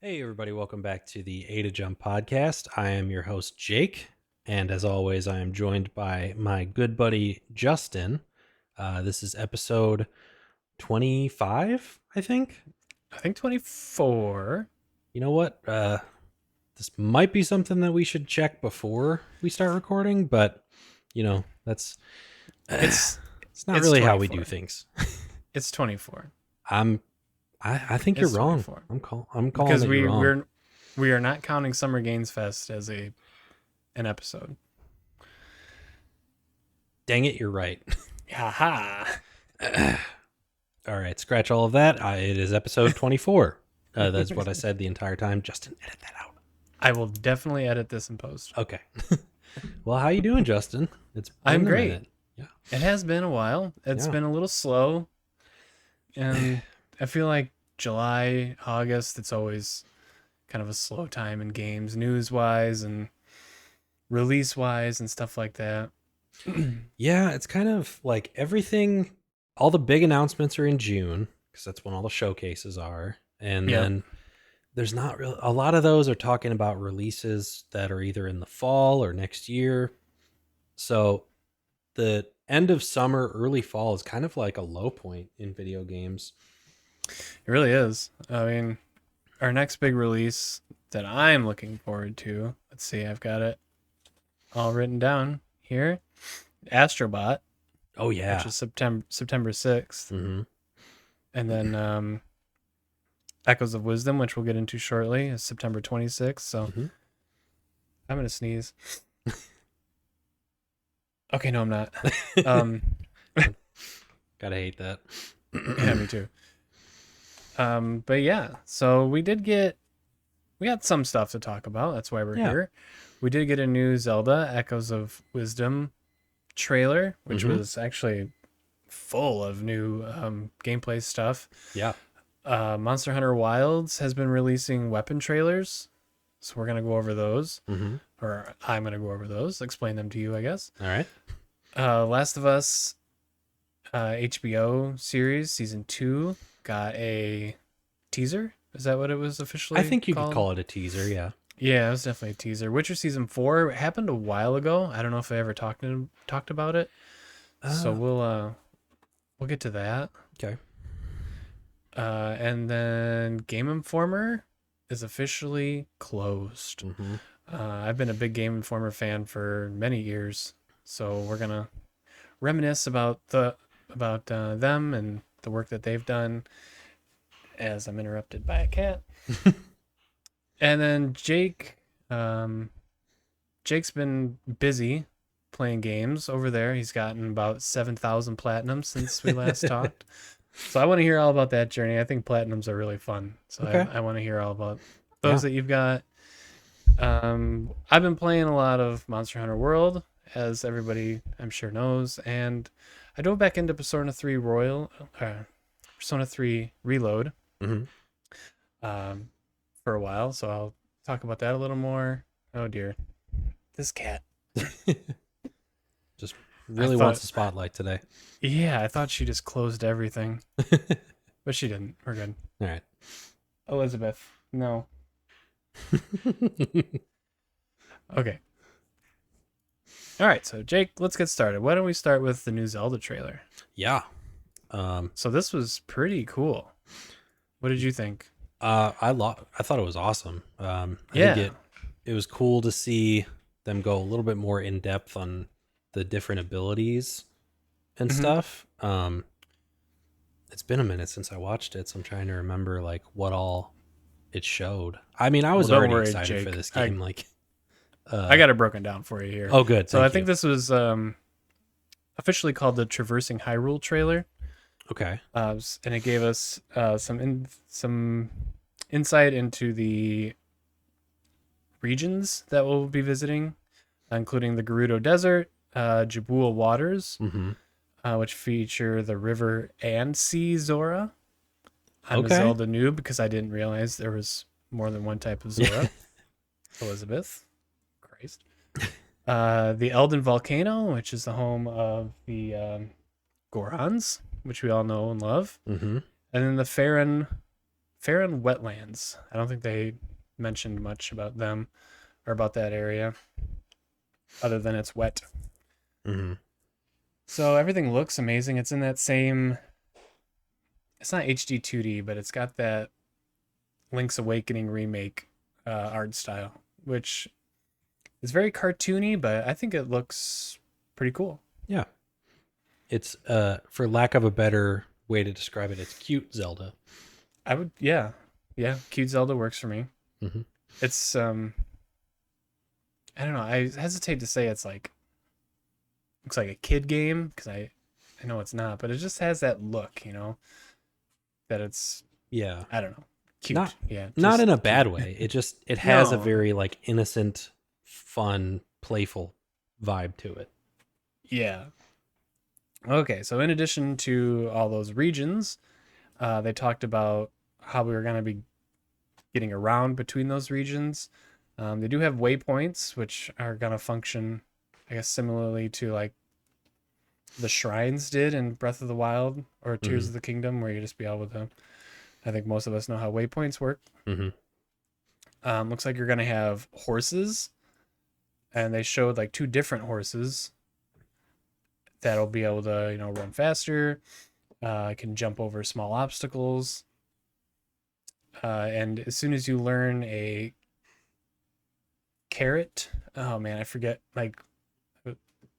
Hey, everybody, welcome back to the A to Jump podcast. I am your host, Jake, and as always, I am joined by my good buddy, Justin. This is episode 25, I think. I think 24. You know what? This might be something that we should check before we start recording, but, that's It's it's not it's really how we 24. do things. It's 24. I think you're It's wrong. 24. I'm calling Because that you're wrong. we are not counting Summer Games Fest as an episode. Dang it, you're right. Haha. All right, scratch all of that. It is episode 24. That's what I said the entire time. Justin, edit that out. I will definitely edit this in post. Okay. Well, how you doing, Justin? I'm been a great. minute. Yeah. It has been a while. It's been a little slow. And I feel like July, August, it's always kind of a slow time in games, news-wise and release-wise and stuff like that. Yeah, it's kind of like everything, all the big announcements are in June because that's when all the showcases are. And Yep. then there's not really, a lot of those are talking about releases that are either in the fall or next year. So the end of summer, early fall is kind of like a low point in video games. It really is. I mean, our next big release that I'm looking forward to, let's see, I've got it all written down here. Astrobot, Oh, yeah. which is September 6th. Mm-hmm. And then Echoes of Wisdom, which we'll get into shortly, is September 26th. So Mhm. I'm going to sneeze. Okay, no, I'm not. Um, Gotta hate that. yeah, me too. But yeah, so we got some stuff to talk about. That's why we're here. We did get a new Zelda Echoes of Wisdom trailer, which Mhm. was actually full of new gameplay stuff. Yeah. Monster Hunter Wilds has been releasing weapon trailers, so we're gonna go over those, Mm-hmm. or I'm gonna go over those, explain them to you, I guess. All right. Last of Us HBO series season 2 got a teaser. Is that what it was officially I think you called? could call it a teaser. Yeah. Yeah, it was definitely a teaser. Witcher season 4 happened a while ago. I don't know if I ever talked about it. So we'll get to that. Okay. And then Game Informer is officially closed. Mm-hmm. I've been a big Game Informer fan for many years, so we're gonna reminisce about them and the work that they've done. As I'm interrupted by a cat. And then Jake's been busy playing games over there. He's gotten about 7,000 platinums since we last talked. So I want to hear all about that journey. I think platinums are really fun. So Okay. I want to hear all about those that you've got. I've been playing a lot of Monster Hunter World, as everybody I'm sure knows, and I dove back into Persona 3 Reload Mm-hmm. for a while, so I'll talk about that a little more. Oh dear, this cat Just really wants the spotlight today. Yeah, I thought she just closed everything, but she didn't. We're good. All right. Elizabeth, no. Okay. All right, so Jake, let's get started. Why don't we start with the new Zelda trailer? Yeah. So this was pretty cool. What did you think? I thought it was awesome. I Yeah. think it was cool to see them go a little bit more in depth on the different abilities and Mhm. stuff. It's been a minute since I watched it, so I'm trying to remember like what all it showed. I mean, I was Well, don't already worry, excited for Jake. this game. I got it broken down for you here. Oh, good. So I Thank think you. this was officially called the Traversing Hyrule trailer. Okay. And it gave us some insight into the regions that we'll be visiting, including the Gerudo Desert, Jabul Waters, Mm-hmm. Which feature the river and sea Zora. I'm Okay. a Zelda noob because I didn't realize there was more than one type of Zora. Elizabeth. Christ. The Elden Volcano, which is the home of the Gorons, which we all know and love. Mm-hmm. And then the Farron Wetlands. I don't think they mentioned much about them or about that area other than it's wet. Mm-hmm. So everything looks amazing. It's in that same, it's not HD 2D, but it's got that Link's Awakening remake art style, which is very cartoony, but I think it looks pretty cool. Yeah. It's for lack of a better way to describe it, it's cute Zelda. I would, yeah, yeah. Cute Zelda works for me. Mm-hmm. It's I don't know. I hesitate to say it's like looks like a kid game because I know it's not, but it just has that look, that it's Yeah. I don't know, cute. Not Yeah, not just in a cute. bad way. It has a No, very like innocent, fun, playful vibe to it. yeah. Okay, so in addition to all those regions, they talked about how we were going to be getting around between those regions. They do have waypoints, which are going to function, I guess, similarly to like the shrines did in Breath of the Wild or Tears Mm-hmm. of the Kingdom, where you just be able to. I think most of us know how waypoints work. Mm-hmm. Looks like you're going to have horses, and they showed like two different horses that'll be able to, run faster, can jump over small obstacles. And as soon as you learn a carrot, oh man, I forget like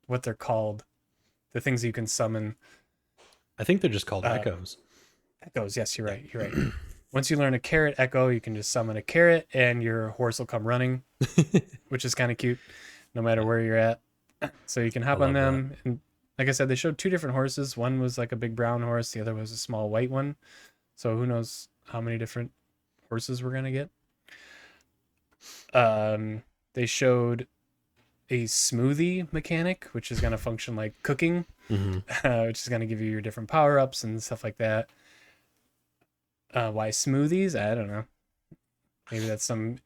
what they're called. The things you can summon. I think they're just called Uh, echoes. Echoes. Yes, you're right. You're right. Once you learn a carrot echo, you can just summon a carrot and your horse will come running, which is kind of cute, no matter where you're at. So you can I hop on love that. them. And like I said, they showed two different horses. One was like a big brown horse, the other was a small white one. So who knows how many different horses we're going to get. They showed a smoothie mechanic, which is going to function like cooking, Mm-hmm. which is going to give you your different power ups and stuff like that. Why smoothies? I don't know. Maybe that's some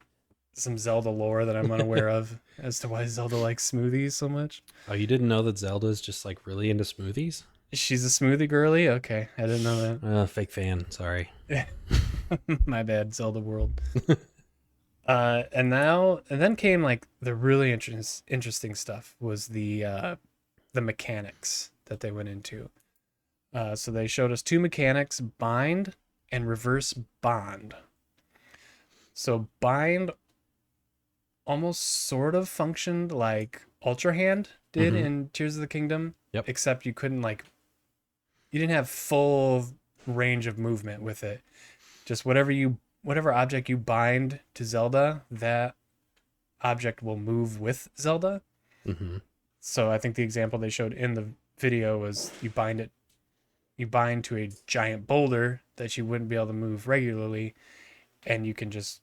Zelda lore that I'm unaware of as to why Zelda likes smoothies so much. Oh, you didn't know that Zelda's just like really into smoothies? She's a smoothie girly? Okay, I didn't know Fake fan. Sorry. that. My bad, Zelda world. And then came like the really interesting stuff was the mechanics that they went into. So they showed us two mechanics: bind and reverse bond. So bind almost sort of functioned like Ultra Hand did Mm-hmm. in Tears of the Kingdom, Yep. except you couldn't you didn't have full range of movement with it. Just whatever object you bind to Zelda, that object will move with Zelda. Mm-hmm. So I think the example they showed in the video was you bind to a giant boulder that you wouldn't be able to move regularly, and you can just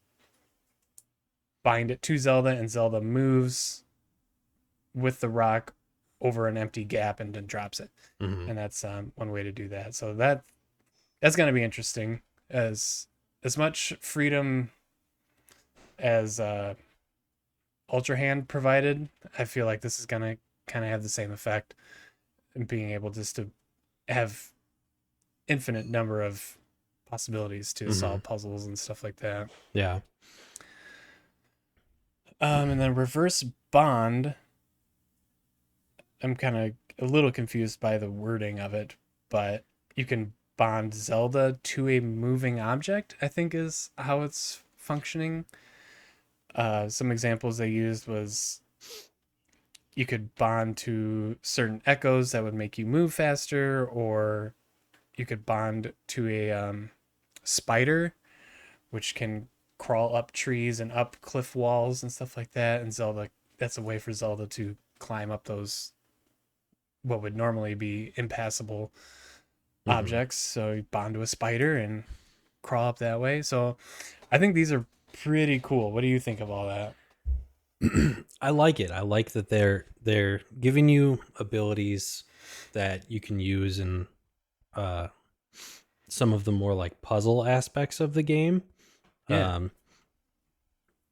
bind it to Zelda, and Zelda moves with the rock over an empty gap and then drops it. Mm-hmm. And that's one way to do that. So that's going to be interesting. As much freedom as Ultra Hand provided, I feel like this is going to kind of have the same effect in being able just to have infinite number of possibilities to solve puzzles and stuff like that. Yeah. And then reverse bond, I'm kind of a little confused by the wording of it, but you can bond Zelda to a moving object, I think is how it's functioning. Some examples they used was you could bond to certain echoes that would make you move faster, or you could bond to a spider, which can crawl up trees and up cliff walls and stuff like that. And Zelda, that's a way for Zelda to climb up those what would normally be impassable objects. So you bond to a spider and crawl up that way. So I think these are pretty cool. What do you think of all that? I like it. I like that they're giving you abilities that you can use in some of the more like puzzle aspects of the game. Yeah.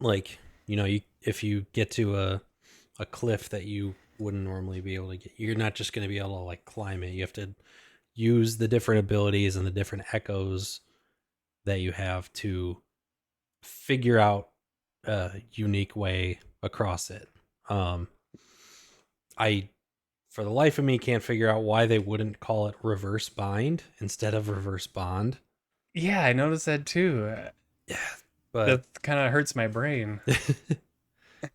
Like, if you get to a cliff that you wouldn't normally be able to get, you're not just going to be able to like climb it. You have to use the different abilities and the different echoes that you have to figure out a unique way across it. Um, I, for the life of me, can't figure out why they wouldn't call it reverse bind instead of reverse bond. Yeah, I noticed that too. Yeah, but That kind of hurts my brain.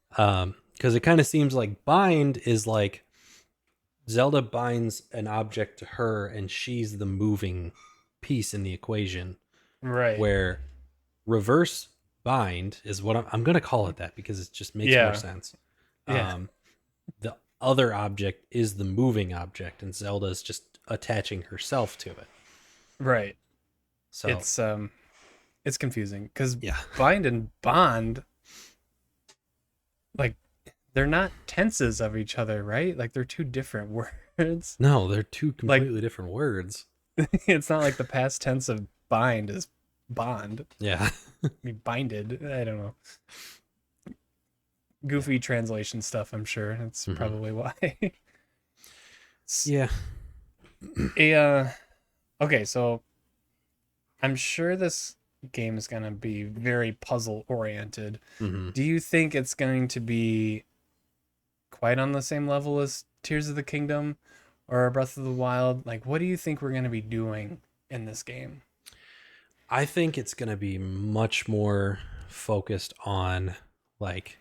because it kind of seems like bind is like Zelda binds an object to her and she's the moving piece in the equation, Right. where reverse bind is what I'm going to call it that because it just makes more Yeah. sense. Yeah. Um, the other object is the moving object, and Zelda is just attaching herself to it. Right. So, It's confusing because yeah. bind and bond, like, they're not tenses of each other, right? Like they're two different words. No, they're two Like completely different words. it's not like the past tense of bind is bond. Yeah. I mean, binded. I don't know. Goofy translation stuff, I'm sure. That's Hmm. probably why. It's Yeah. a okay, so I'm sure this game is gonna be very puzzle oriented. Hmm. Do you think it's going to be quite on the same level as Tears of the Kingdom or Breath of the Wild? Like, what do you think we're gonna be doing in this game? I think it's going to be much more focused on like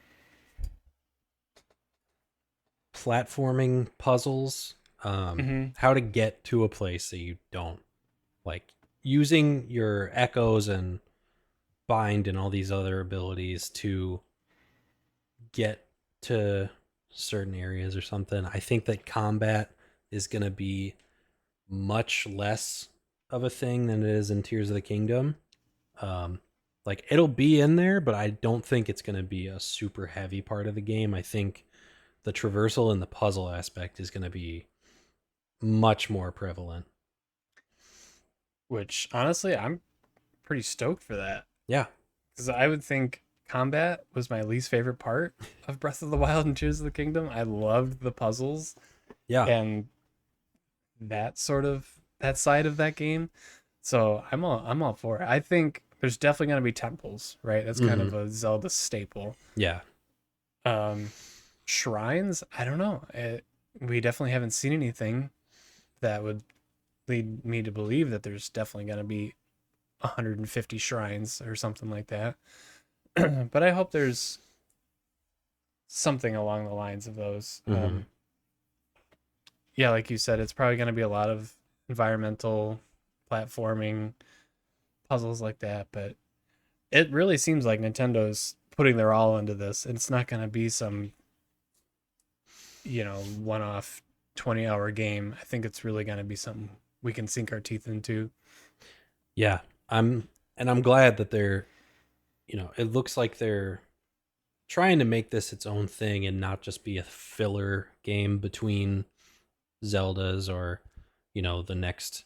platforming puzzles, Mm-hmm. how to get to a place that you don't like using your echoes and bind and all these other abilities to get to certain areas or something. I think that combat is going to be much less of a thing than it is in Tears of the Kingdom. Um, like it'll be in there, but I don't think it's going to be a super heavy part of the game. I think the traversal and the puzzle aspect is going to be much more prevalent. Which honestly, I'm pretty stoked for that Yeah. because I would think combat was my least favorite part of Breath of the Wild and Tears of the Kingdom. I loved the puzzles Yeah. and that side of that game. So I'm all for it. I think there's definitely gonna be temples, right? That's kind Hmm. of a Zelda staple. Yeah. Um, Shrines, I don't know. We definitely haven't seen anything that would lead me to believe that there's definitely gonna be 150 shrines or something like that. But I hope there's something along the lines of those. Hmm. Yeah, like you said, it's probably going to be a lot of environmental platforming puzzles like that, but it really seems like Nintendo's putting their all into this. It's not going to be some, one-off 20-hour game. I think it's really going to be something we can sink our teeth into. Yeah. I'm glad that they're, it looks like they're trying to make this its own thing and not just be a filler game between Zeldas or, the next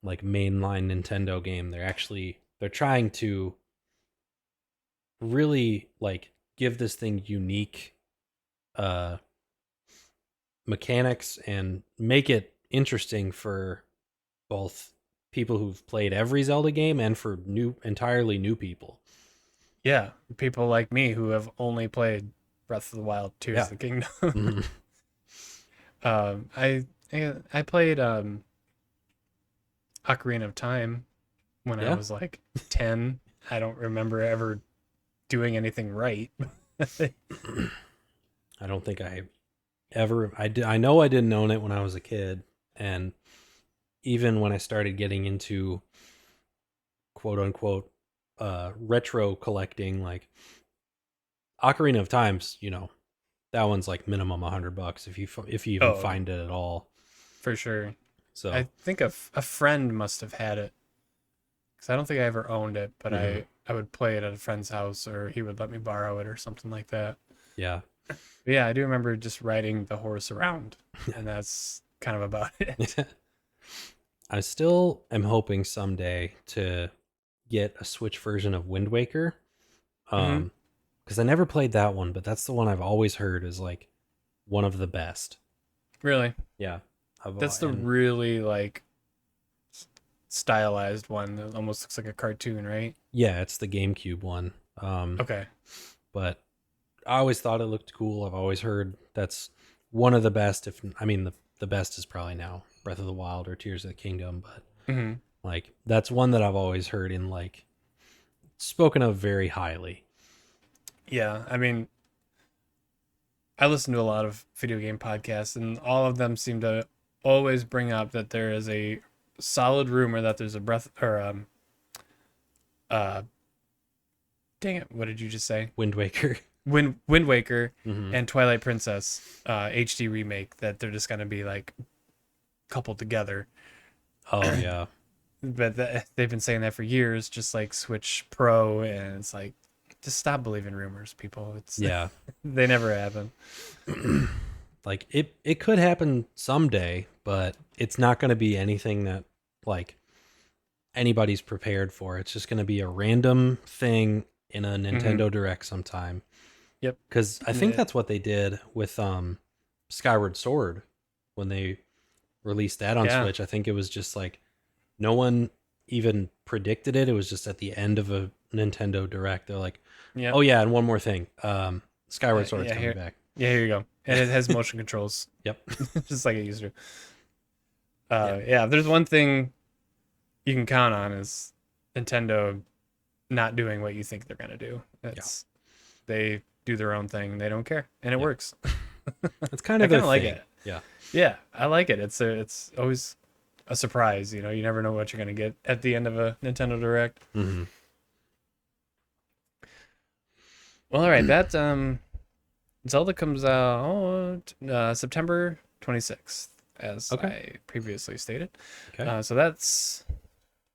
like mainline Nintendo game. They're trying to really like give this thing unique uh mechanics and make it interesting for both people who've played every Zelda game and for entirely new people. Yeah, people like me who have only played Breath of the Wild, Tears Yeah. of the Kingdom. Mhm. I played Ocarina of Time when I Yeah. was like 10. I don't remember ever doing anything right. I don't think I ever I know I didn't own it when I was a kid, and even when I started getting into quote unquote retro collecting, like Ocarina of Times, that one's like minimum $100 if you even Oh, find it at all. for sure. I So, think a friend must have had it because I don't think I ever owned it, but mhm. I would play it at a friend's house or he would let me borrow it or something like that. Yeah. But yeah, I do remember just riding the horse around, and that's kind of about it. I still am hoping someday to get a Switch version of Wind Waker. Hmm. Um, because I never played that one, but that's the one I've always heard is like one of the best. Really, Yeah. that's the And really like stylized one that almost looks like a cartoon, right? Yeah, it's the GameCube one. Okay. But I always thought it looked cool. I've always heard that's one of the best. If I mean the best is probably now Breath of the Wild or Tears of the Kingdom, but Hmm. like that's one that I've always heard in like spoken of very highly. Yeah, I mean, I listen to a lot of video game podcasts, and all of them seem to always bring up that there is a solid rumor that there's a breath or uh dang it, what did you just say? Wind Waker. Wind Waker Hmm. and Twilight Princess HD remake, that they're just gonna be like coupled together. Oh yeah, But they've been saying that for years, just like Switch Pro, and it's like, just stop believing rumors, people. It's yeah. they never happen. Like it could happen someday, but it's not going to be anything that like anybody's prepared for. It's just going to be a random thing in a Hmm. Nintendo Direct sometime. Yep. Cuz I think Yeah. that's what they did with Skyward Sword when they released that on Yeah. Switch. I think it was just like no one even predicted it. It was just at the end of a Nintendo Direct. They're like, Yep. "Oh yeah, and one more thing. Skyward Sword's Yeah. coming Here. back." Yeah. Here you go. And it has motion controls, Yep. just like it used to. Yeah. Yeah. If there's one thing you can count on, is Nintendo not doing what you think they're gonna do. Yeah. That's They do their own thing. They don't care, and it Yeah. works. That's kind I of their kind of like thing. it. Yeah. Yeah, I like it. It's always a surprise. You never know what you're gonna get at the end of a Nintendo Direct. Hmm. Well, all right, that Zelda comes out September 26th, as Okay. I previously stated. Okay. So that's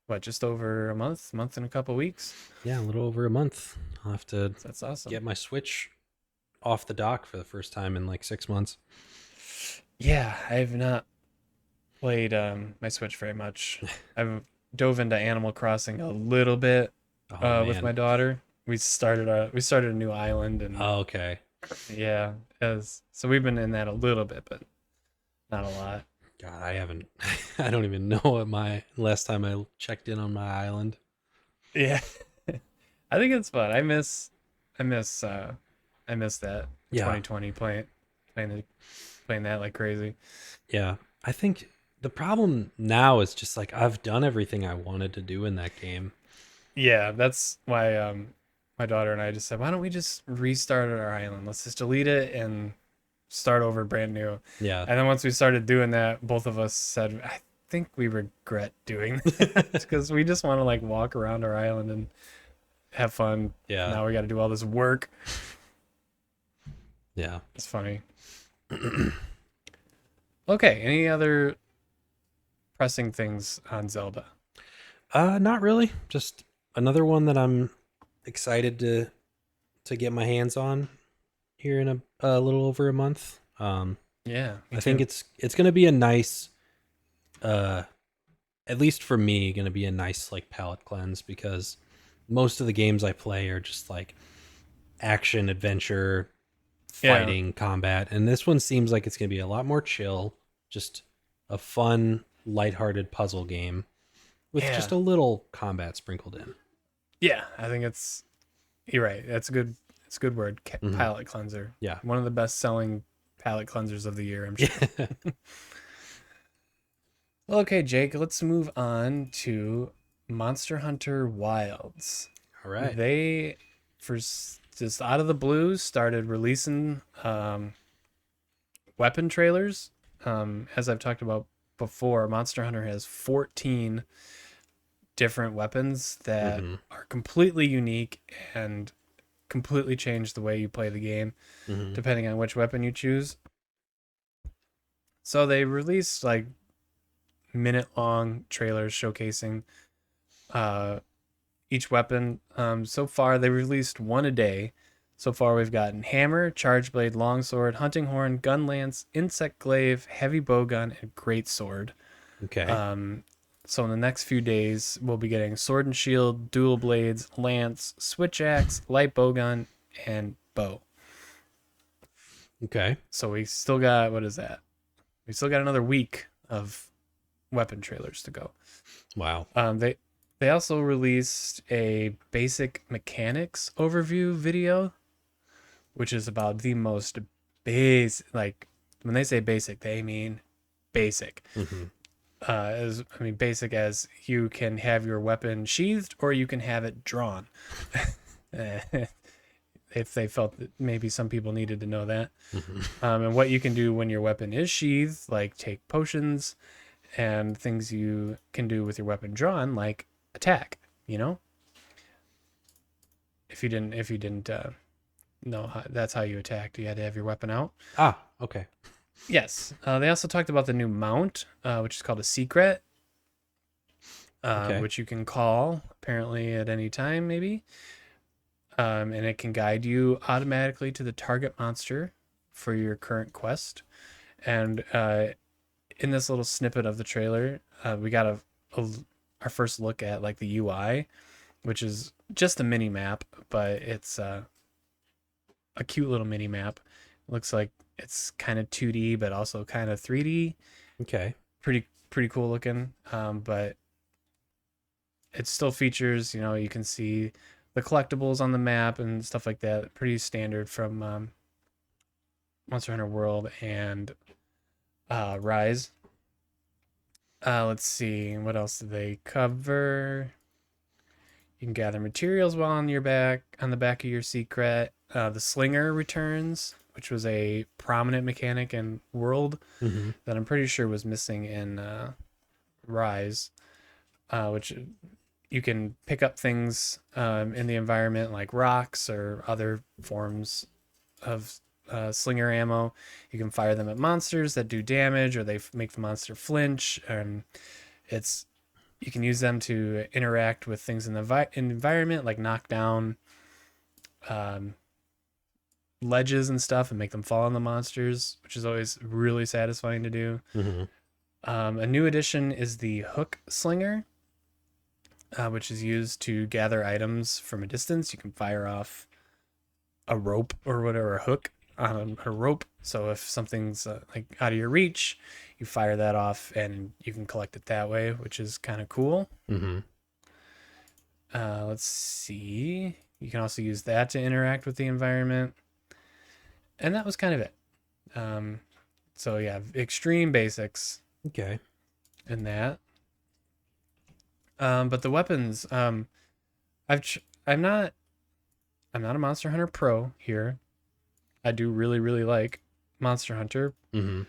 what, just over a month and a couple weeks. Yeah, a little over a month. I'll have to So that's awesome. get my Switch off the dock for the first time in like 6 months. Yeah, I have not played my Switch very much. I've dove into Animal Crossing a little bit Oh with man. my daughter. We started a new island, and Oh, okay. yeah, as so we've been in that a little bit, but not a lot. God, I haven't. I don't even know what my last time I checked in on my island. Yeah, I think it's fun. I miss, I miss that Yeah. 2020 playing that like crazy. Yeah. I think the problem now is just like I've done everything I wanted to do in that game. Yeah, that's why my daughter and I just said, why don't we just restart our island? Let's just delete it and start over brand new. Yeah. And then once we started doing that, both of us said, I think we regret doing that, because we just want to like walk around our island and have fun. Yeah. Now we got to do all this work. Yeah. It's funny. Okay, any other pressing things on Zelda? Not really. Just another one that I'm excited to get my hands on here in a little over a month. Yeah, me I think too. it's gonna be a nice, uh, at least for me, gonna be a nice like palate cleanse because most of the games I play are just like action, adventure, Yeah, fighting, combat, and this one seems like it's gonna be a lot more chill, just a fun, lighthearted puzzle game with yeah, just a little combat sprinkled in. yeah. I think you're right. That's a good. It's a good word. Hmm. Palate cleanser. Yeah. One of the best selling palate cleansers of the year, I'm sure. Yeah. Okay, Jake. Let's move on to Monster Hunter Wilds. All right. They, just out of the blue, started releasing weapon trailers. As I've talked about before, Monster Hunter has 14 different weapons that Hmm. are completely unique and completely change the way you play the game, Hmm. depending on which weapon you choose. So they released like minute-long trailers showcasing uh, each weapon. So far, they released one a day. So far, we've gotten hammer, charge blade, longsword, hunting horn, gun lance, insect glaive, heavy bowgun, and great sword. Okay. Um, so in the next few days, we'll be getting sword and shield, dual blades, lance, switch axe, light bowgun, and bow. Okay. So we still got, what is that? We still got another week of weapon trailers to go. Wow. They also released a basic mechanics overview video, which is about the most basic. Like when they say basic, they mean basic. Mm-hmm. Basic as you can have your weapon sheathed or you can have it drawn. If they felt that maybe some people needed to know that. Mm-hmm. And what you can do when your weapon is sheathed, like take potions and things you can do with your weapon drawn, like attack. You know, if you didn't know that's how you attacked, you had to have your weapon out. Ah, okay. Yes. They also talked about the new mount, which is called a secret, Okay. which you can call apparently at any time, maybe. And it can guide you automatically to the target monster for your current quest. And in this little snippet of the trailer, we got our first look at like the UI, which is just a mini map, but it's a cute little mini map. It looks like it's kind of 2D, but also kind of 3D. Okay. Pretty cool looking. But it still features, you can see the collectibles on the map and stuff like that. Pretty standard from Monster Hunter World and Rise. Let's see, what else did they cover? You can gather materials while on the back of your secret. The slinger returns, which was a prominent mechanic in World Mm-hmm. that I'm pretty sure was missing in Rise, which you can pick up things in the environment like rocks or other forms of slinger ammo. You can fire them at monsters that do damage, or they make the monster flinch. You can use them to interact with things in the environment, like knock down ledges and stuff and make them fall on the monsters, which is always really satisfying to do. Mm-hmm. A new addition is the hook slinger, which is used to gather items from a distance. You can fire off a rope or whatever, a hook on a rope. So if something's like out of your reach, you fire that off and you can collect it that way, which is kind of cool. Mm-hmm. Let's see. You can also use that to interact with the environment. And that was kind of it. So yeah, extreme basics Okay. in that. But the weapons, I'm not a Monster Hunter pro here. I do really, really like Monster Hunter, Mm-hmm.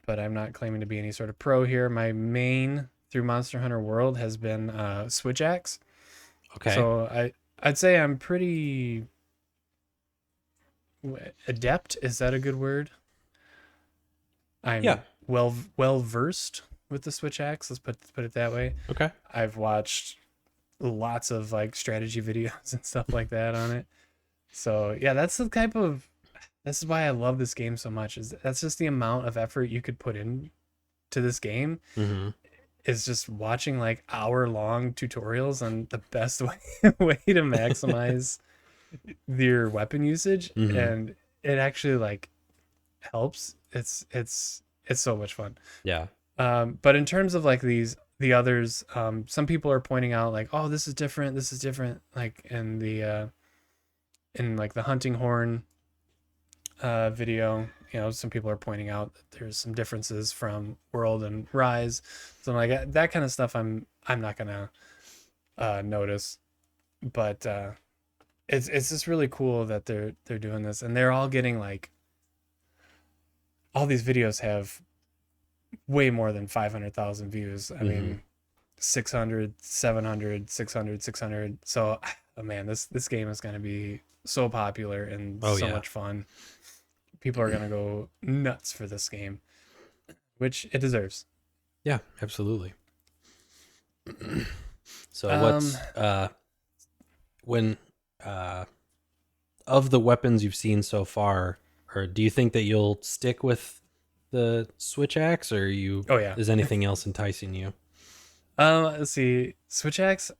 but I'm not claiming to be any sort of pro here. My main through Monster Hunter World has been Switch Axe. Okay. So I'd say I'm pretty adept. Is that a good word? I'm Yeah. well versed with the Switch Axe. Let's put it that way. Okay. I've watched lots of like strategy videos and stuff like that on it. So yeah, this is why I love this game so much. That's just the amount of effort you could put in to this game. Mm-hmm. Is just watching like hour-long tutorials on the best way to maximize your weapon usage, Mm-hmm. and it actually like helps. It's so much fun. Yeah. But in terms of like the others, some people are pointing out like, oh, this is different, like in the hunting horn video. Some people are pointing out that there's some differences from World and Rise. So like that kind of stuff I'm not gonna notice. But it's just really cool that they're doing this, and they're all getting like, all these videos have way more than 500,000 views. I mean 600, 700, 600, 600. So oh man, this game is going to be so popular and much fun. People are going to go nuts for this game, which it deserves. Yeah, absolutely. So what's when of the weapons you've seen so far, or do you think that you'll stick with the Switch Axe, or Oh yeah. is anything else enticing you? Let's see. Switch Axe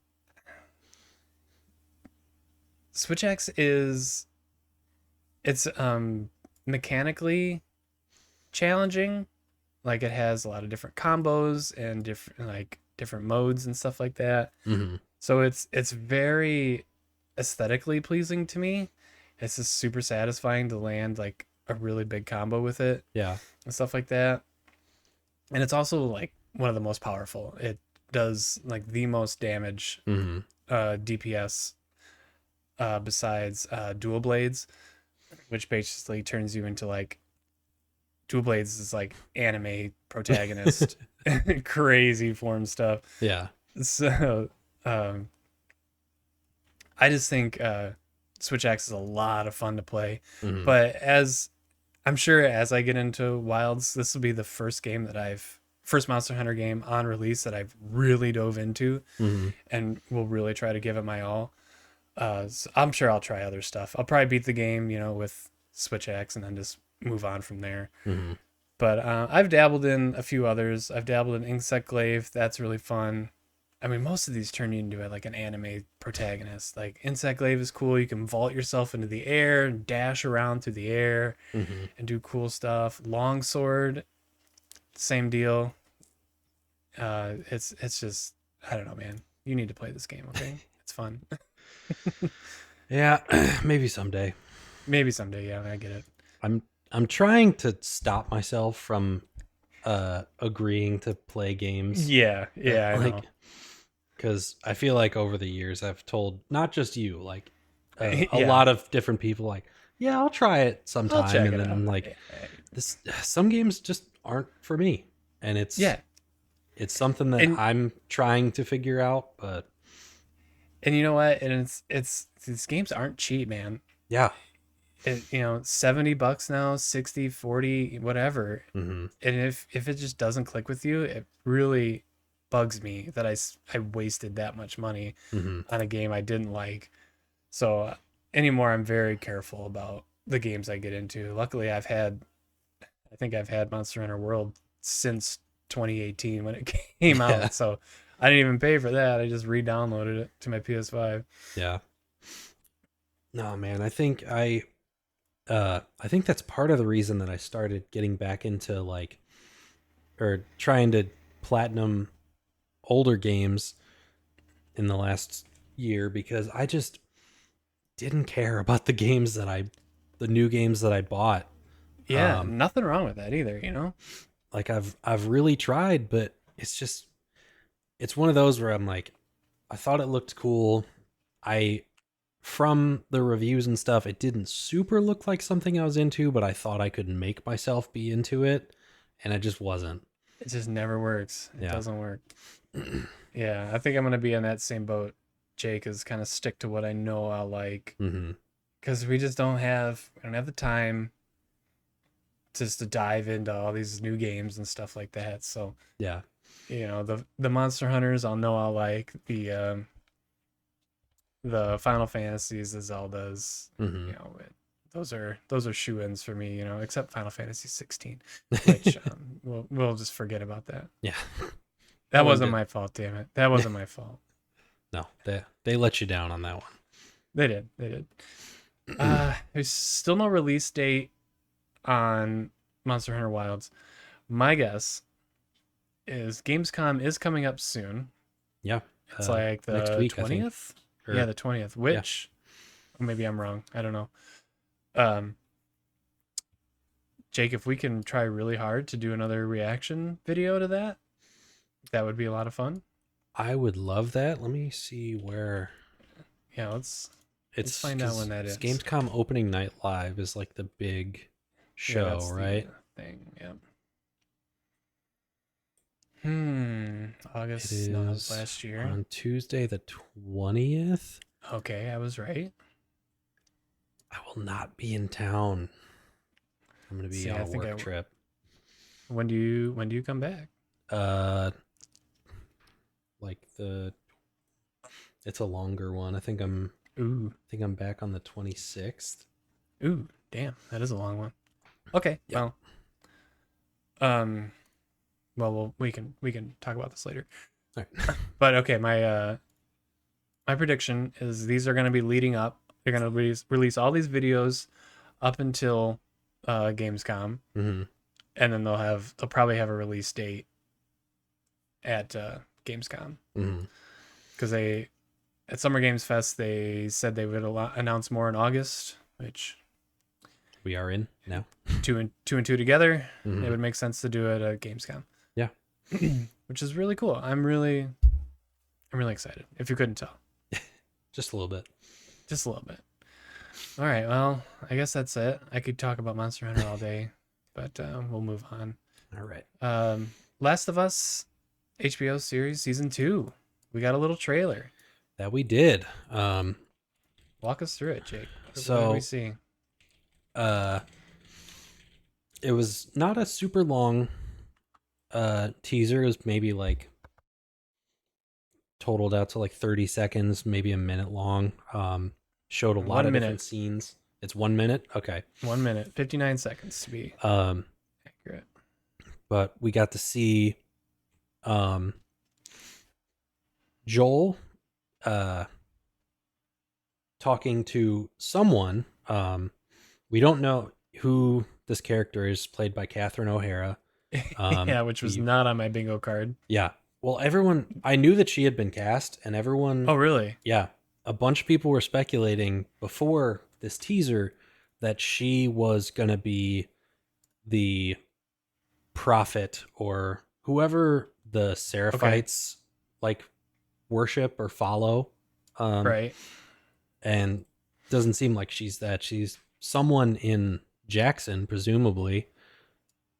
is, it's mechanically challenging. Like it has a lot of different combos and different modes and stuff like that. Mm-hmm. So it's very aesthetically pleasing to me. It's just super satisfying to land like a really big combo with it Yeah. and stuff like that. And it's also like one of the most powerful. It does like the most damage Mm-hmm. DPS besides dual blades, which basically turns you into like dual blades is like anime protagonist, crazy form stuff. Yeah. So I just think Switch X is a lot of fun to play. Mm-hmm. But as I'm sure as I get into Wilds, this will be the first Monster Hunter game on release that I've really dove into Mm-hmm. and will really try to give it my all. So I'm sure I'll try other stuff. I'll probably beat the game, with Switch X and then just move on from there. Mm-hmm. But I've dabbled in a few others. I've dabbled in Insect Glaive. That's really fun. I mean, most of these turn you into like an anime protagonist. Like Insect Glaive is cool. You can vault yourself into the air and dash around through the air Mm-hmm. and do cool stuff. Longsword, same deal. It's just I don't know, man. You need to play this game, okay? It's fun. Yeah. Maybe someday. Maybe someday. Yeah, I get it. I'm trying to stop myself from agreeing to play games. Yeah, yeah, I know. Like, because I feel like over the years I've told not just you, like a Yeah, lot of different people, like, yeah, I'll try it I'll sometime, check and it then out. I'm like, this some games just aren't for me, and Yeah, it's something that and I'm trying to figure out, but you know what? And it's these games aren't cheap, man. yeah. $70 now, 60, 40, whatever. Mm-hmm. And if it just doesn't click with you, it really bugs me that I wasted that much money Mm-hmm. on a game I didn't like. So anymore, I'm very careful about the games I get into. Luckily, I think I've had Monster Hunter World since 2018 when it came Yeah. out. So I didn't even pay for that. I just re-downloaded it to my PS5. Yeah. No, man, I think that's part of the reason that I started getting back into like or trying to platinum older games in the last year, because I just didn't care about the new games that I bought. Yeah, Um nothing wrong with that either. like I've really tried, but it's one of those where I'm like, I thought it looked cool. I From the reviews and stuff, it didn't super look like something I was into, but I thought I could make myself be into it, and it just wasn't. It just never works. It Yeah. doesn't work. Yeah, I think I'm gonna be in that same boat. Jake is kind of stick to what I know I'll like Mm-hmm. because we don't have the time just to dive into all these new games and stuff like that. So Yeah. the Monster Hunters I'll know I'll like the Final Fantasies, the Zeldas, Mm-hmm. those are shoe-ins for me, except Final Fantasy 16, which we'll just forget about that. Yeah. That one wasn't did. my fault, damn it. That wasn't my fault. No, they let you down on that one. They did. They did. There's still no release date on Monster Hunter Wilds. My guess is Gamescom is coming up soon. Yeah. It's like the next week, I think. 20th. Or- Yeah, the 20th. Which maybe I'm wrong. I don't know. Um, Jake, if we can try really hard to do another reaction video to that would be a lot of fun. I would love that. Let me see where Yeah, let's find out 'cause when that is. Gamescom opening night live is like the big show, that's the right? thing. Yep. August. It No, that was is last year. on Tuesday the 20th. Okay, I was right. I will not be in town. I'm going to be See, on I a think work trip. When do you come back? Like it's a longer one. I think I'm back on the 26th. Ooh, damn, that is a long one. Okay, Yeah. we can talk about this later. All right. But okay, my prediction is these are going to be leading up. They're going to release all these videos up until Gamescom. Mm-hmm. and then they'll probably have a release date at Gamescom, Hmm. because they at Summer Games Fest they said they would announce more in August, which We are in now. two and two together, it Hmm. would make sense to do it at Gamescom, Yeah, which is really cool. I'm really excited. If you couldn't tell, just a little bit. just a little bit. All right, well, I guess that's it. I could talk about Monster Hunter all day, but we'll move on. All right. Last of Us HBO series season 2. We got a little trailer. That we did. Walk us through it, Jake. What did we So see? uh, it was not a super long teaser. It was maybe like totaled out to like 30 seconds, maybe a minute long. Showed a lot 1 of minute. different scenes. It's 1 minute. Okay. 1 minute, 59 seconds to be Um, accurate. but we got to see Joel talking to someone. We don't know who this character is, played by Catherine O'Hara. Yeah, which was not on my bingo card. Yeah. Well, everyone, I knew that she had been cast, and everyone, Oh, really? yeah, a bunch of people were speculating before this teaser that she was going to be the prophet or whoever the Seraphites like worship or follow. Right. And doesn't seem like she's that. She's someone in Jackson, presumably.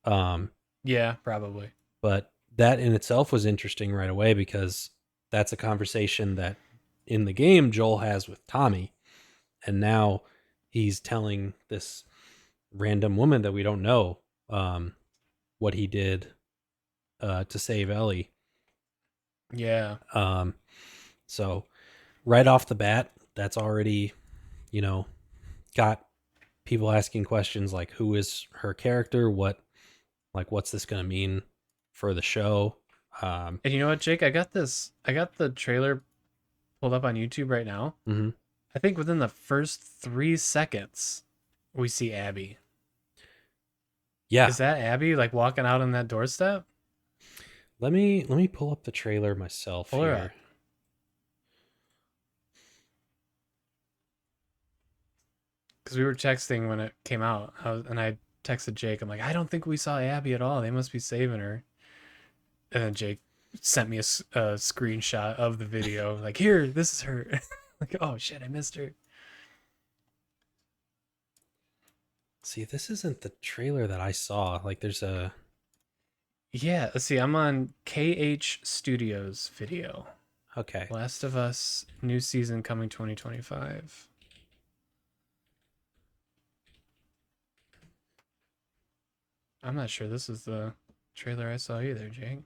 Um, Yeah, probably. but that in itself was interesting right away because that's a conversation that in the game Joel has with Tommy, and now he's telling this random woman that we don't know what he did to save Ellie. Yeah. So right off the bat, that's already, you know, got people asking questions like who is her character, what's this going to mean for the show. And you know what, Jake? I got the trailer pulled up on YouTube right now. Mm-hmm. I think within the first 3 seconds, we see Abby. Yeah, Is that Abby like walking out on that doorstep? let me pull up the trailer myself Pull her up. here. Because we were texting when it came out, and I texted Jake. I'm like, I don't think we saw Abby at all. They must be saving her. And then Jake sent me a screenshot of the video. Like, here, this is her. Like, oh shit, I missed her. See, this isn't the trailer that I saw. Like, there's a Yeah, let's see. I'm on KH Studios video. okay. Last of Us new season coming 2025. I'm not sure this is the trailer I saw either, Jake.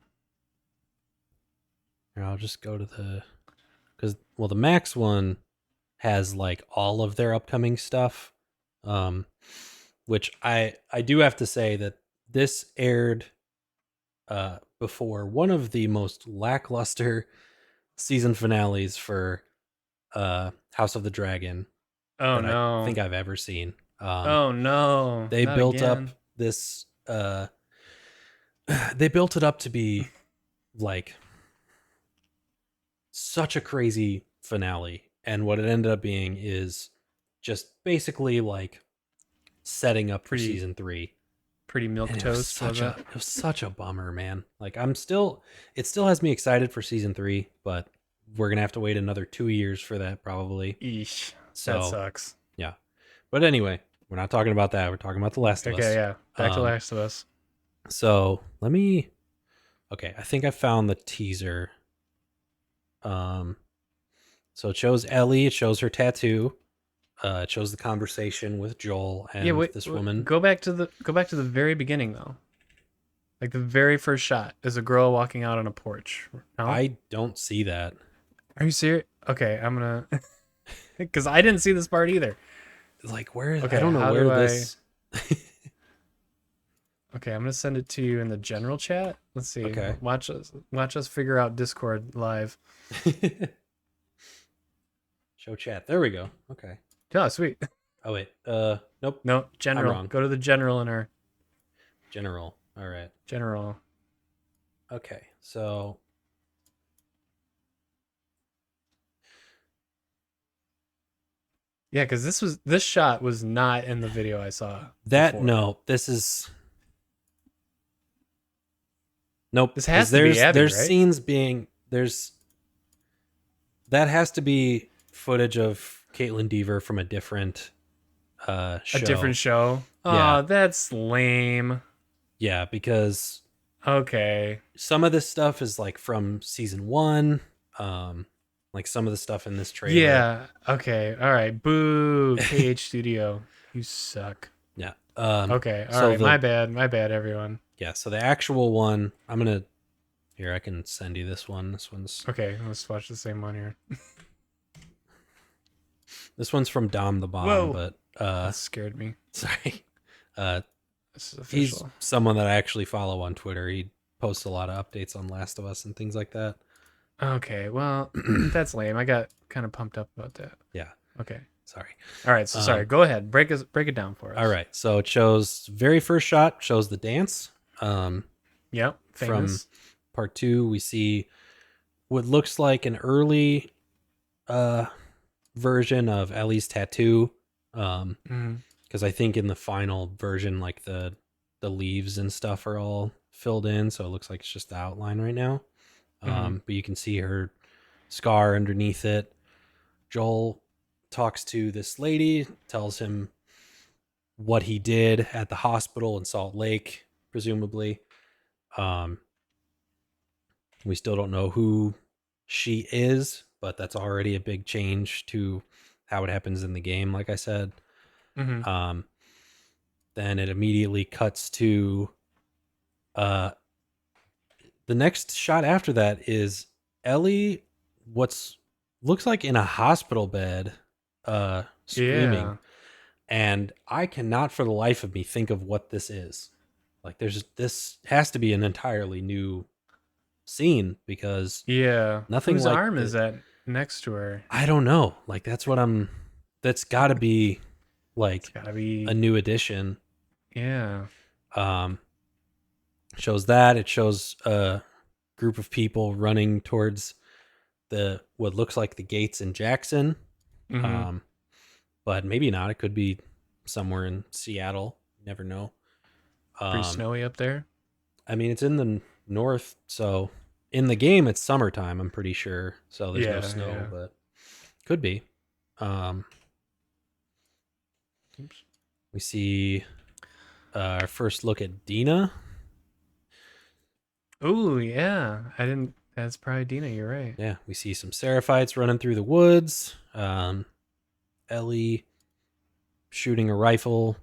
Here, I'll just go to the Max one has like all of their upcoming stuff, um, which I do have to say that this aired before one of the most lackluster season finales for House of the Dragon Oh that I no. think I've ever seen. Oh no. They Not built up again. this they built it up to be like such a crazy finale, and what it ended up being is just basically like setting up for Pretty season 3. pretty milk And toast, was it? it was such a bummer, man. Like it still has me excited for season 3, but we're gonna have to wait another 2 years for that probably. Eesh. That So sucks. yeah, but anyway, we're not talking about that. We're talking about The Last of Okay, Us. yeah. Back to Um, Last of Us. so let me. Okay, I think I found the teaser. So it shows Ellie. It shows her tattoo. It shows the conversation with Joel Yeah, and wait, this woman. go back to the very beginning though. Like the very first shot is a girl walking out on a porch. No? I don't see that. Are you serious? Okay, I'm gonna because I didn't see this part either. Like where? I Okay, don't know how where do this. Okay, I'm gonna send it to you in the general chat. Let's see. Okay. Watch us figure out Discord live. Show chat. There we go. Okay. Oh, sweet. Oh wait. Nope. No, general. wrong. Go to the general in our. General. All right. General. Okay. So Yeah, because this shot was not in the video I saw that before. no, this is nope. This Because has to be Abby, there's right? scenes being there's that has to be footage of Caitlin Deaver from a different A different show. show. Yeah. Oh, that's lame. Yeah, because Okay. some of this stuff is like from season 1. Um like some of the stuff in this trailer. Yeah. Okay. All right. Boo. KH Studio. You suck. Yeah. Okay. All So right. My the bad. My bad, everyone. yeah, so the actual one, I'm going to here I can send you this one. Okay. Let's watch the same one here. This one's from Dom the Bomb, Whoa. but That scared me. sorry. Uh This is he's official. someone that I actually follow on Twitter. He posts a lot of updates on Last of Us and things like that. Okay. Well, that's lame. I got kind of pumped up about that. Yeah, Okay. sorry. All right. So sorry. Go ahead. Break it down for us. All right. So it shows very first shot shows the dance. Yep. From Famous. part 2, we see what looks like an early uh version of Ellie's tattoo. Mhm. Because I think in the final version, like the leaves and stuff are all filled in, so it looks like it's just the outline right now. Mhm. But you can see her scar underneath it. Joel talks to this lady, tells him what he did at the hospital in Salt Lake, presumably. Um, we still don't know who she is, but that's already a big change to how it happens in the game, like I said. Mhm. Um, then it immediately cuts to uh, the next shot after that is Ellie, what's looks like in a hospital bed, screaming. Yeah. And I cannot for the life of me think of what this is. Like this has to be an entirely new scene because Yeah. nothing Whose like arm is the that next to her? I don't know. Like that's got to be It's like gotta a be. new addition. Yeah. Um shows that it shows a group of people running towards the what looks like the gates in Jackson. Mhm. Um but maybe not. It could be somewhere in Seattle. Never know. Pretty Um snowy up there. I mean, it's in the north, so in the game it's summertime, I'm pretty sure. So there's no Yeah. snow, Yeah. but could be. Um, Oops. we see our first look at Dina. Oh yeah. I didn't. That's probably Dina. You're right. Yeah, we see some Seraphites running through the woods. Ellie shooting a rifle.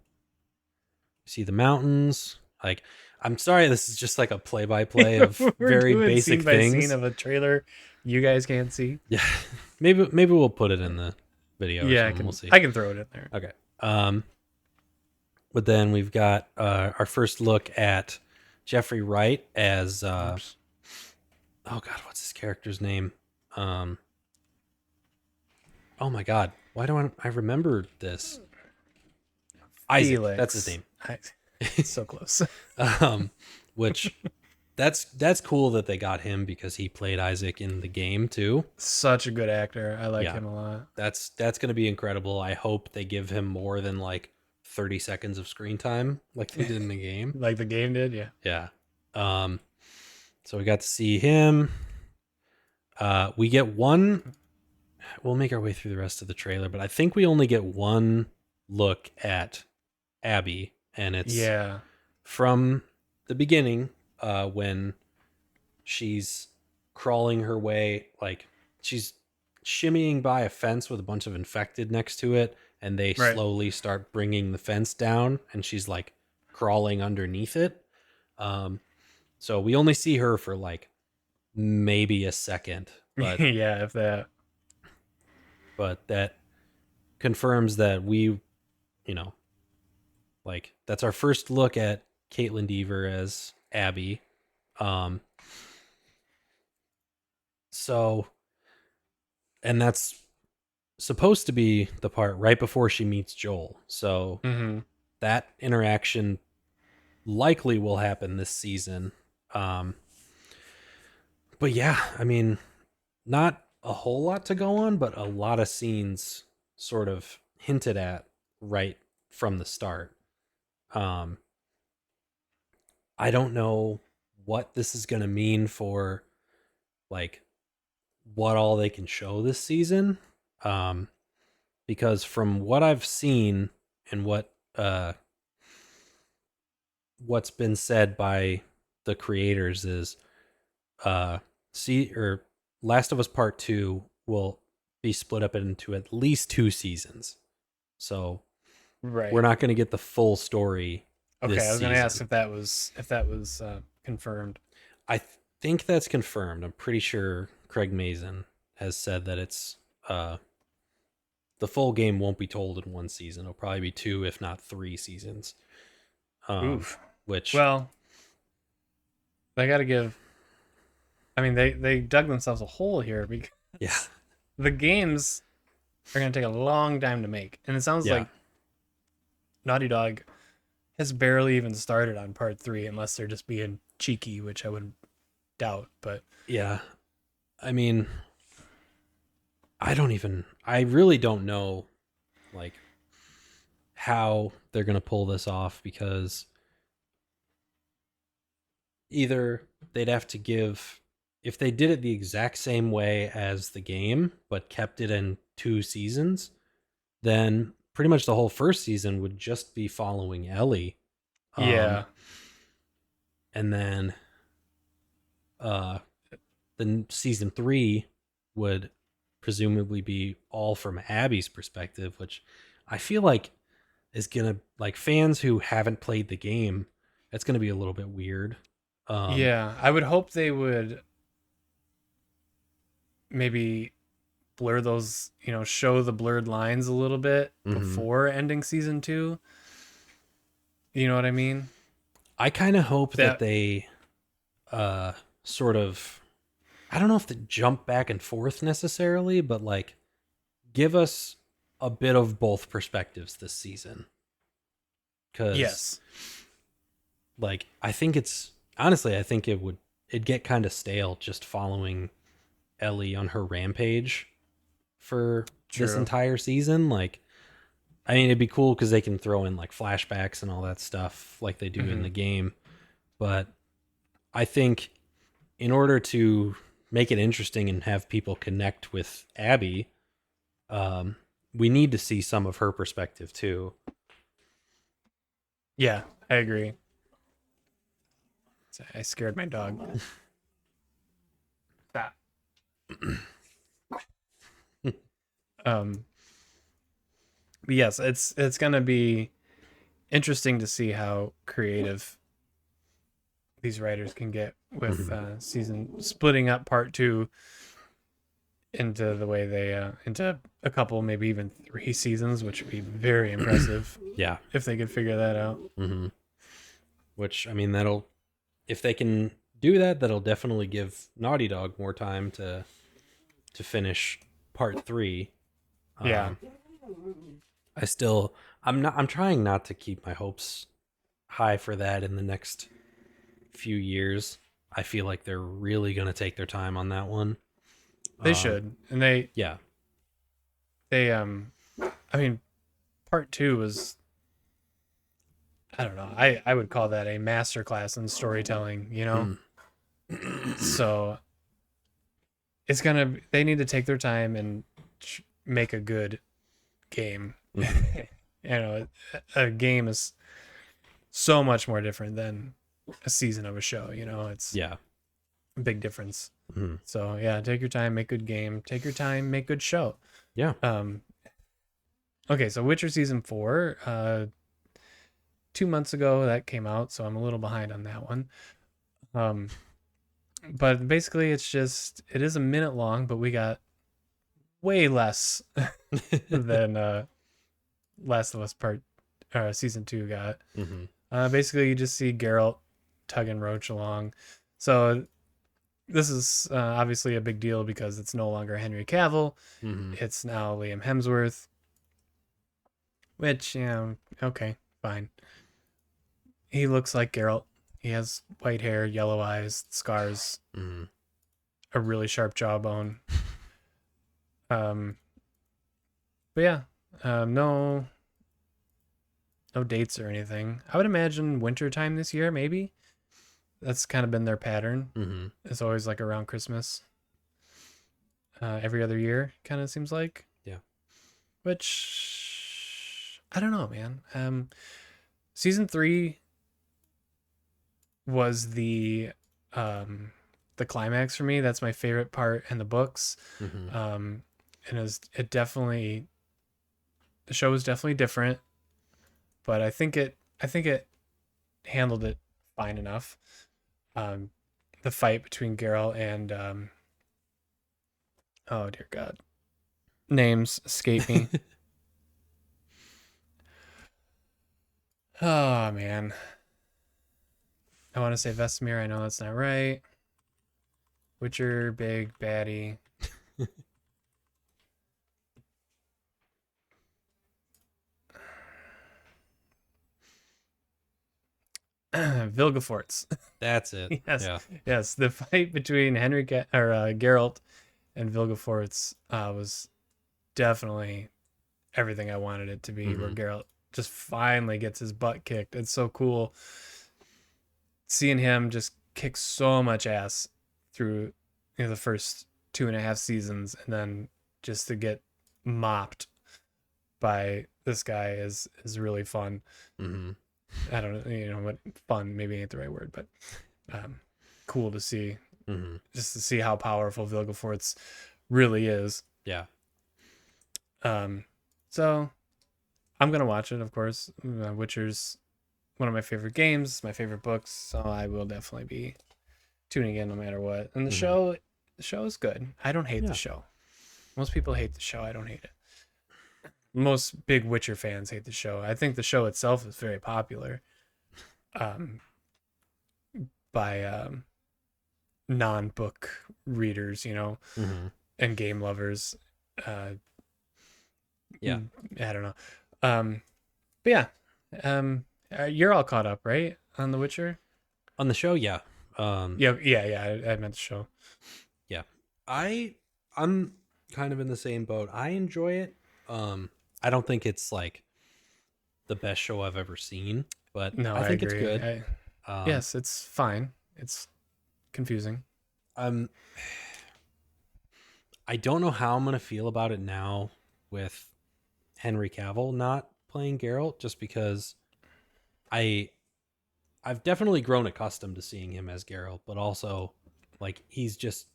See the mountains. Like, I'm sorry, this is just like a play-by-play of We're very doing basic scene by scene things. of a trailer you guys can't see. Yeah, maybe we'll put it in the video or Yeah, something. We'll see. I can throw it in there. Okay. But then we've got our first look at Jeffrey Wright as Oops. oh god, what's his character's name? Um, oh my god, why don't I remember this? Isaac, that's his Felix. name. So close. um, which that's cool that they got him because he played Isaac in the game too. Such a good actor. I like Yeah, him a lot. that's gonna be incredible. I hope they give him more than like 30 seconds of screen time like they did in the game. Like the game did, yeah. Yeah. Um, so we got to see him. We get one. We'll make our way through the rest of the trailer, but I think we only get one look at Abby, and it's Yeah. from the beginning when she's crawling her way, like she's shimmying by a fence with a bunch of infected next to it, and they Right. slowly start bringing the fence down, and she's like crawling underneath it. Um, so we only see her for like maybe a second, Yeah, if that. but that confirms that we, you know, like that's our first look at Caitlin Deaver as Abby. Um, so, and that's supposed to be the part right before she meets Joel. So Hmm. that interaction likely will happen this season. Um, but yeah, I mean, not a whole lot to go on, but a lot of scenes sort of hinted at right from the start. Um, I don't know what this is going to mean for like what all they can show this season. Um, because from what I've seen and what's been said by the creators is see or Last of Us Part 2 will be split up into at least 2 seasons. So we're Right. not going to get the full story this Okay, I was gonna ask season. if that was confirmed. I think that's confirmed. I'm pretty sure Craig Mazin has said that it's the full game won't be told in one season. It'll probably be 2, if not 3 seasons. Um, Oof. which Well, they got to give. I mean, they dug themselves a hole here because yeah, the games are gonna take a long time to make, and it sounds yeah, like Naughty Dog has barely even started on part 3, unless they're just being cheeky, which I would doubt. But yeah. I mean, I really don't know like how they're going to pull this off because either they'd have to give, if they did it the exact same way as the game but kept it in 2 seasons, then pretty much the whole first season would just be following Ellie. Um yeah, and then uh season 3 would presumably be all from Abby's perspective, which I feel like is gonna, like, fans who haven't played the game, it's gonna be a little bit weird. Um, yeah, I would hope they would maybe blur those, show the blurred lines a little bit mhm. before ending season 2. You know what I mean? I kind of hope that That they uh sort of, I don't know if to jump back and forth necessarily, but like give us a bit of both perspectives this season, because Yes. like I think it's honestly I think it'd get kind of stale just following Ellie on her rampage for this True. entire season. Like, I mean, it'd be cool because they can throw in like flashbacks and all that stuff like they do in Hmm. the game. But I think in order to make it interesting and have people connect with Abby, um, we need to see some of her perspective too. Yeah, I agree. I scared my dog. Stop. Um, but yes, it's gonna be interesting to see how creative these writers can get with Mhm. season splitting up part 2 into the way they into a couple, maybe even 3 seasons, which would be very impressive Yeah. if they could figure that out. Hmm. Which, I mean, that'll, if they can do that, that'll definitely give Naughty Dog more time to finish part 3. Yeah. Um, I still, I'm trying not to keep my hopes high for that in the next few years. I feel like they're really going to take their time on that one. They Um, should. And they yeah. they I mean, part 2 was, I don't know. I would call that a masterclass in storytelling. Mm. So they need to take their time and make a good game. Hmm. A game is so much more different than a season of a show. It's Yeah. a big difference. Hmm. So yeah, take your time, make good game. Take your time, make good show. Yeah. Um, okay, so Witcher season 4, 2 months ago that came out, so I'm a little behind on that one. Um, but basically, it is a minute long, but we got way less than Last of Us part season 2 got. Hmm. Basically, you just see Geralt tugging Roach along. So this is obviously a big deal because it's no longer Henry Cavill. Hmm. It's now Liam Hemsworth, which, okay, fine. He looks like Geralt. He has white hair, yellow eyes, scars, Mm-hmm. a really sharp jawbone. Um, but yeah, no, no dates or anything. I would imagine winter time this year, maybe. That's kind of been their pattern. Mm-hmm. It's always like around Christmas. Every other year, kind of seems like. Yeah. Which I don't know, man. Season 3 was the climax for me. That's my favorite part in the books. Mm-hmm. And it definitely, the show was definitely different, but I think it handled it fine enough. Um, the fight between Geralt and oh dear God, names escape me. Oh man, I want to say Vesemir. I know that's not right. Witcher, big baddie. Vilgefortz. That's it. Yes, Yeah. yes. The fight between Geralt and Vilgefortz was definitely everything I wanted it to be. Where Mm-hmm. Geralt just finally gets his butt kicked. It's so cool seeing him just kick so much ass through the first 2.5 seasons, and then just to get mopped by this guy is really fun. Mm-hmm. I don't know, what fun maybe ain't the right word, but cool to see, Mm-hmm. just to see how powerful Vilgefortz really is. Yeah. So I'm gonna watch it, of course. Witcher's one of my favorite games, my favorite books, so I will definitely be tuning in no matter what. And Mm-hmm. the show is good. I don't hate the Yeah. show. Most people hate the show. I don't hate it. Most big Witcher fans hate the show. I think the show itself is very popular um, by non-book readers, Mm-hmm. and game lovers. Uh, Yeah. I don't know. But yeah, you're all caught up, right, on The Witcher? On the show, yeah. Yeah. I meant the show. Yeah. I'm kind of in the same boat. I enjoy it. I don't think it's like the best show I've ever seen, but No, I I think it's agree. good. Um, Yes, it's fine. It's confusing. I'm I don't know how I'm gonna feel about it now with Henry Cavill not playing Geralt, just because I I've definitely grown accustomed to seeing him as Geralt, but also like he's just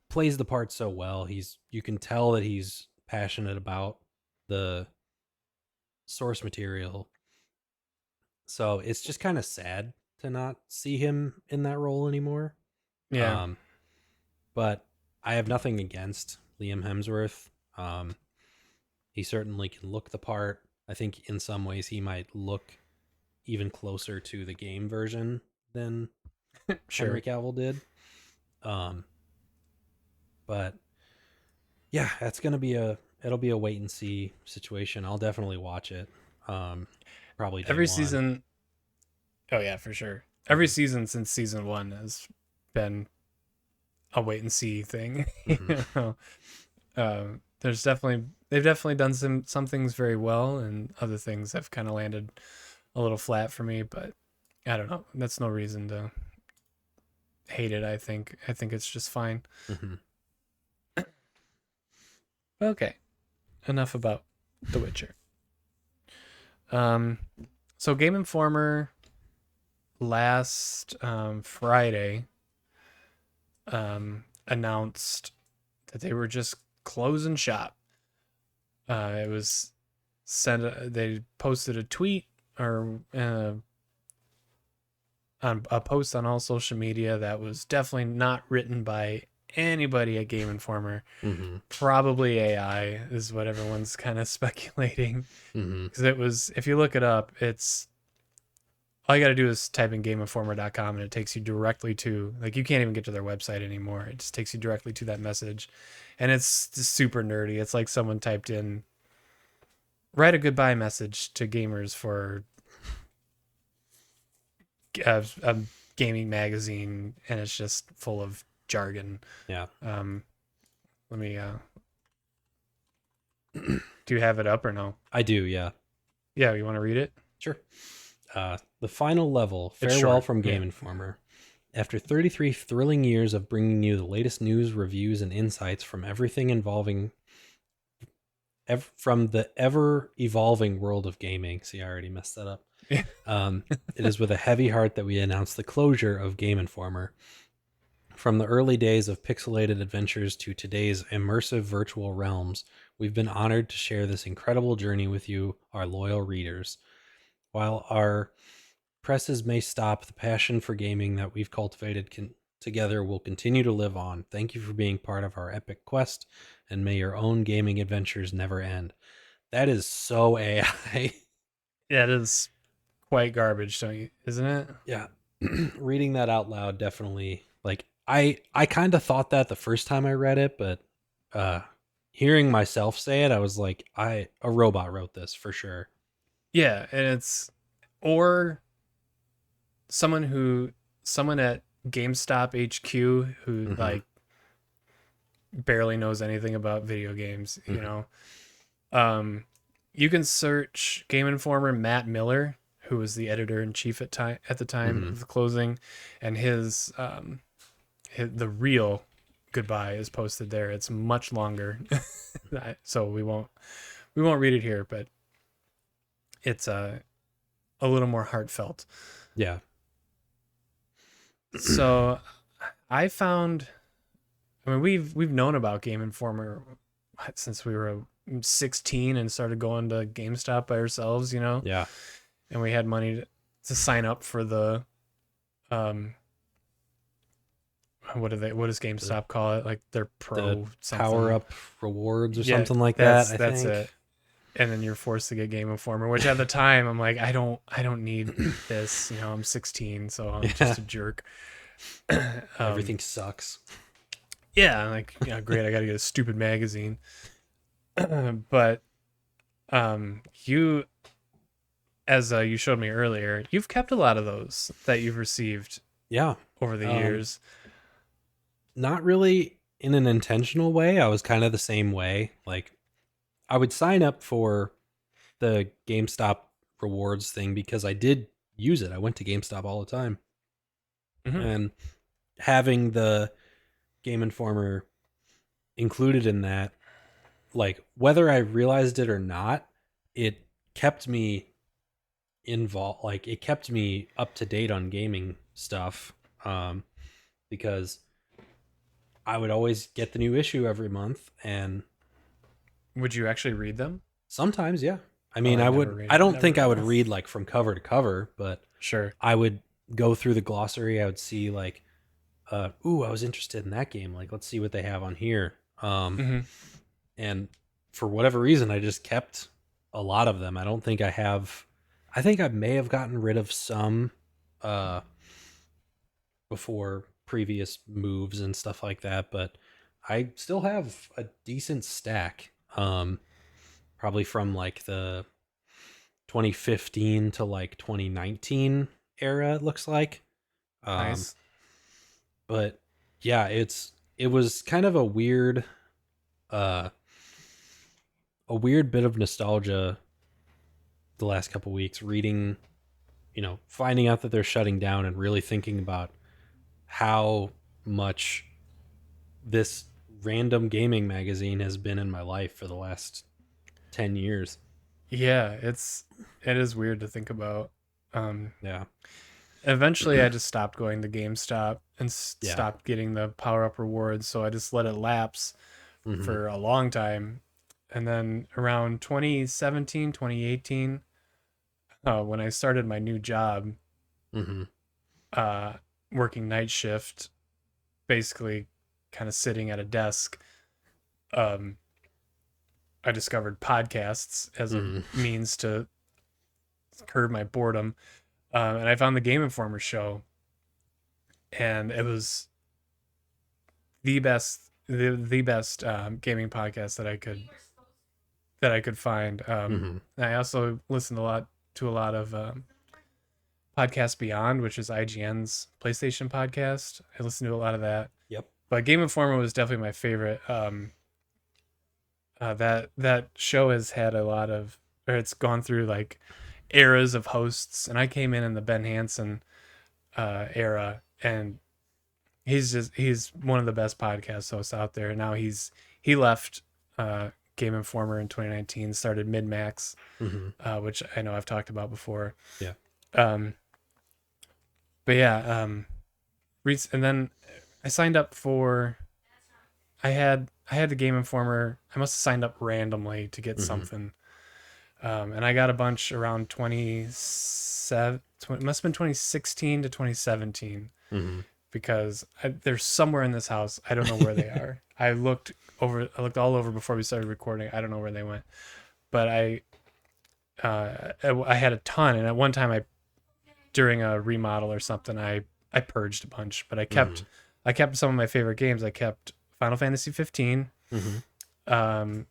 plays the part so well. You can tell that he's passionate about the source material. So it's just kind of sad to not see him in that role anymore. Yeah, Um, but I have nothing against Liam Hemsworth. Um, he certainly can look the part. I think in some ways he might look even closer to the game version than Henry sure. Cavill did. Um, but yeah, it'll be a wait and see situation. I'll definitely watch it. Um, probably day Every one. season, oh yeah, for sure. Every Hmm. season since season 1 has been a wait and see thing. Hmm. They've definitely done some things very well, and other things have kind of landed a little flat for me. But I don't know. That's no reason to hate it. I think it's just fine. Hmm. Okay, enough about The Witcher. Um, so Game Informer last Friday announced that they were just closing shop. It was sent. They posted a tweet or on a post on all social media that was definitely not written by anybody at Game Informer. Hmm. Probably AI is what everyone's kind of speculating, Hmm. because it was. If you look it up, it's all you got to do is type in GameInformer.com and it takes you directly to, like, you can't even get to their website anymore. It just takes you directly to that message, and it's just super nerdy. It's like someone typed in, write a goodbye message to gamers for a gaming magazine, and it's just full of jargon. Yeah. Let me. Do you have it up or no? I do, yeah. Yeah, you want to read it? Sure. The final level, It's Farewell short. from Yeah. Game Informer. After 33 thrilling years of bringing you the latest news, reviews, and insights from everything involving from the ever evolving world of gaming. See, I already messed that up. Um, it is with a heavy heart that we announce the closure of Game Informer. From the early days of pixelated adventures to today's immersive virtual realms, we've been honored to share this incredible journey with you, our loyal readers. While our presses may stop, the passion for gaming that we've cultivated together will continue to live on. Thank you for being part of our epic quest, and may your own gaming adventures never end. That is so AI. Yeah, it is quite garbage, don't you? Isn't it? Yeah. Reading that out loud definitely, like, I kind of thought that the first time I read it, but uh hearing myself say it, I was like, a robot wrote this for sure. Yeah, and it's or someone at GameStop HQ who Mhm. like barely knows anything about video games, you Mhm. know. Um you can search Game Informer Matt Miller, who was the editor in chief at the time Mhm. of the closing, and the real goodbye is posted there. It's much longer. So we won't read it here, but it's a little more heartfelt. Yeah. So I found I mean we've known about Game Informer since we were 16 and started going to GameStop by ourselves, you know. Yeah. And we had money to sign up for the um what does The GameStop call it? Like their the pro power something. up rewards or Yeah, something like that, that's I that's think. it. And then you're forced to get Game Informer, which at the time I'm like, I don't need this. You know, I'm 16, so I'm Yeah. just a jerk. um, Everything sucks. yeah, I'm like, yeah, great. I got to get a stupid magazine. But you, as you showed me earlier, you've kept a lot of those that you've received Yeah. over the Um years. Not really in an intentional way. I was kind of the same way. Like, I would sign up for the GameStop rewards thing because I did use it. I went to GameStop all the time. Hmm. And having the Game Informer included in that, like, whether I realized it or not, it kept me involved. Like, it kept me up to date on gaming stuff. Because I would always get the new issue every month, and Would you actually read them? sometimes, yeah. I Oh, mean, I never I read, don't think I would never. read like from cover to cover, but Sure. I would go through the glossary. I would see like, ooh, I was interested in that game. Like, let's see what they have on here. Hmm. And for whatever reason, I just kept a lot of them. I don't think I have, I think I may have gotten rid of some, uh, before previous moves and stuff like that, but I still have a decent stack. Probably from like the 2015 to like 2019 era, it looks like. um Nice. but yeah, it was kind of uh a weird bit of nostalgia the last couple weeks, reading, finding out that they're shutting down and really thinking about how much this random gaming magazine has been in my life for the last 10 years. Yeah, it is weird to think about. Um, Yeah. Eventually, I just stopped going to GameStop and Yeah. stopped getting the power up rewards, so I just let it lapse Hmm. for a long time. And then around 2017, 2018, when I started my new job, Hmm. uh, working night shift, basically kind of sitting at a desk, um, I discovered podcasts as a Hmm. means to curb my boredom. And I found the Game Informer show, and it was the best gaming podcast that I could find. Hmm. I also listened a lot of Podcast Beyond, which is IGN's PlayStation podcast. I listen to a lot of that. Yep. But Game Informer was definitely my favorite. That show has had a lot of, or it's gone through like eras of hosts, and I came in the Ben Hansen era, and he's one of the best podcast hosts out there. Now he left Game Informer in 2019, started MidMax, which I know I've talked about before. Yeah. But yeah, and then I signed up for. I had the Game Informer. I must have signed up randomly to get something, and I got a bunch around 27. It must have been 2016 to 2017, because they're somewhere in this house. I don't know where they are. I looked all over before we started recording. I don't know where they went, but I had a ton, and at one time during a remodel or something, I purged a bunch, but I kept some of my favorite games. I kept Final Fantasy 15, a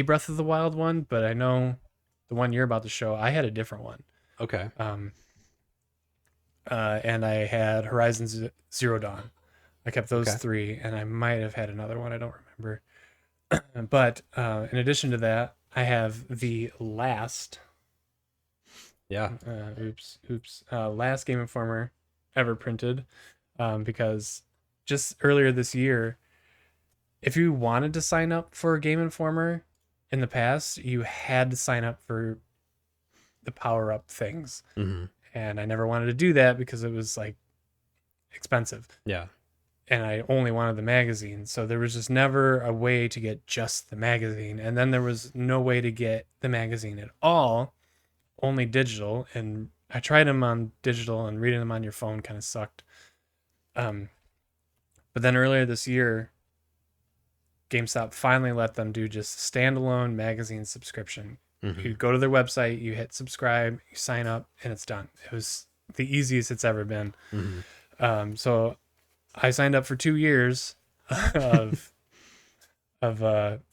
Breath of the Wild one, but I know the one you're about to show, I had a different one. Okay. And I had Horizon Zero Dawn. I kept those three, and I might have had another one. I don't remember. But in addition to that, I have the last. Yeah. Last Game Informer ever printed, because just earlier this year, if you wanted to sign up for a Game Informer in the past, you had to sign up for the power up things. And I never wanted to do that because it was like expensive. Yeah. And I only wanted the magazine. So there was just never a way to get just the magazine. And then there was no way to get the magazine at all, only digital. And I tried them on digital, and reading them on your phone kind of sucked. But then earlier this year, GameStop finally let them do just standalone magazine subscription. You go to their website, you hit subscribe, you sign up, and it's done. It was the easiest it's ever been. So I signed up for 2 years of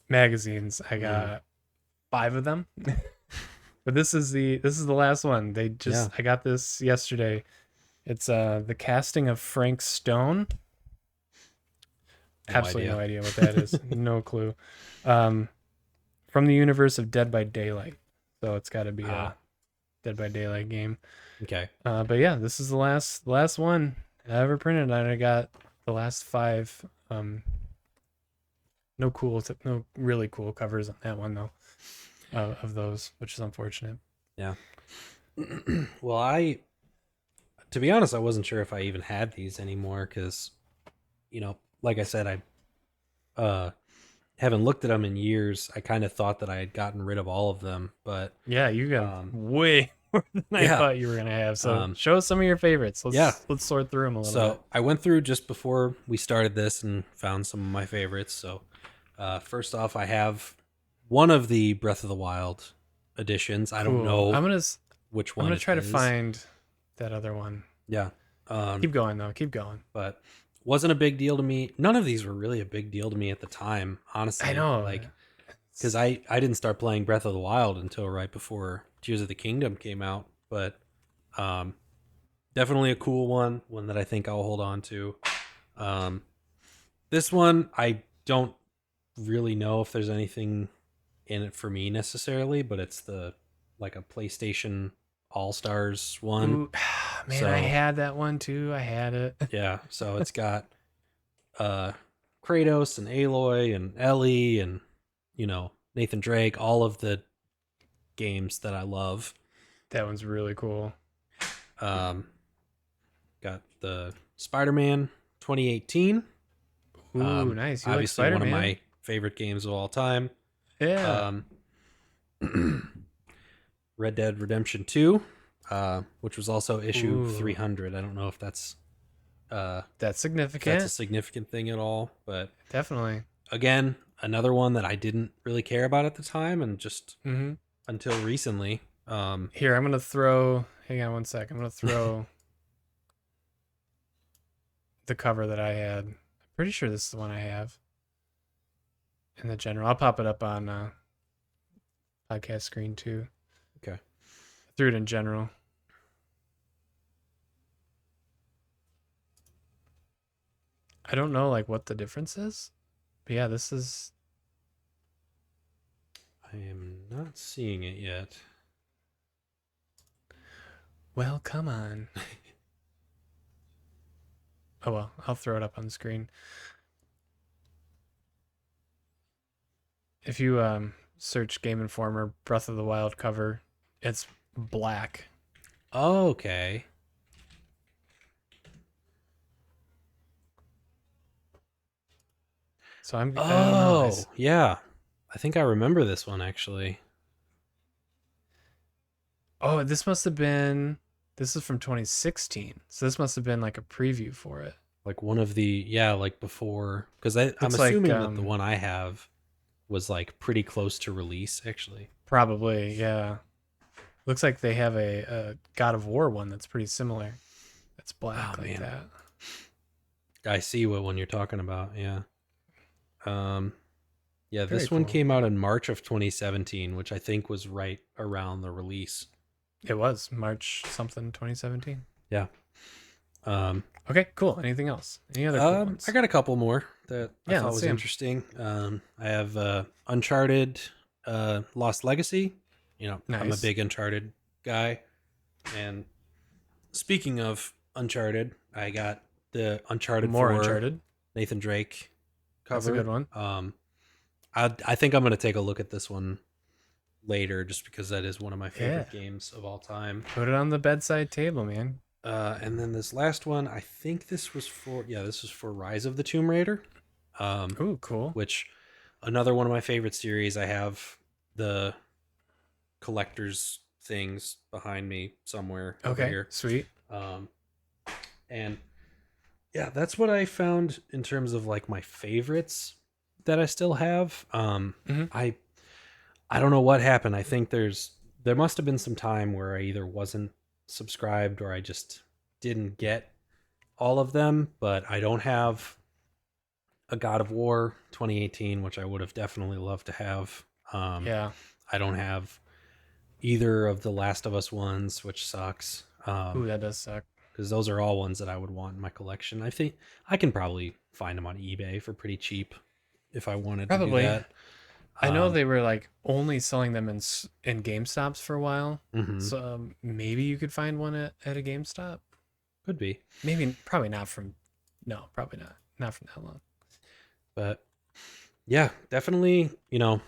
magazines. I got 5 of them, but this is the last one. I got this yesterday. It's the casting of Frank Stone. Absolutely no idea what that is. No clue. From the universe of Dead by Daylight. So it's got to be a Dead by Daylight game. Okay. But yeah, this is the last one I ever printed, and I got the last 5. No really cool covers on that one though. Of those, which is unfortunate. Yeah. Well, to be honest, I wasn't sure if I even had these anymore, because, like I said, I haven't looked at them in years. I kind of thought that I had gotten rid of all of them, but yeah, you got way more than I thought you were gonna have. So show us some of your favorites. Let's sort through them a little bit. So I went through just before we started this and found some of my favorites. So first off, I have one of the Breath of the Wild editions. I don't know which one. I'm gonna try to find that other one. Yeah. Keep going though. Keep going. But wasn't a big deal to me. None of these were really a big deal to me at the time, honestly. I know. Because I didn't start playing Breath of the Wild until right before Tears of the Kingdom came out. But definitely a cool one that I think I'll hold on to. This one, I don't really know if there's anything in it for me necessarily, but it's a PlayStation All-Stars one. Ooh, man, I had that one too. I had it. Yeah, so it's got Kratos and Aloy and Ellie and Nathan Drake, all of the games that I love. That one's really cool. Got the Spider-Man 2018. Ooh, nice. You obviously like Spider-Man? One of my favorite games of all time. Yeah. Red Dead Redemption 2, which was also issue 300. I don't know if that's significant. That's a significant thing at all, but definitely. Again, another one that I didn't really care about at the time, and just until recently. Here, I'm gonna throw. Hang on one sec. I'm gonna throw the cover that I had. I'm pretty sure this is the one I have. In the general, I'll pop it up on podcast screen too. Okay. I threw it in general. I don't know like what the difference is. But yeah, this is I am not seeing it yet. well, come on. Oh well, I'll throw it up on the screen. If you search Game Informer Breath of the Wild cover, it's black. Okay. So I don't know. Oh, yeah. I think I remember this one actually. Oh, this must have been. This is from 2016, so this must have been like a preview for it. Like one of the, yeah, like before, because I'm Looks like assuming that the one I have was like pretty close to release actually. probably, yeah. Looks like they have a God of War one that's pretty similar. That's black Oh like man, that. I see what one you're talking about. Yeah. Um, yeah, Very this one cool. came out in March of 2017, which I think was right around the release. It was March something 2017. Yeah. Um, Okay, cool. Anything else? Any other cool ones? I got a couple more that I Yeah, thought let's was see 'em. interesting. I have Uncharted, Lost Legacy. You know, I'm a Nice. big Uncharted guy. And speaking of Uncharted, I got the Uncharted More 4 Uncharted. Nathan Drake That's a cover. good one. I think I'm gonna take a look at this one later, just because that is one of my Yeah. favorite games of all time. Put it on the bedside table, man. And then this last one, I think this was for Rise of the Tomb Raider. Ooh, cool. Which another one of my favorite series. I have the collector's things behind me somewhere over Okay, here. sweet. Um, and yeah, that's what I found in terms of like my favorites that I still have. Mhm. I don't know what happened. I think there must have been some time where I either wasn't subscribed or I just didn't get all of them, but I don't have a God of War 2018, which I would have definitely loved to have. Yeah. I don't have either of the Last of Us ones, which sucks. Ooh, that does suck. Because those are all ones that I would want in my collection. I think I can probably find them on eBay for pretty cheap if I wanted to do Probably. that. I know they were like only selling them in GameStops for a while. Mhm. So maybe you could find one at a GameStop. Could be, Maybe probably not from no, probably not. Not from that long. but yeah, definitely. You know,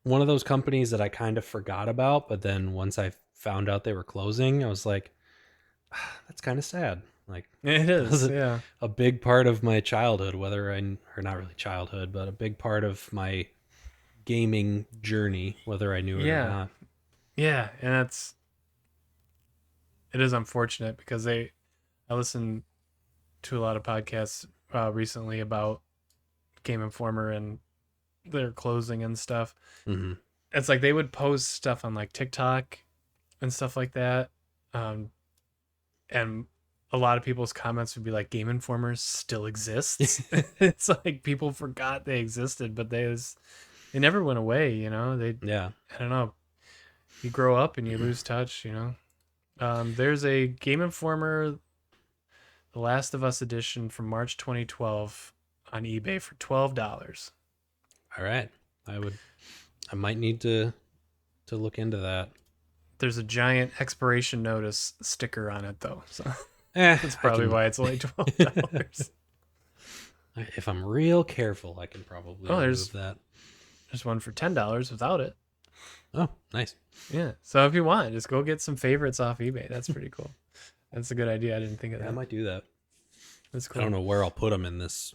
one of those companies that I kind of forgot about, but then once I found out they were closing, I was like, that's kind of sad. Like It that was is, yeah. a big part of my childhood, or not really childhood, but a big part of my gaming journey, whether I knew it or Yeah. not. Yeah, and it is unfortunate because I listened to a lot of podcasts recently about Game Informer and their closing and stuff. Mm-hmm. It's like they would post stuff on like TikTok and stuff like that. And a lot of people's comments would be like Game Informer still exists. It's like people forgot they existed, but they never went away, you know. Yeah. I don't know. You grow up and you lose touch, you know. There's a Game Informer The Last of Us edition from March 2012 on eBay for $12. All right. I might need to look into that. There's a giant expiration notice sticker on it though, so that's I probably can, why it's only $12. if I'm real careful, I can probably remove that. There's one for $10 without it. Oh, nice. Yeah. So if you want, just go get some favorites off eBay. That's pretty cool. That's a good idea. I didn't think of Yeah, that. I might do that. That's cool. I don't know where I'll put them in this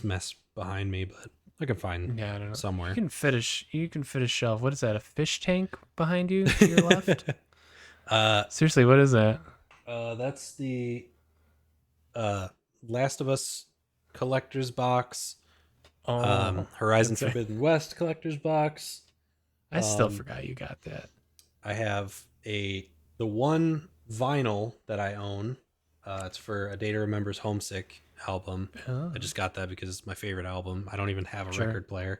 mess behind me, but I can find Yeah, I don't know. somewhere. You can fit a shelf. What is that? A fish tank behind you to your left? Seriously, what is that? That's the Last of Us collector's box. Oh, Horizon that's right. Forbidden West collector's box. I still forgot you got that. I have the one vinyl that I own. It's for A Day to Remember's Homesick album. Oh. I just got that because it's my favorite album. I don't even have a Sure. record player.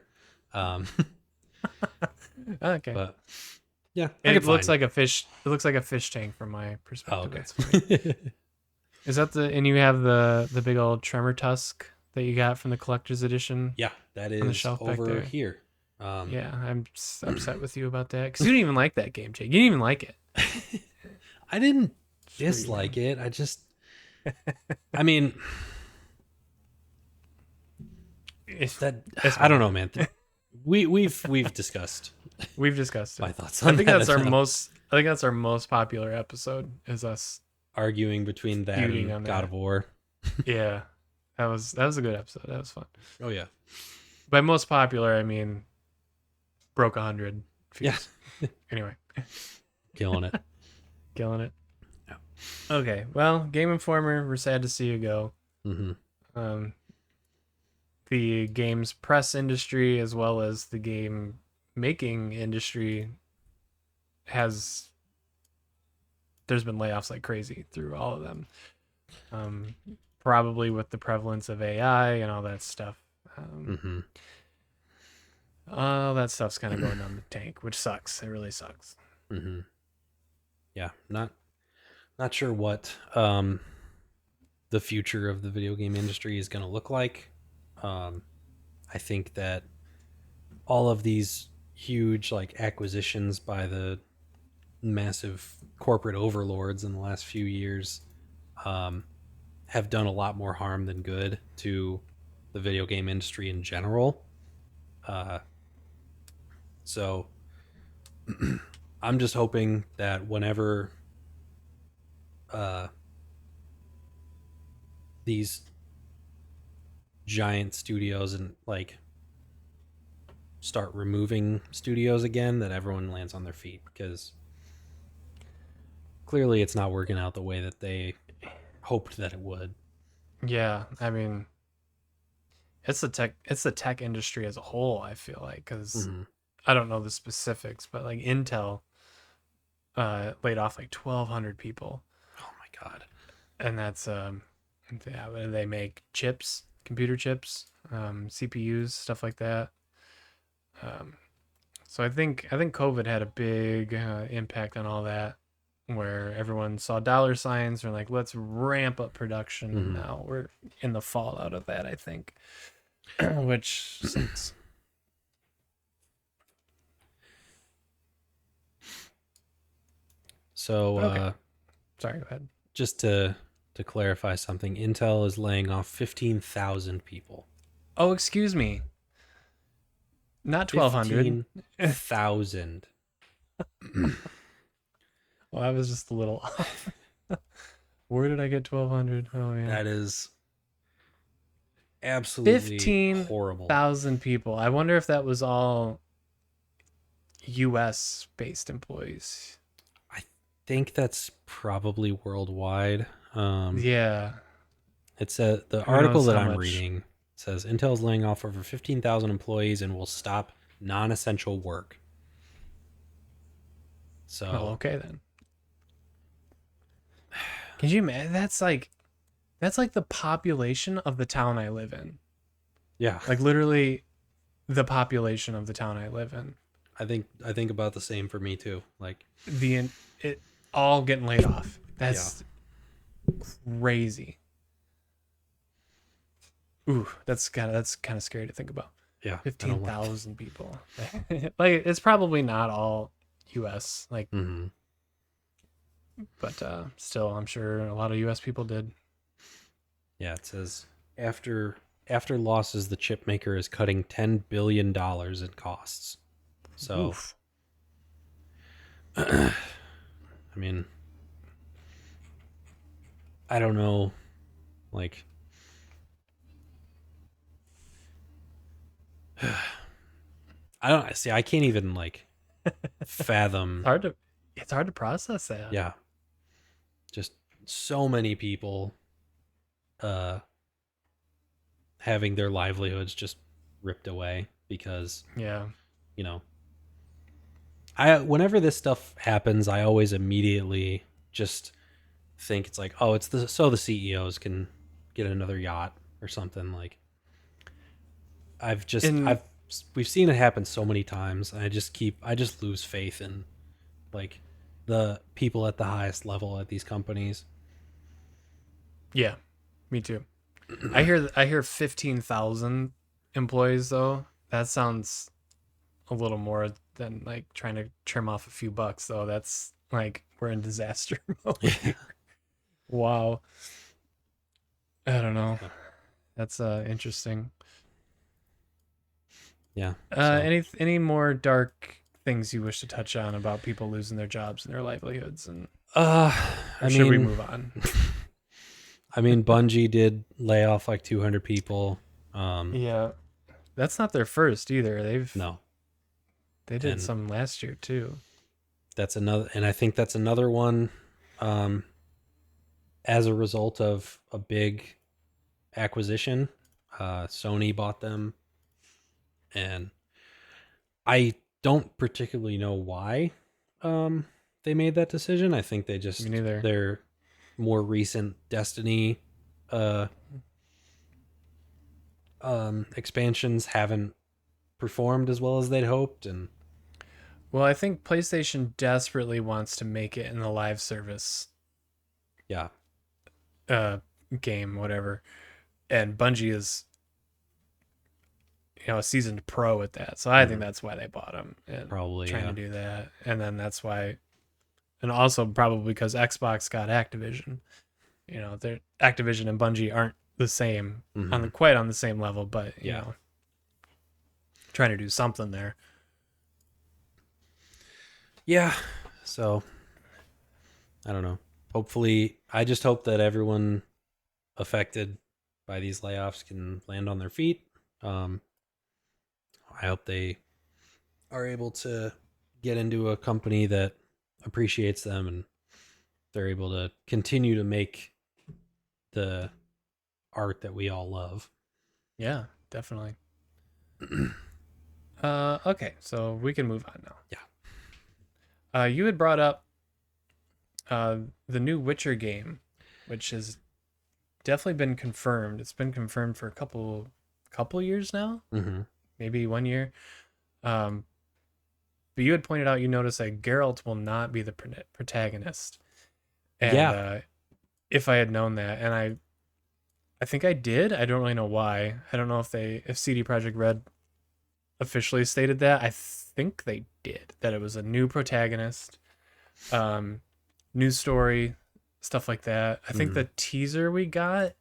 Okay. But yeah, It looks like a fish. It looks like a fish tank from my perspective. okay. That's funny. Is that and you have the big old tremor tusk that you got from the collector's edition Yeah, that on the is shelf back over there? here. Yeah, I'm upset with you about that because you didn't even like that game, Jake. You didn't even like it. I didn't Screw you, dislike man. it. I mean, It's, that it's I don't fine. know, man. We've discussed We've discussed my it. thoughts I on think that that's our enough. most. I think that's our most popular episode. Is us Arguing between that feuding and on God that. of War. Yeah, that was a good episode. That was fun. Oh yeah, By most popular, I mean broke 100 yeah, views. Anyway, killing it. killing it. Yeah. Okay, well, Game Informer, we're sad to see you go. Mm-hmm. Um, the games press industry as well as the game making industry has there's been layoffs like crazy through all of them. Um, Probably with the prevalence of AI and all that stuff. Um, Mm-hmm. all that stuff's kind of going down the tank, which sucks. It really sucks. Mm-hmm. Yeah, not sure what the future of the video game industry is going to look like. Um, I think that all of these huge like acquisitions by the massive corporate overlords in the last few years um, have done a lot more harm than good to the video game industry in general. Uh, so I'm just hoping that whenever uh, these giant studios and like start removing studios again, that everyone lands on their feet because clearly it's not working out the way that they hoped that it would. Yeah, I mean, it's the tech industry as a whole. I feel like because Mm-hmm. I don't know the specifics, but like Intel laid off like 1,200 people, Oh my god. and that's yeah, they make chips, computer chips, CPUs, stuff like that. Um, so I think COVID had a big impact on all that, where everyone saw dollar signs and like, let's ramp up production, and Mm-hmm. now we're in the fallout of that. I think, which sucks. So But okay, sorry, go ahead. just to clarify something, Intel is laying off 15,000 people. Oh, excuse me, not 1,200. 15,000. Well, I was just a little off. Where did I get 1,200? Oh man, That is absolutely fifteen horrible. thousand people. I wonder if that was all U.S. based employees. I think that's probably worldwide. Yeah, It's the who article knows that how I'm much? reading says Intel is laying off over 15,000 employees and will stop non-essential work. Well, So, okay then. Can you imagine? That's like the population of the town I live in. yeah, Like literally, the population of the town I live in. I think about the same for me too. Like, It all getting laid off. yeah. That's crazy. Ooh, that's kind of scary to think about. Yeah, I Fifteen don't like. thousand people. Like it's probably not all U.S. Like, Mm-hmm. but still, I'm sure a lot of U.S. people did. Yeah, it says after losses, the chip maker is cutting $10 billion in costs. So, Oof. I mean, I don't know, like, I don't see. I can't even like It's fathom. hard to it's hard to process that. Yeah, just so many people uh having their livelihoods just ripped away because Yeah. you know I whenever this stuff happens, I always immediately just think it's like, oh, it's the CEOs can get another yacht or something. Like And we've seen it happen so many times, and I just lose faith in like the people at the highest level at these companies. Yeah, me too. I hear 15,000 employees though. That sounds a little more than like trying to trim off a few bucks though. That's like we're in disaster mode here. Wow. I don't know. Yeah. That's interesting. Yeah. So, Any more dark things you wish to touch on about people losing their jobs and their livelihoods, and uh, or I should we mean, move on? Bungie did lay off like 200 people. Yeah, that's not their first either. No, They did and some last year too. that's another, and I think that's another one. Um, as a result of a big acquisition, Sony bought them, and I don't particularly know why they made that decision. I think they Me just neither. their more recent Destiny uh, expansions haven't performed as well as they'd hoped, and Well, I think PlayStation desperately wants to make it in the live service yeah, uh game, whatever. And Bungie is, a seasoned pro at that. So I think mhm, that's why they bought them and probably trying yeah, to do that. And then that's why, and also probably because Xbox got Activision. Their Activision and Bungie aren't the same hmm quite on the same level, but yeah, trying to do something there. yeah. So I don't know. Hopefully, I just hope that everyone affected by these layoffs can land on their feet. Um, I hope they are able to get into a company that appreciates them and they're able to continue to make the art that we all love. Yeah, definitely. Okay, so we can move on now. Yeah. You had brought up uh the new Witcher game, which has definitely been confirmed. It's been confirmed for a couple years now, Mm-hmm. maybe 1 year. Um, but you had pointed out you noticed that Geralt will not be the protagonist, and Yeah. if I had known that, and I think I did. I don't really know why. I don't know if CD Projekt Red officially stated that. I think they did that it was a new protagonist, um, new story, stuff like that. I think Mm-hmm. the teaser we got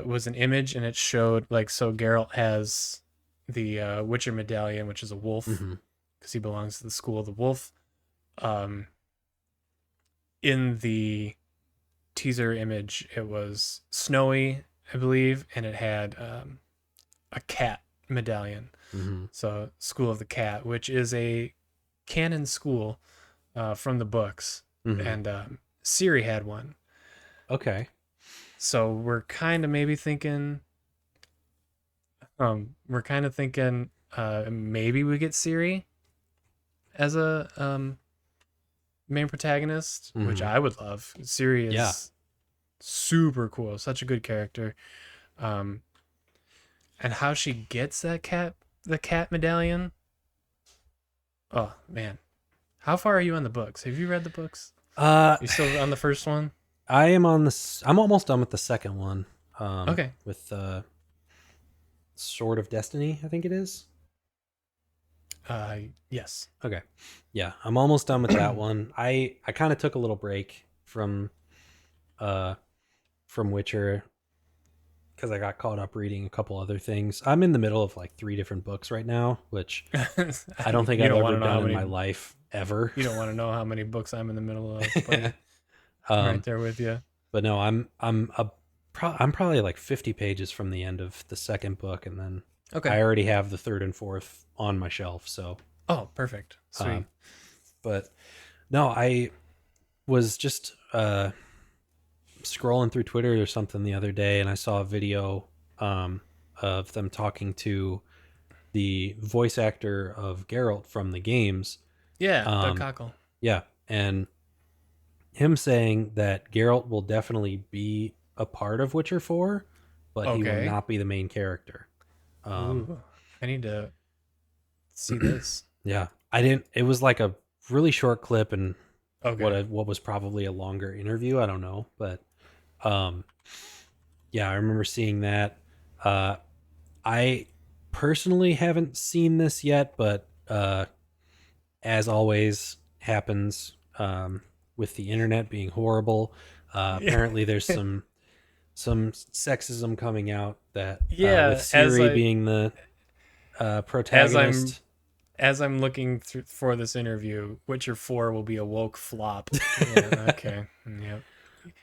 was an image and it showed like so Geralt has the Witcher medallion, which is a wolf Mm-hmm. because he belongs to the school of the wolf. Um, in the teaser image, it was snowy, I believe, and it had a cat medallion. Mm-hmm. So, School of the Cat, which is a canon school from the books, Mm-hmm. and Siri had one. Okay. So we're kind of maybe thinking, maybe we get Siri as a main protagonist, which Mm-hmm. I would love. Siri Yeah. is super cool, such a good character. Um, and how she gets the cat medallion. Oh man, how far are you on the books? Have you read the books? Uh, You still on the first one? I am on this. I'm almost done with the second one. Okay. With Sword of Destiny, I think it is. Yes. Okay. Yeah, I'm almost done with that one. I kind of took a little break uh from Witcher because I got caught up reading a couple other things. I'm in the middle of like 3 different books right now, which I don't think You I've don't want ever to know how done in my many. life ever. You don't want to know how many books I'm in the middle of, buddy. I'm right um, there with you. but no, I'm probably like 50 pages from the end of the second book, and then Okay. I already have the third and fourth on my shelf. So, Oh, perfect. Sweet. um, but no, I was just scrolling through Twitter or something the other day, and I saw a video of them talking to the voice actor of Geralt from the games. Yeah, Doug Um, Cockle. yeah, and him saying that Geralt will definitely be a part of Witcher 4, but he will Okay. not be the main character. Um, Ooh, I need to see this. yeah, I didn't. It was like a really short clip, and Okay. what was probably a longer interview. I don't know, but um, yeah, I remember seeing that. Uh, I personally haven't seen this yet, but as always happens with the internet being horrible, Yeah. apparently there's some sexism coming out that with Yeah, Siri being the as I'm protagonist. as I'm looking through for this interview, Witcher 4 will be a woke flop. Yeah, okay. Yep.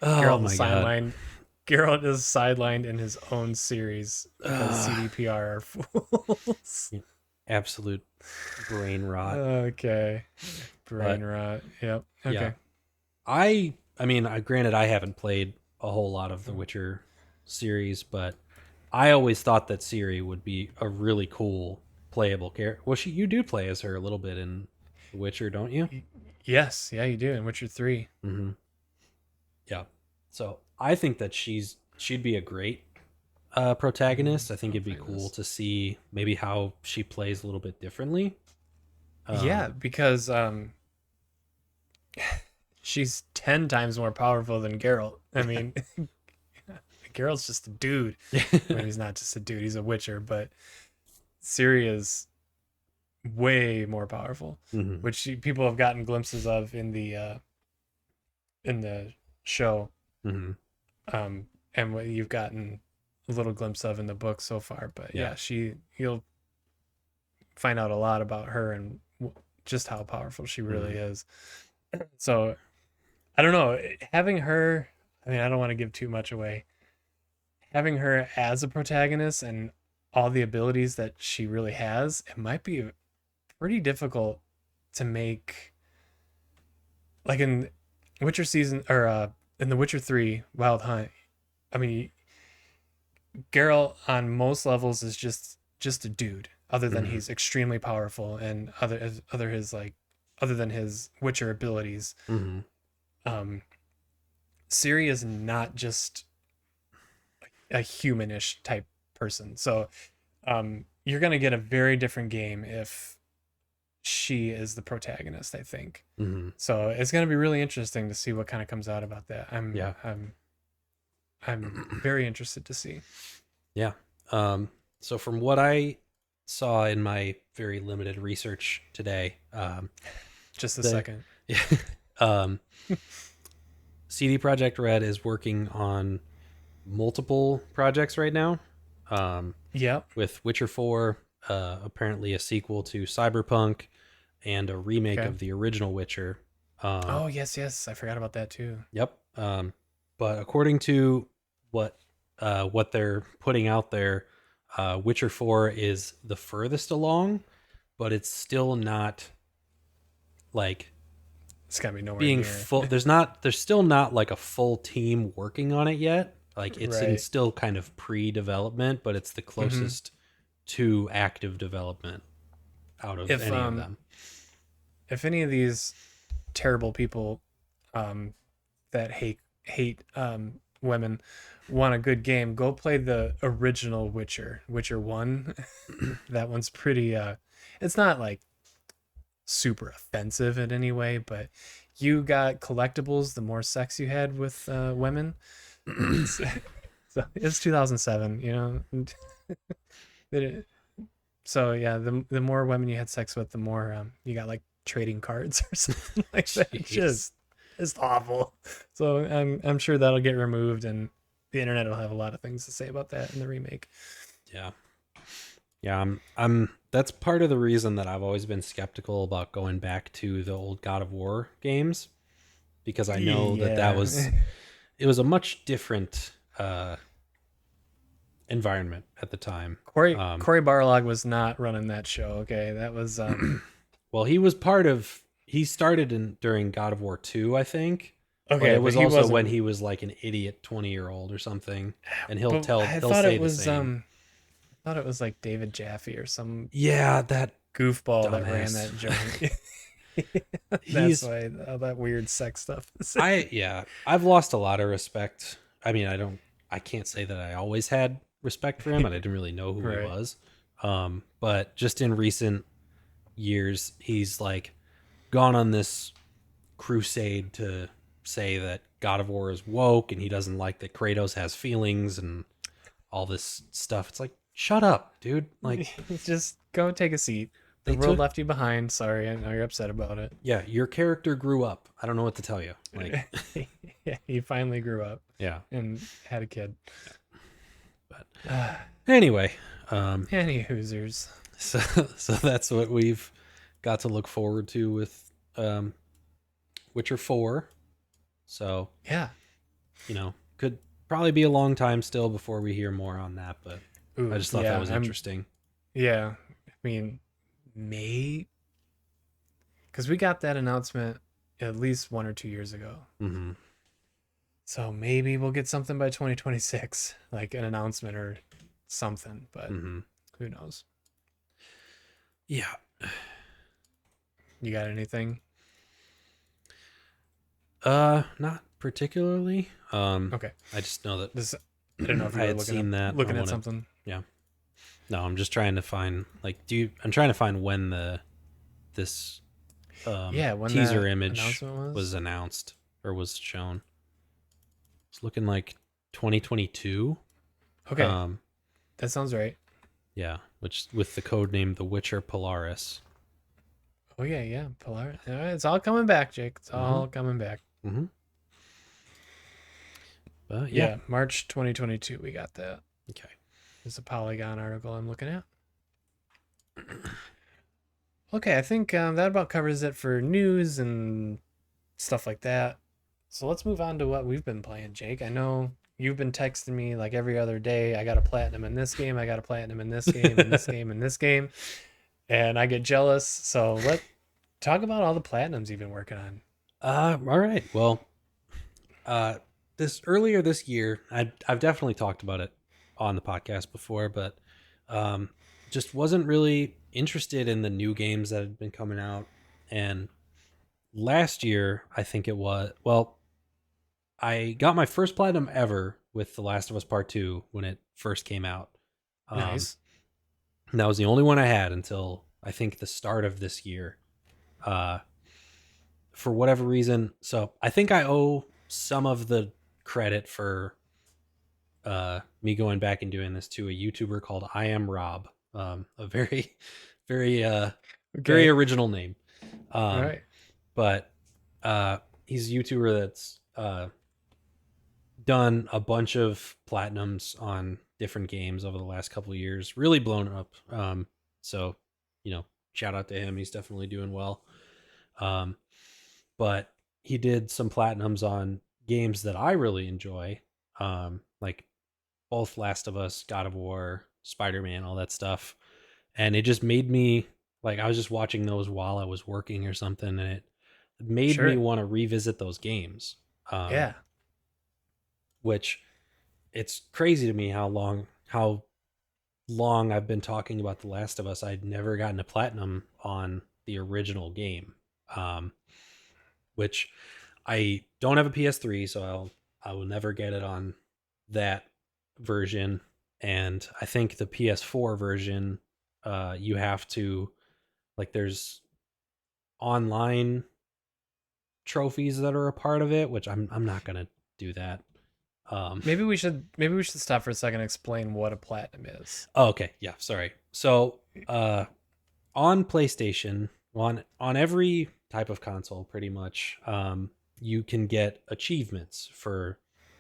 Oh Geralt is my god. sidelined. Geralt is sidelined in his own series because uh, CDPR are fools. Absolute brain rot. Okay. Brain But rot. Yep. yeah, Okay. I mean, granted, I haven't played a whole lot of the Witcher series, but I always thought that Ciri would be a really cool playable character. Well, you do play as her a little bit in The Witcher, don't you? Yes, yeah, you do in Witcher 3. Mm-hmm. Yeah. So I think that she'd be a great protagonist. I think I'll it'd be find cool this. to see maybe how she plays a little bit differently. Yeah, Um, because she's 10 times more powerful than Geralt. I mean, Geralt's just a dude. I mean, he's not just a dude, he's a witcher, but Ciri is way more powerful, mhm, which people have gotten glimpses of in the show. mhm, And what you've gotten a little glimpse of in the book so far. But yeah. yeah, you'll find out a lot about her and just how powerful she really Mhm, is. So I don't know, having her. I mean, I don't want to give too much away. Having her as a protagonist and all the abilities that she really has, it might be pretty difficult to make, like in Witcher season or in the Witcher 3 Wild Hunt. I mean, Geralt on most levels is just a dude, other than mhm, he's extremely powerful and other than his Witcher abilities. mhm, Um, Ciri is not just a humanish type person, so you're gonna get a very different game if she is the protagonist, I think. mhm, So it's gonna be really interesting to see what kind of comes out about that. yeah. I'm very interested to see. Yeah. So from what I saw in my very limited research today, Just a the second. um, CD Projekt Red is working on multiple projects right now. Um, Yep. with Witcher 4, apparently a sequel to Cyberpunk, and a remake Okay. of the original Witcher. Um, Oh yes, yes. I forgot about that too. yep. But according to what what they're putting out there, Witcher 4 is the furthest along, but it's still not like It's gotta be nowhere being near. full. There's still not like a full team working on it yet. Like it's in Right. still kind of pre-development, but it's the Hmm. closest to active development out of If any of them. if any of these terrible people that hate women want a good game, go play the original Witcher, Witcher 1. That one's pretty it's not like super offensive in any way, but you got collectibles the more sex you had with women. So it's 2007, you know. It- so yeah, the more women you had sex with, the more you got like trading cards or something like that. Jeez. Just awful. So I'm sure that'll get removed, and the internet will have a lot of things to say about that in the remake. Yeah. Yeah, I'm that's part of the reason that I've always been skeptical about going back to the old God of War games, because I know that Yeah. it was a much different environment at the time. Corey Barlog was not running that show. Okay, that was Well, he started in during God of War 2, I think, but okay, it but was he also when wasn't. he was like an idiot 20-year-old or something, and But I he'll thought say it the was same. I thought it was like David Jaffe or some Yeah, that goofball that ran dumbass. that joint. That's He's why all that weird sex stuff. I yeah, I've lost a lot of respect. I mean, I can't say that I always had respect for him and I didn't really know who he Right. was. But just in recent years, he's like gone on this crusade to say that God of War is woke and he doesn't like that Kratos has feelings and all this stuff. It's like, shut up, dude. Like, Just go take a seat. The they world took, left you behind. Sorry, I know you're upset about it. yeah, your character grew up. I don't know what to tell you. Like, Yeah, he finally grew up yeah. and had a kid. But anyway, Any hoosers. so that's what we've got to look forward to with Witcher 4. So, Yeah. Could probably be a long time still before we hear more on that, but Ooh, I just thought that was interesting. Yeah. I mean, May, because we got that announcement at least 1 or 2 years ago. Mm-hmm. So maybe we'll get something by 2026, like an announcement or something, but who knows? Yeah. You got anything? Not particularly. Okay. I just know that I don't know if you I were had seen that. looking at something. Yeah. No, I'm just trying to find I'm trying to find when this When teaser that image announcement was announced or was shown. It's looking like 2022. Okay. That sounds right. Yeah, which with the code name The Witcher Polaris. Oh yeah. Polaris. It's all coming back, Jake. It's all coming back. Mm-hmm. Yeah, March 2022. We got that. Okay. There's a Polygon article I'm looking at. Okay, I think that about covers it for news and stuff like that. So let's move on to what we've been playing, Jake. I know you've been texting me like every other day. I got a platinum in this game. I got a platinum in this game, in this game, in this game. And I get jealous. So let's talk about all the platinums you've been working on. All right. Well, earlier this year, I've definitely talked about it on the podcast before, but just wasn't really interested in the new games that had been coming out. And last year, I think it was, well, I got my first platinum ever with The Last of Us Part 2 when it first came out. Nice. And that was the only one I had until I think the start of this year. For whatever reason, so I think I owe some of the credit for me going back and doing this to a YouTuber called I Am Rob. A very, very, very original name. All right. But he's a YouTuber that's done a bunch of platinums on different games over the last couple of years. Really blown up. So, shout out to him. He's definitely doing well. But he did some platinums on games that I really enjoy, like both Last of Us, God of War, Spider-Man, all that stuff. And it just made me, like, I was just watching those while I was working or something, and it made me want to revisit those games. Yeah. Which, it's crazy to me how long I've been talking about The Last of Us. I'd never gotten a platinum on the original game. Which I don't have a PS3, so I will never get it on that version. And I think the PS4 version, you have to, like, there's online trophies that are a part of it, which I'm not gonna do that. Maybe we should stop for a second and explain what a platinum is. Oh, okay, yeah, sorry. So on PlayStation, on every type of console pretty much, you can get achievements for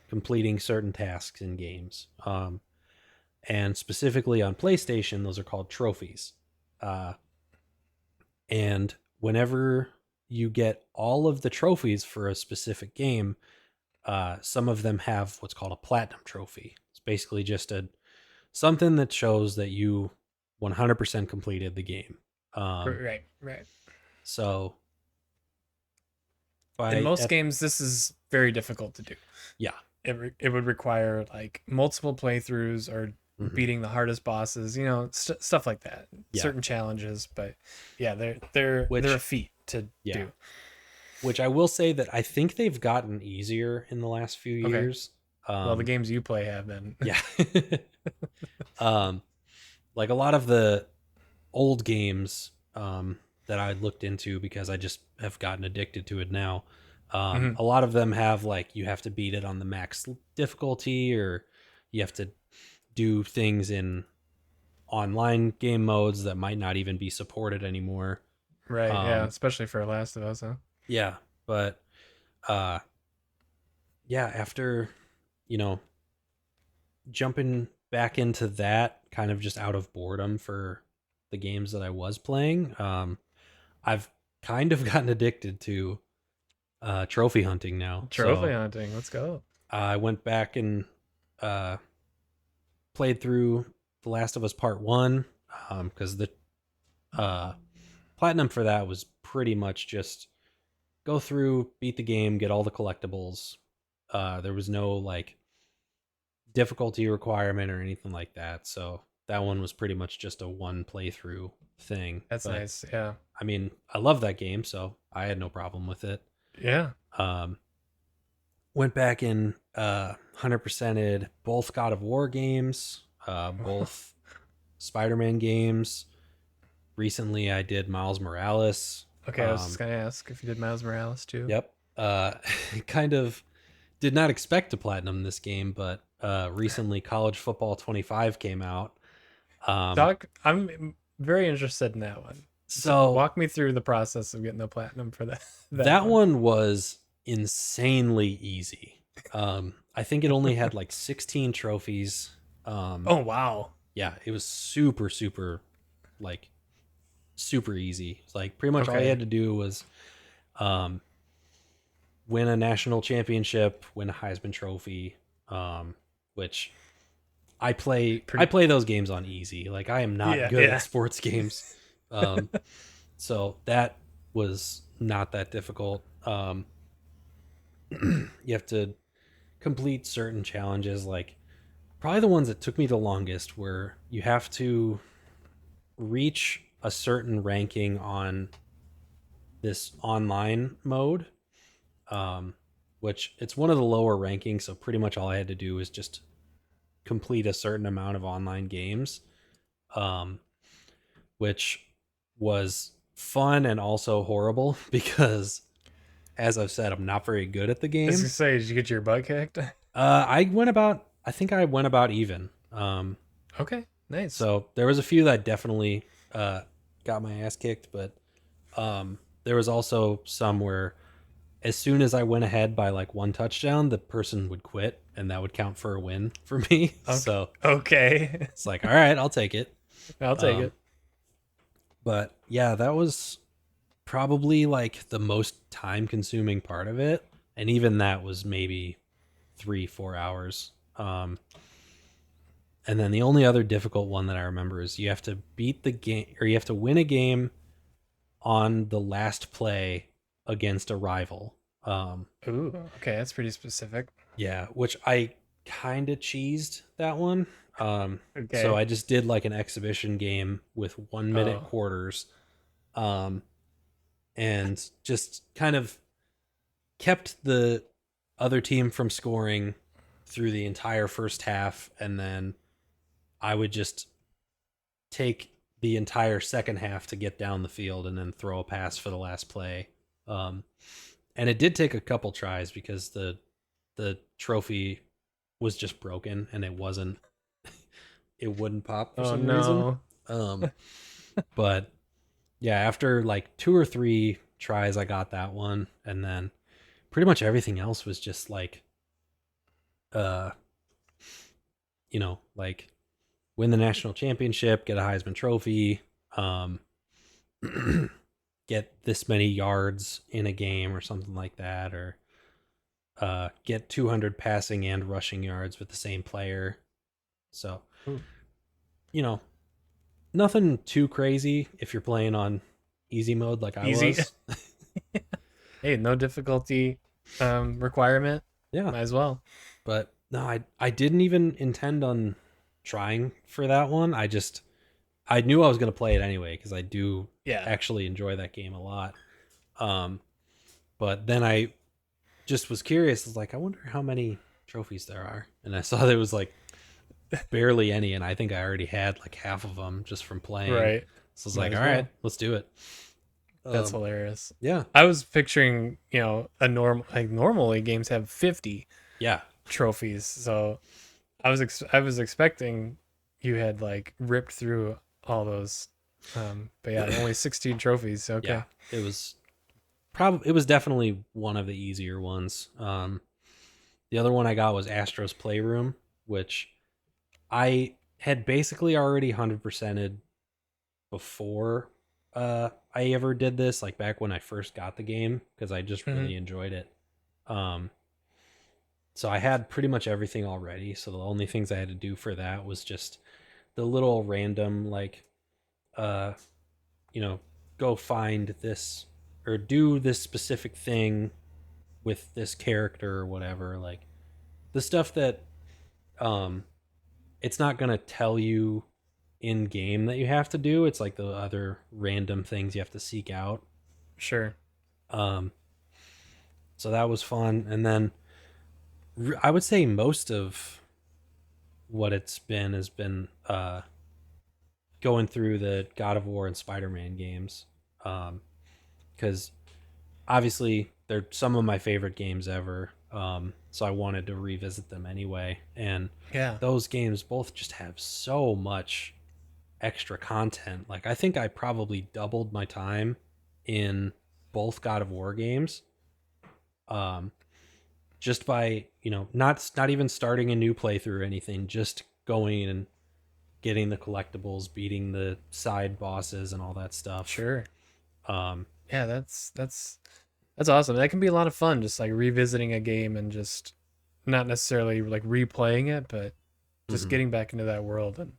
completing certain tasks in games, and specifically on PlayStation those are called trophies, and whenever you get all of the trophies for a specific game, some of them have what's called a platinum trophy. It's basically just something that shows that you 100% completed the game. Right. So in most games, this is very difficult to do. Yeah. It would require like multiple playthroughs or beating the hardest bosses, stuff like that. Yeah. Certain challenges, but yeah, they're a feat to do. Which I will say that I think they've gotten easier in the last few years. Well, the games you play have been. Yeah. Like a lot of the old games, that I looked into because I just have gotten addicted to it now. Hmm. A lot of them have like you have to beat it on the max difficulty, or you have to do things in online game modes that might not even be supported anymore. Right. Yeah. Um, Especially for Last of Us. Huh? yeah, but uh, yeah, after you know jumping back into that kind of just out of boredom for the games that I was playing, I've kind of gotten addicted to trophy hunting now. Trophy So hunting. Let's go. I went back and uh, played through The Last of Us Part One because the uh, platinum for that was pretty much just go through, beat the game, get all the collectibles. There was no like difficulty requirement or anything like that. So that one was pretty much just a one playthrough thing. That's But nice. Yeah. I mean, I love that game, so I had no problem with it. Yeah. Um, went back and 100%ed both God of War games, both Spider-Man games. Recently, I did Miles Morales. Okay. I was just gonna ask if you did Miles Morales too. Yep. Kind of did not expect to platinum this game, but recently College Football 25 came out. Um, Doc, I'm very interested in that one. so Walk me through the process of getting the platinum for that that that one. one was insanely easy. I think it only had like 16 trophies. Oh wow. Yeah, it was super, super, like, super easy. Like, pretty much all you Okay. had to do was um, win a national championship, win a Heisman Trophy, which I Pretty. play those games on easy. Like I am not Yeah. good at Yeah. sports games. Um, so that was not that difficult. You have to complete certain challenges, like probably the ones that took me the longest were you have to reach a certain ranking on this online mode, um, which it's one of the lower rankings. So pretty much all I had to do was just complete a certain amount of online games, um, which was fun and also horrible because, as I've said, I'm not very good at the I was game. gonna say, did you get your butt kicked? I think I went about even. Okay. Nice. So there was a few that definitely got my ass kicked, but there was also some where as soon as I went ahead by like one touchdown, the person would quit and that would count for a win for me. Okay. So Okay. it's like, all right, I'll take it. I'll take Um, it. but yeah, that was probably like the most time consuming part of it. And even that was maybe 3, 4 hours. And then the only other difficult one that I remember is you have to beat the game, or you have to win a game on the last play against a rival. Ooh. Okay. That's pretty specific. Yeah, which I kind of cheesed that one. So Okay. I just did like an exhibition game with 1 minute Oh. quarters, um, and just kind of kept the other team from scoring through the entire first half, and then I would just take the entire second half to get down the field and then throw a pass for the last play. Um, and it did take a couple tries because the trophy was just broken and it wouldn't pop for Oh some reason. no. Um, but yeah, after like 2 or 3 tries, I got that one, and then pretty much everything else was just like, uh, like win the national championship, get a Heisman Trophy, um, get this many yards in a game or something like that, or get 200 passing and rushing yards with the same player. So, Ooh. you know, nothing too crazy if you're playing on easy mode like I Easy. was. Hey, no difficulty requirement. Yeah, Might as well. but no, I didn't even intend on trying for that one. I knew I was going to play it anyway because I do Yeah. actually enjoy that game a lot. Um, but then I just was curious. I was like, I wonder how many trophies there are, and I saw there was like barely any, and I think I already had like half of them just from playing. Right. So I was Might like, as all right, well. let's do it. That's Um, hilarious. yeah, I was picturing, a normally games have 50 yeah, trophies. So I was expecting you had like ripped through all those. But yeah, only 16 trophies. yeah. Okay. It was definitely one of the easier ones. The other one I got was Astro's Playroom, which I had basically already 100%ed before I ever did this, like back when I first got the game, because I just Hmm. really enjoyed it. Um, so I had pretty much everything already. So the only things I had to do for that was just the little random, like, uh, you know, go find this or do this specific thing with this character or whatever. Like the stuff that um, it's not gonna tell you in game that you have to do. It's like the other random things you have to seek out. Sure. Um, so that was fun. And then I would say most of what it's been has been going through the God of War and Spider-Man games. Because obviously they're some of my favorite games ever. So I wanted to revisit them anyway. And Yeah. those games both just have so much extra content. Like I think I probably doubled my time in both God of War games. Um, just by not even starting a new playthrough or anything, just going and getting the collectibles, beating the side bosses, and all that stuff. Sure. Um, Yeah, that's awesome. That can be a lot of fun, just like revisiting a game and just not necessarily like replaying it, but just mhm. getting back into that world and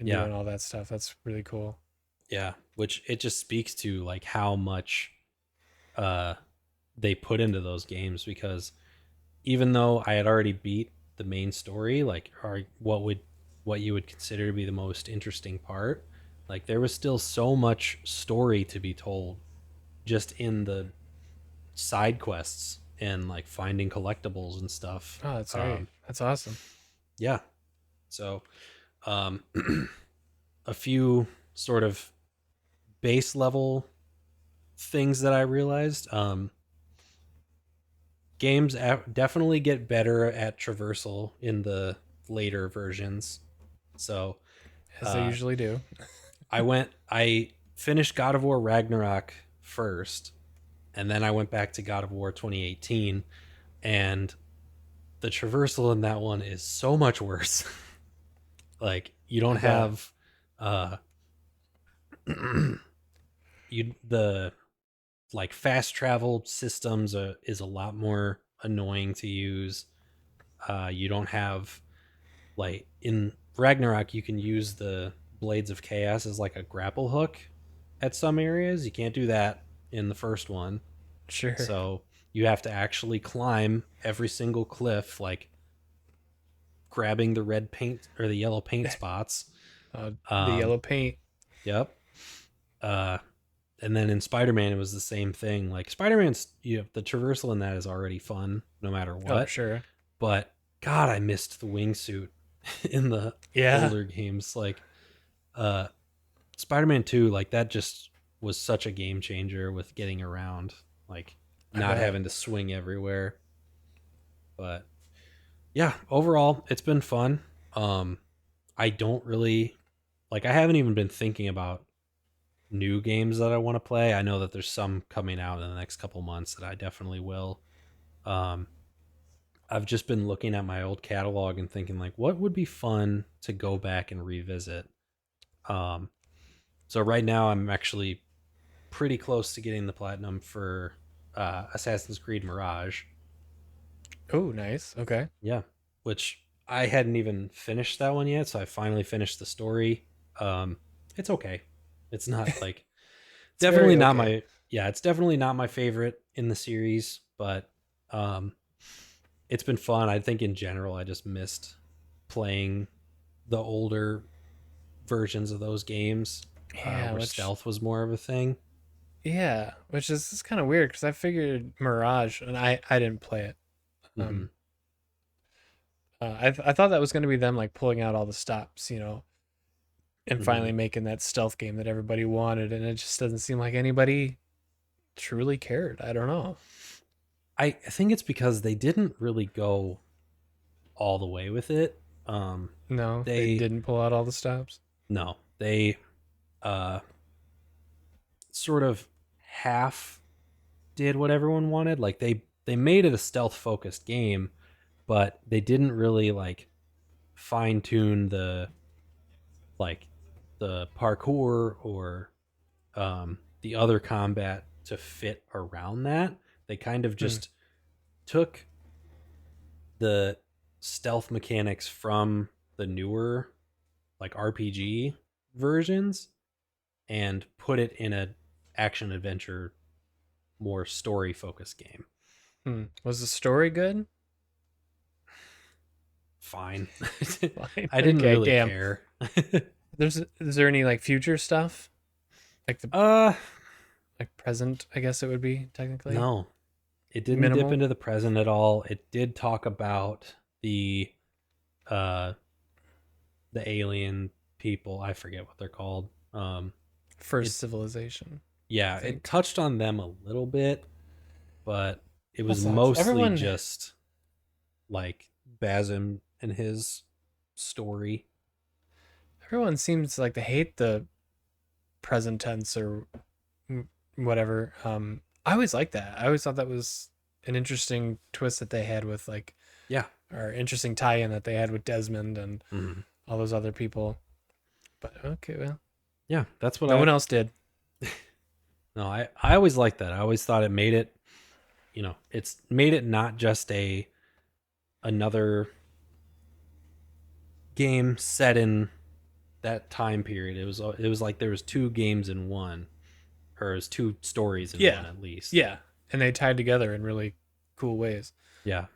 Yeah, doing all that stuff. That's really cool. yeah. Which it just speaks to like how much uh, they put into those games because even though I had already beat the main story, like or what you would consider to be the most interesting part, like there was still so much story to be told just in the side quests and like finding collectibles and stuff. Oh, that's great. That's awesome. Yeah. So um a few sort of base level things that I realized. Games definitely get better at traversal in the later versions. So As they uh, usually do. I finished God of War Ragnarok first, and then I went back to God of War 2018, and the traversal in that one is so much worse. Like you don't I bet. have uh you the like fast travel systems is a lot more annoying to use. You don't have like in Ragnarok you can use the blades of chaos as like a grapple hook at some areas. You can't do that in the first one. Sure. So you have to actually climb every single cliff, like grabbing the red paint or the yellow paint spots. The Um, yellow paint. yep. Uh, and then in Spider-Man, it was the same thing. Like Spider-Man's, the traversal in that is already fun, no matter Oh, what. sure. But God, I missed the wingsuit in the Yeah. older games. Like uh, Spider-Man 2, like that just was such a game changer with getting around, like I not bet. having to swing everywhere. But yeah, overall, it's been fun. Um, I don't really like. I haven't even been thinking about new games that I want to play. I know that there's some coming out in the next couple months that I definitely will. Um, I've just been looking at my old catalog and thinking like, what would be fun to go back and revisit. Um, so right now I'm actually pretty close to getting the platinum for Assassin's Creed Mirage. Oh, nice. Okay. Yeah, which I hadn't even finished that one yet, so I finally finished the story. Um, it's okay. It's not like It's definitely very not okay. my yeah, it's definitely not my favorite in the series, but um, it's been fun. I think in general, I just missed playing the older versions of those games Yeah, where which stealth was more of a thing. yeah, which is kind of weird because I figured Mirage and I didn't play it. Hmm. Um, I thought that was going to be them like pulling out all the stops, and Hmm. finally making that stealth game that everybody wanted, and it just doesn't seem like anybody. truly cared. I don't know. I think it's because they didn't really go all the way with it. No, they They didn't pull out all the stops. no, they uh sort of half did what everyone wanted. Like they made it a stealth focused game, but they didn't really like fine tune like the parkour or the other combat to fit around that. They kind of Hmm. just took the stealth mechanics from the newer like RPG versions and put it in a action adventure more story focused game. Hmm. Was the story good? Fine. Fine. I didn't Okay, really damn. care. Is there any like future stuff? Like the uh like present, I guess it would be technically. no. It didn't dip Minimal. into the present at all. It did talk about the uh the alien people. I forget what they're called. It First civilization, I yeah, it think. touched on them a little bit, but it That was sucks. mostly just like Basim and his story. Everyone seems like they hate the present tense or whatever. I always liked that. I always thought that was an interesting twist that they had with like, Yeah. or interesting tie-in that they had with Desmond and Mhm. all those other people. But okay, well, Yeah, that's what no I one else did. no, I always liked that. I always thought it made it, it's made it not just a another game set in that time period. It was like there was two games in one, or it was two stories in one Yeah, at least. yeah, and they tied together in really cool ways. Yeah,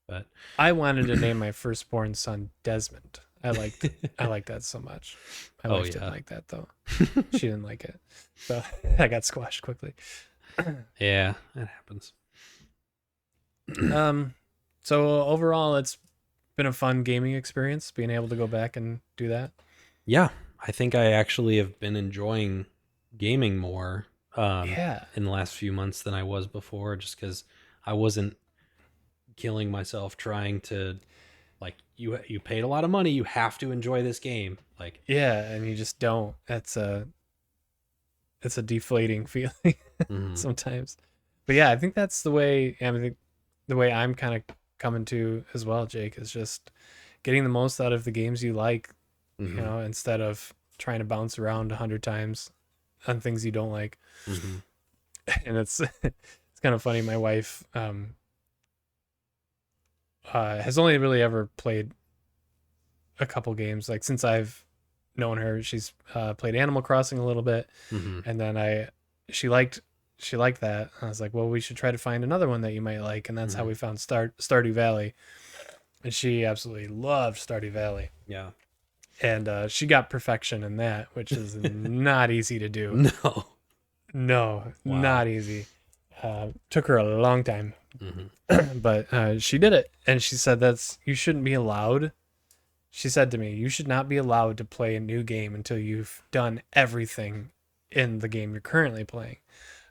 but I wanted to name my firstborn son Desmond. I liked that so much. My oh wife didn't yeah. like that though. She didn't like it, so I got squashed quickly. Yeah, it happens. um, so overall, it's been a fun gaming experience being able to go back and do that. Yeah, I think I actually have been enjoying gaming more Yeah, in the last few months than I was before, just because I wasn't killing myself trying to like you paid a lot of money, you have to enjoy this game. Like, yeah, and you just don't. It's a deflating feeling mhm, sometimes. But yeah, I think that's the way. I mean, the way I'm kind of coming to as well, Jake, is just getting the most out of the games you like. You mhm, know, instead of trying to bounce around 100 times on things you don't like. mhm, And it's kind of funny. My wife has only really ever played a couple games. Like since I've known her, she's played Animal Crossing a little bit, mhm, and then she liked she liked that. I was like, well, we should try to find another one that you might like, and that's how mhm. we found Stardew Valley, and she absolutely loved Stardew Valley, Yeah. and she got perfection in that, which is not easy to do. No. No, Wow. not easy. Took her a long time, Mhm, but she did it, and she said that's you shouldn't be allowed. She said to me, "You should not be allowed to play a new game until you've done everything in the game you're currently playing."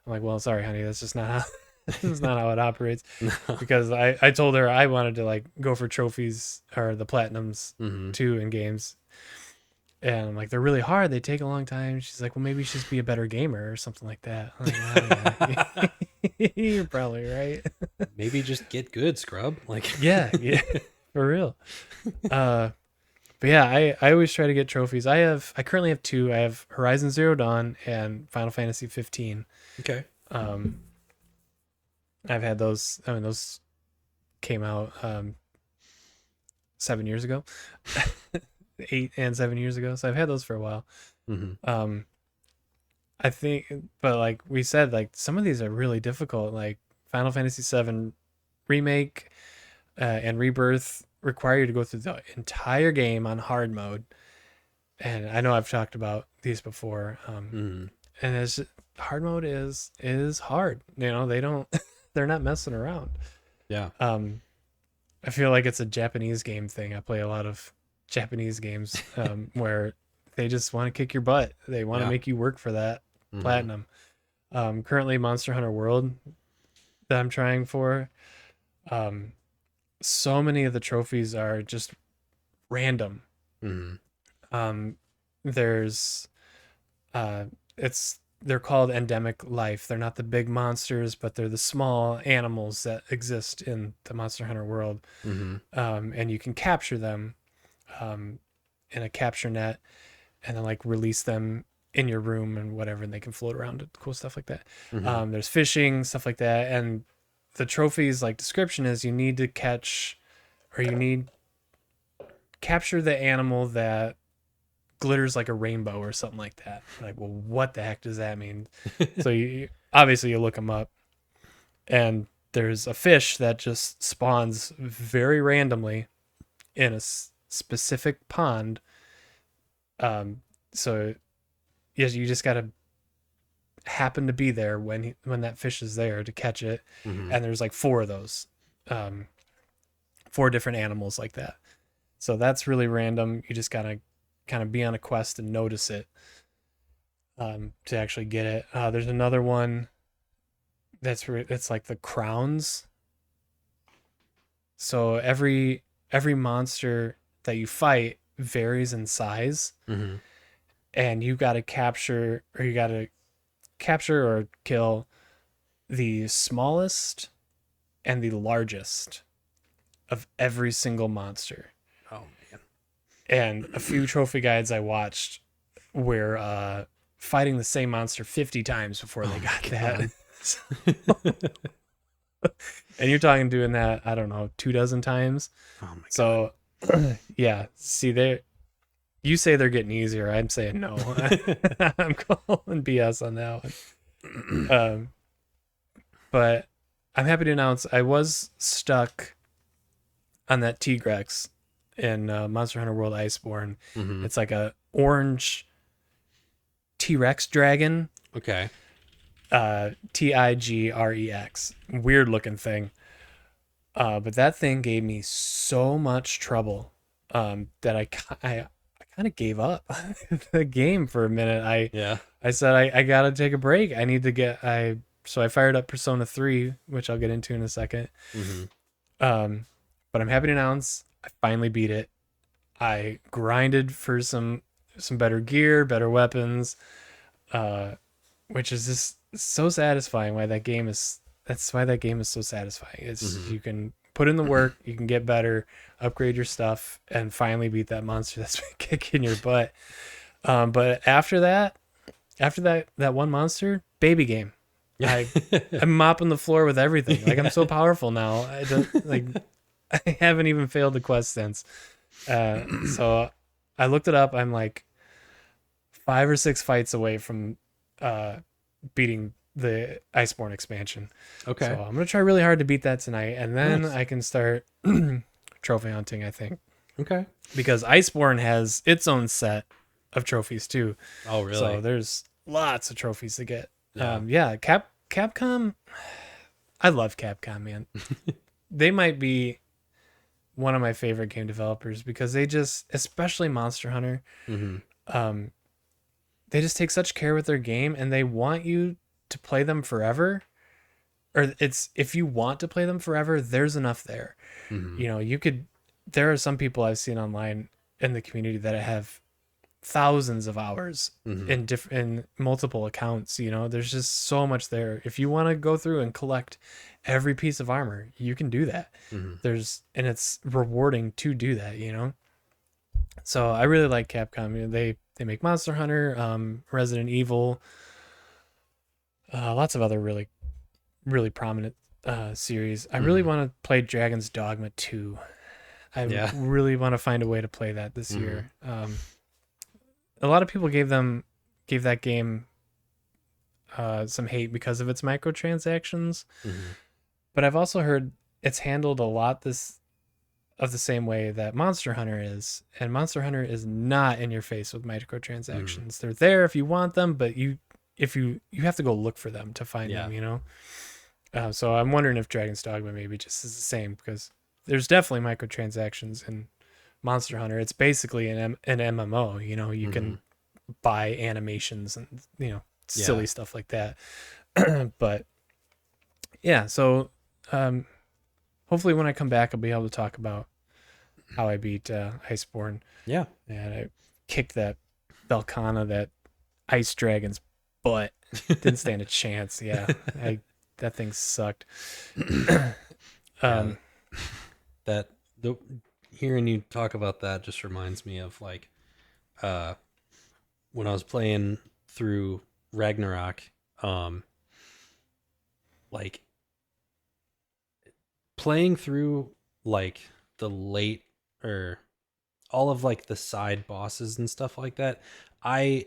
I'm like, "Well, sorry, honey, that's just not how that's not how it operates." no. Because I told her I wanted to like go for trophies or the platinums Mhm. too in games, and I'm like, "They're really hard. They take a long time." She's like, "Well, maybe you should just be a better gamer or something like that." I'm like, "Oh, yeah, you're probably right." Maybe just get good, scrub. Like, Yeah, yeah, for real. Uh, But yeah, I always try to get trophies. I currently have two. I have Horizon Zero Dawn and Final Fantasy 15. okay. Um, I've had those. I mean, those came out 7 years ago, 8 and 7 years ago. So I've had those for a while. Mhm. Um, I think, but like we said, like some of these are really difficult. Like Final Fantasy 7 remake and rebirth require you to go through the entire game on hard mode. And I know I've talked about these before. Mhm. And it's hard mode is hard. You know, they don't they're not messing around. Yeah. Um, I feel like it's a Japanese game thing. I play a lot of Japanese games where they just want to kick your butt. They want to Yeah. make you work for that Mhm. platinum. Currently Monster Hunter World that I'm trying for. Um, so many of the trophies are just random. Mm-hmm. Um, there's uh, it's they're called endemic life. They're not the big monsters, but they're the small animals that exist in the Monster Hunter world. Mm-hmm. And you can capture them um, in a capture net, and then like release them in your room and whatever, and they can float around. Cool stuff like that. Mm-hmm. There's fishing stuff like that, and the trophies like description is you need to catch or you need capture the animal that glitters like a rainbow or something like that. Like, well, what the heck does that mean? So you obviously you look them up, and there's a fish that just spawns very randomly in a specific pond. So yes, you just gotta happen to be there when that fish is there to catch it. Mm-hmm. And there's like four of those, four different animals like that. So that's really random. You just gotta kind of be on a quest and notice it to actually get it. There's another one it's like the crowns. So every monster that you fight varies in size, Mm-hmm. and you got to capture or kill the smallest and the largest of every single monster. Oh man. And a few trophy guides I watched were fighting the same monster 50 times before they got that. And you're talking doing that, I don't know, 24 times. Oh my god. So yeah, see you say they're getting easier. I'm saying no. I'm calling BS on that one. But I'm happy to announce I was stuck on that Tigrex in Monster Hunter World Iceborne. Mm-hmm. It's like a orange T-Rex dragon. Okay. Tigrex. Weird looking thing. But that thing gave me so much trouble that I kind of gave up the game for a minute. I said I gotta take a break. I need to so I fired up Persona 3, which I'll get into in a second. Mm-hmm. But I'm happy to announce I finally beat it. I grinded for some better gear, better weapons, which is just so satisfying. That's why that game is so satisfying. It's you can put in the work, you can get better, upgrade your stuff, and finally beat that monster that's been kicking your butt. But after that one monster, baby game. I'm mopping the floor with everything. Like, I'm so powerful now. I haven't even failed the quest since. So I looked it up. I'm like 5 or 6 fights away from beating the Iceborne expansion. Okay. So I'm gonna try really hard to beat that tonight, and then I can start trophy hunting, I think. Okay. Because Iceborne has its own set of trophies too. Oh really? So there's lots of trophies to get. Yeah. Capcom. I love Capcom, man. They might be one of my favorite game developers because they just, especially Monster Hunter, Mm-hmm. they just take such care with their game, and they want you to play them forever. Or if you want to play them forever, there's enough there. Mm-hmm. You know, there are some people I've seen online in the community that have thousands of hours Mm-hmm. in multiple accounts. You know, there's just so much there. If you want to go through and collect every piece of armor, you can do that. Mm-hmm. And it's rewarding to do that, you know. So I really like Capcom. You know, they make Monster Hunter, Resident Evil, lots of other really really prominent series. I really want to play Dragon's Dogma 2. I really want to find a way to play that this year. A lot of people gave that game some hate because of its microtransactions, but I've also heard it's handled a lot the same way that Monster Hunter is, and Monster Hunter is not in your face with microtransactions. They're there if you want them, but you have to go look for them to find them, you know. So I'm wondering if Dragon's Dogma maybe just is the same, because there's definitely microtransactions in Monster Hunter. It's basically an MMO. You know, you can buy animations and, you know, silly stuff like that. But yeah, so um, hopefully when I come back, I'll be able to talk about how I beat Iceborne, Yeah. and I kicked that Belcana, that ice dragon's butt. Didn't stand a chance. Yeah, I that thing sucked. Yeah. um, That the Hearing you talk about that just reminds me of uh when I was playing through Ragnarok, um like playing through like the late or all of like the side bosses and stuff like that. I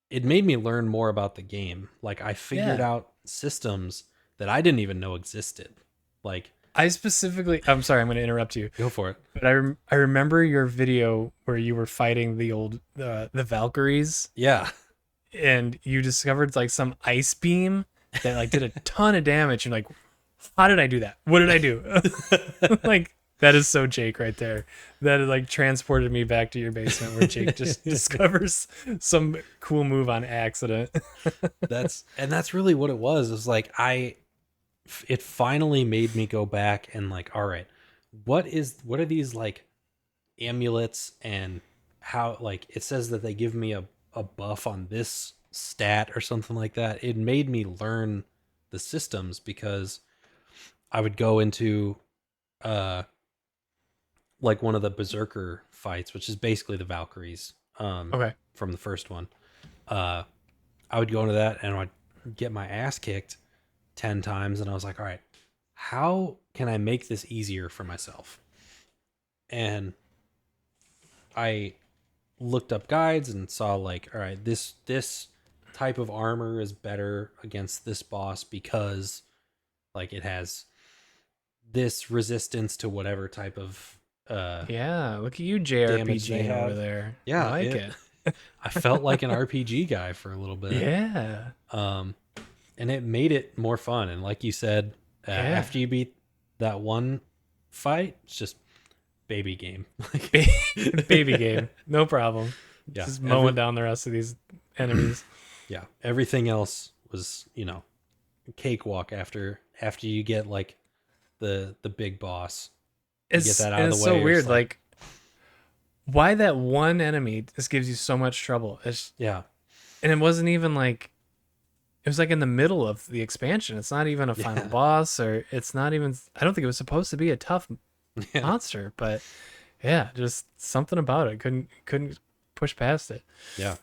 It made me learn more about the game. Like I figured yeah, out systems that I didn't even know existed. Like I specifically. I'm sorry, I'm going to interrupt you, go for it. but I remember your video where you were fighting the old the Valkyries, Yeah. and you discovered like some ice beam that like did a ton of damage. And like, how did I do that? What did I do? Like that is so Jake right there. That like transported me back to your basement where Jake just discovers some cool move on accident. That's really what it was. It was like it finally made me go back and like, all right, what are these like amulets, and how, like, it says that they give me a buff on this stat or something like that. It made me learn the systems because I would go into uh like one of the berserker fights, which is basically the Valkyries Okay. from the first one. uh I would go into that and I'd get my ass kicked 10 times, and I was like, all right, how can I make this easier for myself? And I looked up guides and saw like, all right, this type of armor is better against this boss because like it has this resistance to whatever type of Yeah, look at you damage they JRPGing over have. there. I Yeah, like it it. I felt like an RPG guy for a little bit. Yeah. Um and it made it more fun, and like you said, Yeah. after you beat that one fight, it's just baby game. Like Baby game. No problem. yeah, Just mowing down the rest of these enemies. yeah, everything else was, cakewalk after you get like the big boss. You get that out of It's the so way, you're just weird. like, Like, why that one enemy just gives you so much trouble? yeah, And it wasn't even like it was like in the middle of the expansion. It's not even a final yeah, boss, or it's not even. I don't think it was supposed to be a tough yeah, monster, but yeah, just something about it couldn't push past it. yeah.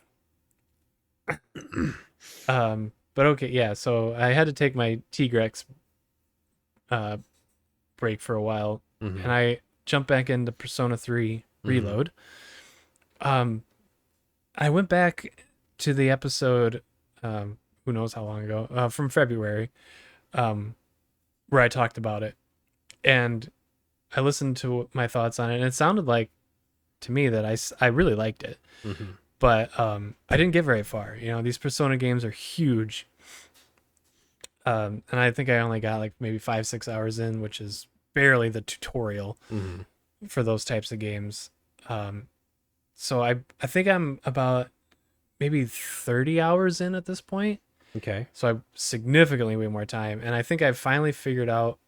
But okay, yeah. So I had to take my Tigrex uh break for a while, Hmm. and I jumped back into Persona 3 Hmm. Reload. I went back to the episode, who knows how long ago, from February, um, where I talked about it, and I listened to my thoughts on it, and it sounded like to me that I really liked it, Hmm. but I didn't get very far. These Persona games are huge, and I think I only got like maybe 5-6 hours in, which is barely the tutorial Hmm. for those types of games. Um, so I think I'm about maybe 30 hours in at this point. Okay. So I significantly way more time, and I think I've finally figured out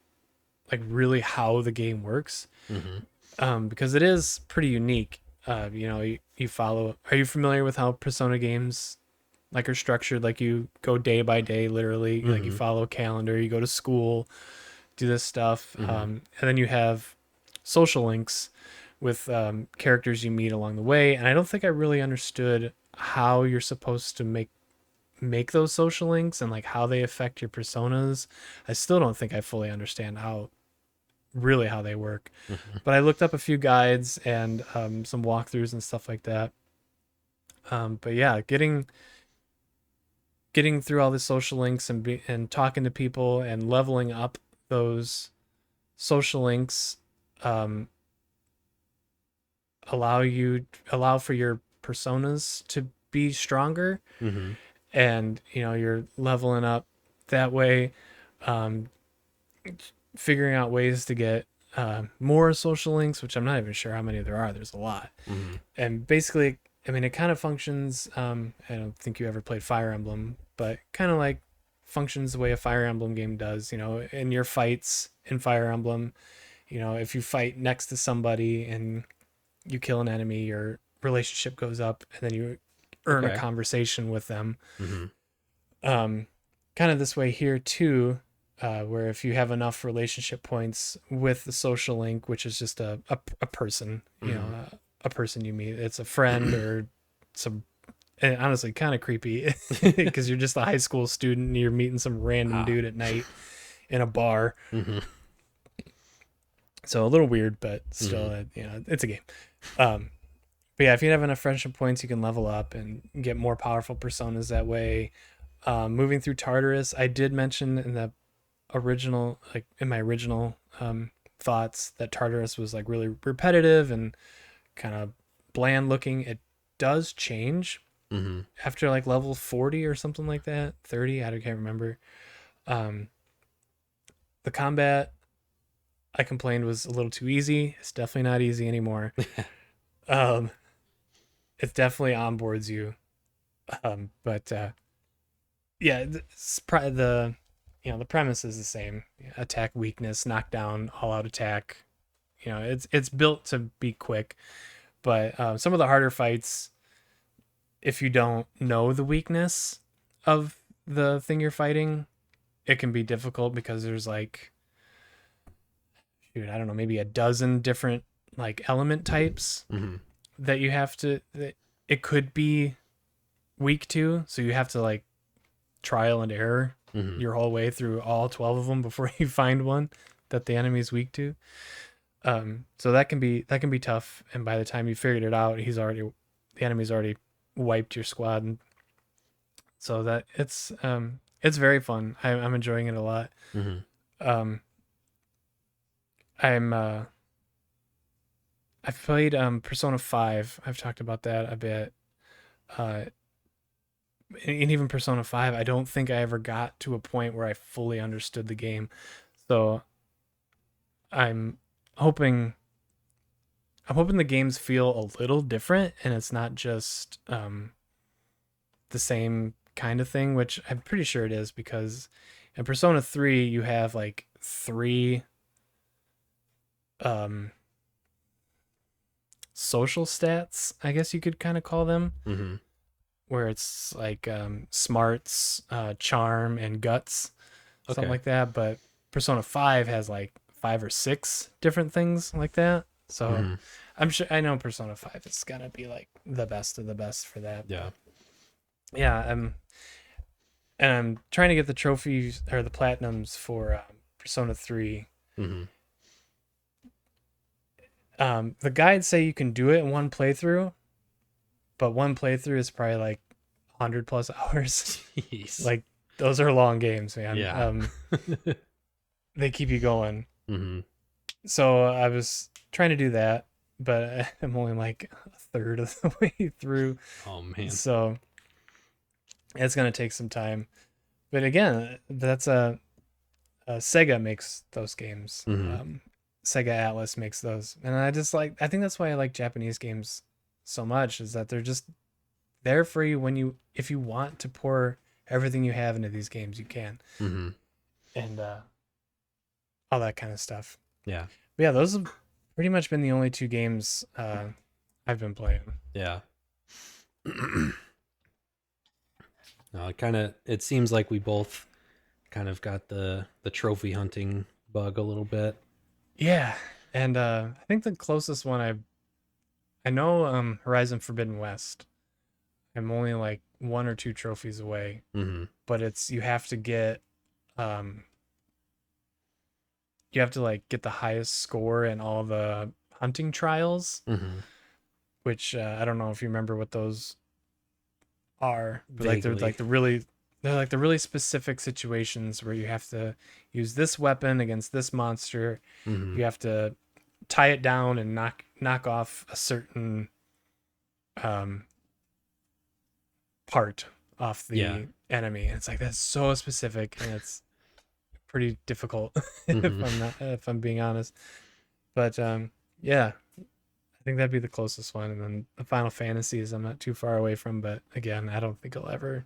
like really how the game works, Hmm. because it is pretty unique. You follow. Are you familiar with how Persona games like are structured? Like you go day by day, literally. Like you Hmm. follow a calendar. You go to school, do this stuff, Hmm. and then you have social links with characters you meet along the way. And I don't think I really understood how you're supposed to make those social links and like how they affect your personas. I still don't think I fully understand how they work. Hmm. But I looked up a few guides and some walkthroughs and stuff like that. But yeah, getting through all the social links and talking to people and leveling up those social links um, allow for your personas to be stronger, Hmm. and you're leveling up that way, um, figuring out ways to get more social links, which I'm not even sure how many there are. There's a lot. Hmm. And basically, I mean, it kind of functions. I don't think you ever played Fire Emblem, but kind of like functions the way a Fire Emblem game does. In your fights in Fire Emblem, if you fight next to somebody and you kill an enemy, your relationship goes up, and then you earn a Okay. conversation with them. Mm-hmm. Kind of this way here too, where if you have enough relationship points with the social link, which is just a person, a person you meet, it's a friend or some, and honestly kind of creepy because you're just a high school student and you're meeting some random dude at night in a bar. Mm-hmm. So a little weird, but still, it's a game. But yeah, if you have enough friendship points, you can level up and get more powerful personas that way. Moving through Tartarus, I did mention in the original, like in my original thoughts, that Tartarus was like really repetitive and kind of bland looking. It does change after like level 40 or something like that, 30. I can't remember. The combat, I complained, was a little too easy. It's definitely not easy anymore. It definitely onboards you. But yeah, the premise is the same. Attack weakness, knockdown, all out attack. It's built to be quick, but some of the harder fights, if you don't know the weakness of the thing you're fighting, it can be difficult because there's like, I don't know, maybe a dozen different like element types that you have to, that it could be weak to. So you have to like trial and error your whole way through all 12 of them before you find one that the enemy is weak to. So that can be tough. And by the time you figured it out, the enemy's already wiped your squad. And so that it's very fun. I'm enjoying it a lot. I've played Persona 5. I've talked about that a bit. And even Persona 5, I don't think I ever got to a point where I fully understood the game. So I'm hoping the games feel a little different and it's not just the same kind of thing, which I'm pretty sure it is, because in Persona 3 you have like 3 social stats, I guess you could kind of call them, where it's like smarts, charm, and guts, something like that. But Persona 5 has like 5 or 6 different things like that. So I know Persona 5 is gonna be like the best of the best for that. Yeah. Yeah, and I'm trying to get the trophies or the platinums for Persona 3. The guides say you can do it in one playthrough, but one playthrough is probably like 100 plus hours. Jeez. Like, those are long games, man. Yeah. They keep you going. So I was trying to do that, but I'm only like a third of the way through. Oh man. So it's gonna take some time. But again, that's Sega makes those games. Sega Atlas makes those, and I think that's why I like Japanese games so much, is that they're just there for you if you want to pour everything you have into these games, you can. And all that kind of stuff. Yeah. But yeah, those have pretty much been the only 2 games I've been playing. Yeah. No, it seems like we both kind of got the trophy hunting bug a little bit. Yeah, and I think the closest one I know Horizon Forbidden West. I'm only like 1 or 2 trophies away, but you have to get like get the highest score in all the hunting trials, which I don't know if you remember what those are, but like they're like the really specific situations where you have to use this weapon against this monster. You have to tie it down and knock off a certain part off the enemy. And it's like, that's so specific, and it's pretty difficult if I'm being honest. But yeah, I think that'd be the closest one. And then the Final Fantasies I'm not too far away from, but again, I don't think I'll ever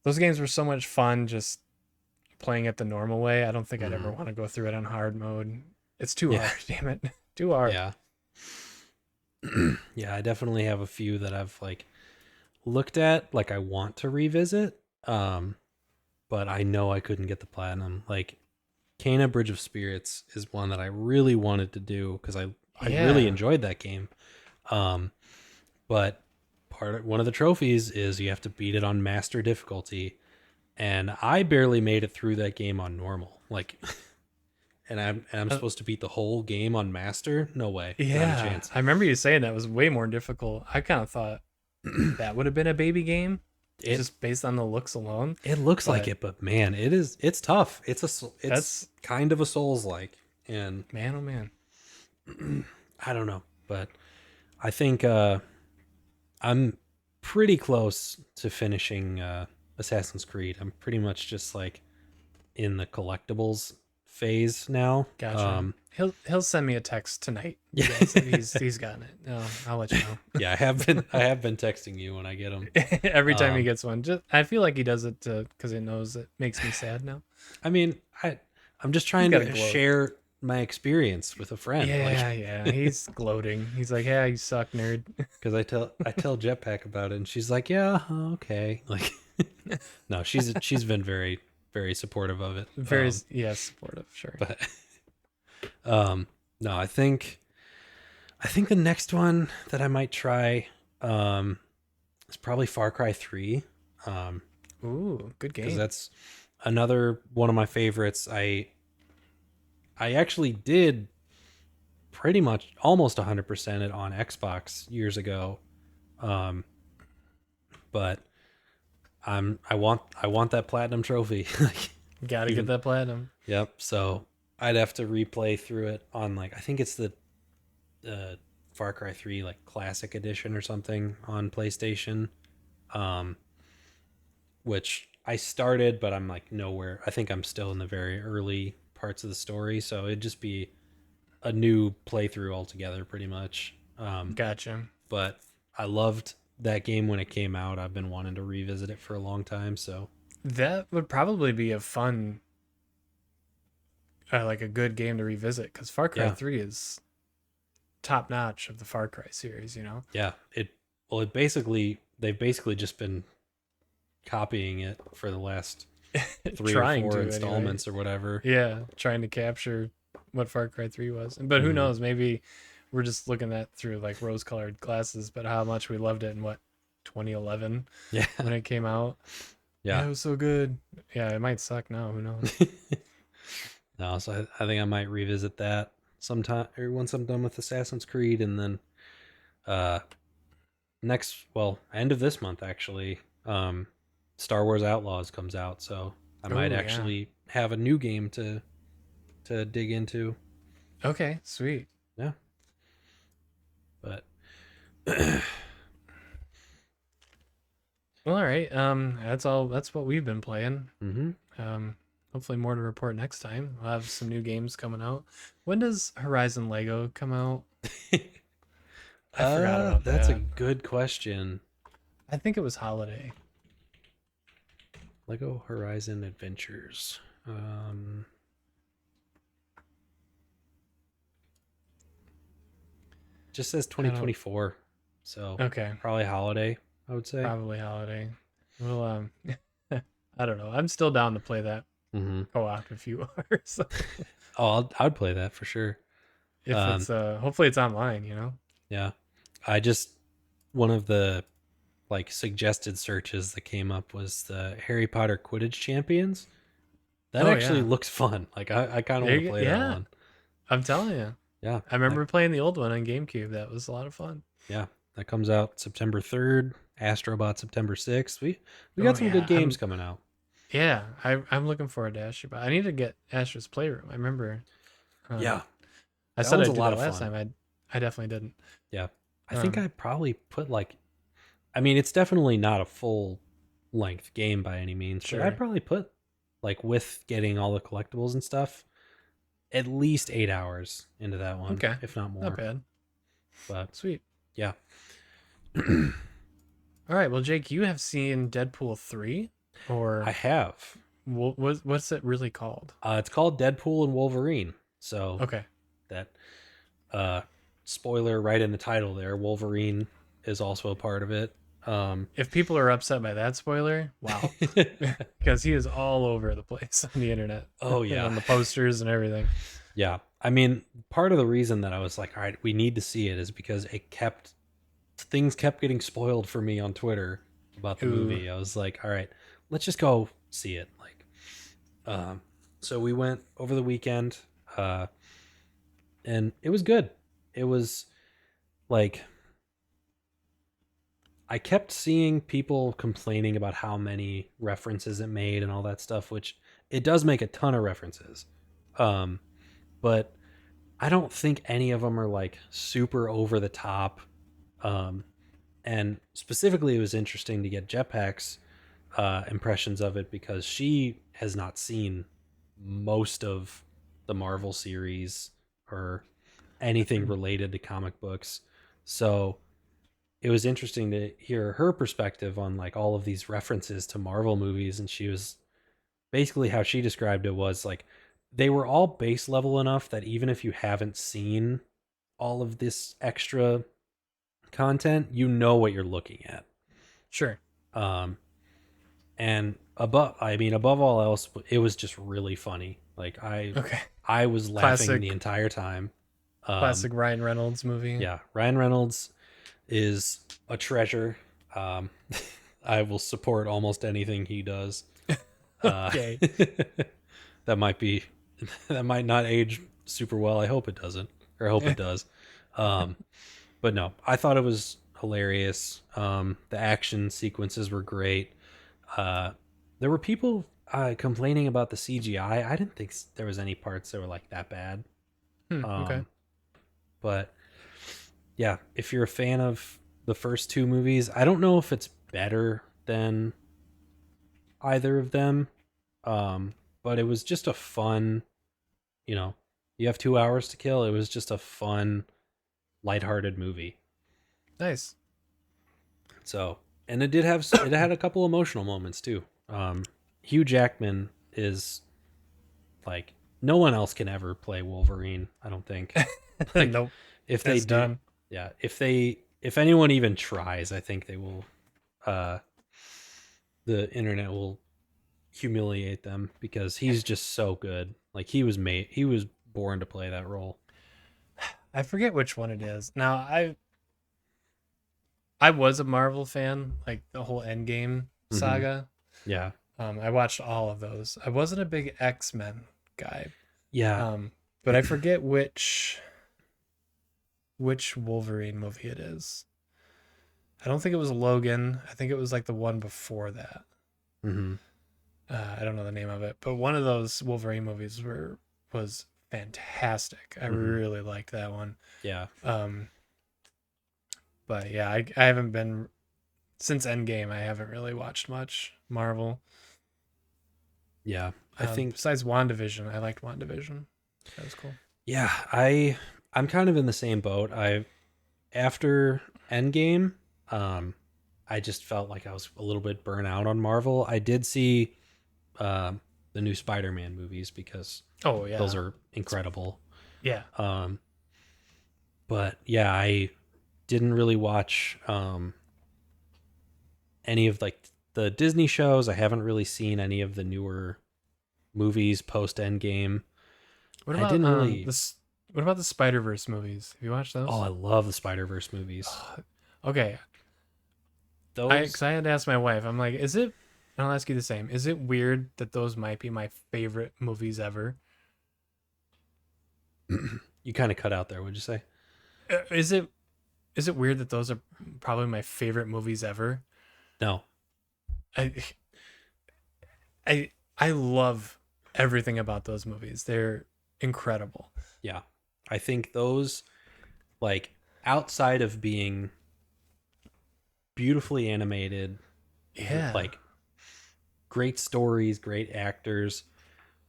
those games were so much fun just playing it the normal way. I don't think I'd ever Mhm. want to go through it on hard mode. It's too Yeah. hard, damn it. Too hard. Yeah. Yeah, I definitely have a few that I've like looked at, like I want to revisit. But I know I couldn't get the platinum. Like Kena Bridge of Spirits is one that I really wanted to do because I really Yeah. enjoyed that game. Um, but one of the trophies is you have to beat it on master difficulty, and I barely made it through that game on normal. Like, and I'm Uh, supposed to beat the whole game on master? No way, not a yeah. chance. I remember you saying that was way more difficult. I kind of thought that would have been a baby game It just based on the looks alone. it looks like But it, but man, it's tough. It's that's, kind of a Souls like, and man, oh man. I don't know, but I think I'm pretty close to finishing Assassin's Creed. I'm pretty much just like in the collectibles phase now. Gotcha. He'll send me a text tonight. Yeah, Yeah, so he's gotten it. No, I'll let you know. yeah. I have been texting you when I get them. Every time he Um, gets one, just I feel like he does it because he knows it makes me sad now. I mean, I'm just He's trying got a to gloat. share my experience with a friend, Yeah, like yeah. He's gloating. He's like, "Yeah, you suck, nerd." because I tell Jetpack about it, and she's like, yeah, okay, like no, she's been very very supportive of it. Very, yeah, supportive. Sure. But no, I think the next one that I might try is probably Far Cry 3. Ooh, good Because game. that's another one of my favorites. I actually did pretty much almost 100% it on Xbox years ago. Um but I want that platinum trophy. Like, Got to get even that platinum. yep, so I'd have to replay through it on like I think it's the Far Cry 3 like classic edition or something on PlayStation. Um which I started, but I'm like nowhere. I think I'm still in the very early parts of the story, so it'd just be a new playthrough altogether, pretty much. Gotcha. But I loved that game when it came out. I've been wanting to revisit it for a long time, so That would probably be a fun, like a good game to revisit because Far Cry yeah, 3 is top notch of the Far Cry series. You know, yeah. They've basically just been copying it for the last three or trying four to anyway. installments or whatever. Yeah, trying to capture what Far Cry 3 was. But who Mhm. knows? Maybe we're just looking at through like rose-colored glasses. But how much we loved it in what 2011 Yeah, when it came out. Yeah, yeah. it was so good. Yeah, it might suck now. Who knows? No, so I think I might revisit that sometime or once I'm done with Assassin's Creed, and then uh end of this month actually, Star Wars Outlaws comes out, so I might Oh yeah. actually have a new game to dig into. Okay, sweet. Yeah, but Well, all right. That's all. That's what we've been playing. hmm Hopefully more to report next time. We'll have some new games coming out. When does Horizon Lego come out? I forgot about that's a that. good question. I think it was holiday. Lego Horizon Adventures. Just says I don't. 2024, so Okay, probably holiday, I would say. probably holiday. Well, I don't know. I'm still down to play that hmm co-op if you are. So Oh, I'd play that for sure. if Um, it's hopefully it's online. You know. yeah, I just one of the like suggested searches that came up was the Harry Potter Quidditch Champions. That Oh actually yeah. looks fun. Like I kind of There want you to go. play that Yeah, one. I'm telling you. Yeah, I remember playing the old one on GameCube. That was a lot of fun. yeah, that comes out September 3rd. Astrobot September 6th. We Oh got some good yeah, games coming out. I'm looking forward to Astro. But I need to get Astro's Playroom. I remember. Yeah, I that said one's a I'd do lot that of last fun. time. I definitely didn't. Yeah, I think Um, I probably put like, I mean, it's definitely not a full length game by any means, but I'd sure. probably put like with getting all the collectibles and stuff, at least 8 hours into that one, Okay. if not Not more. bad. But Sweet. yeah, All right. Well, Jake, you have seen Deadpool 3. or I have. what's it really called? It's called Deadpool and Wolverine. So Okay. that uh, spoiler right in the title there. Wolverine is also a part of it. Um, If people are upset by that spoiler, wow. Because he is all over the place on the internet oh and yeah, on the posters and everything. yeah. I mean, part of the reason that I was like, all right, we need to see it is because things kept getting spoiled for me on Twitter about the Ooh, movie. I was like, all right, let's just go see it. Um, so we went over the weekend, uh, and it was good. It was like I kept seeing people complaining about how many references it made and all that stuff, which it does make a ton of references. Um, but I don't think any of them are like super over the top. Um, and specifically, it was interesting to get Jetpack's impressions of it because she has not seen most of the Marvel series or anything related to comic books. So it was interesting to hear her perspective on like all of these references to Marvel movies. And she was basically how she described it was like they were all base level enough that even if you haven't seen all of this extra content, you know what you're looking at. sure. Um, and above all else, it was just really funny. Like Okay. I was laughing the Classic, entire time. Um, classic Ryan Reynolds movie. yeah, Ryan Reynolds is a treasure. Um, I will support almost anything he does. Uh, Okay. that might be that might not age super well. I hope it doesn't, or I hope it does. Um, but no, I thought it was hilarious. The action sequences were great. Uh, there were people complaining about the CGI. I didn't think there was any parts that were like that bad. Okay. Um, but yeah, if you're a fan of the first two movies, I don't know if it's better than either of them. But it was just a fun, you know, you have 2 hours to kill. It was just a fun, lighthearted movie. Nice. So, and it had a couple emotional moments too. Hugh Jackman is like no one else can ever play Wolverine. I don't think. Like Nope. if they That's do, done. yeah. If anyone even tries, I think they will. Uh, the internet will humiliate them because he's just so good. Like he was born to play that role. I forget which one it is. Now I was a Marvel fan, like the whole Endgame Hmm. saga. Yeah, I watched all of those. I wasn't a big X-Men guy. yeah, Um, but I forget which Wolverine movie it is. I don't think it was Logan. I think it was like the one before that. hmm, I don't know the name of it, but one of those Wolverine movies was fantastic. I hmm, really liked that one. yeah, Um, but yeah, I haven't been since Endgame. I haven't really watched much Marvel. yeah. I think Besides WandaVision, I liked WandaVision. That was cool. yeah. I'm kind of in the same boat. I after Endgame, um, I just felt like I was a little bit burnt out on Marvel. I did see the new Spider-Man movies because Oh those yeah, are incredible. yeah. Um, but yeah, I didn't really watch any of like the Disney shows. I haven't really seen any of the newer movies post Endgame. What I about didn't really. this? What about the Spider Verse movies? Have you watched Oh, those? I love the Spider Verse movies. Okay, Those, because I had to ask my wife. I'm like, is it? And I'll ask you the same. Is it weird that those might be my favorite movies ever? you kind of cut out there. Would you say? Is it? Is it weird that those are probably my favorite movies ever? No. I I love everything about those movies. They're incredible. Yeah, I think those like outside of being beautifully animated, Yeah, like great stories, great actors,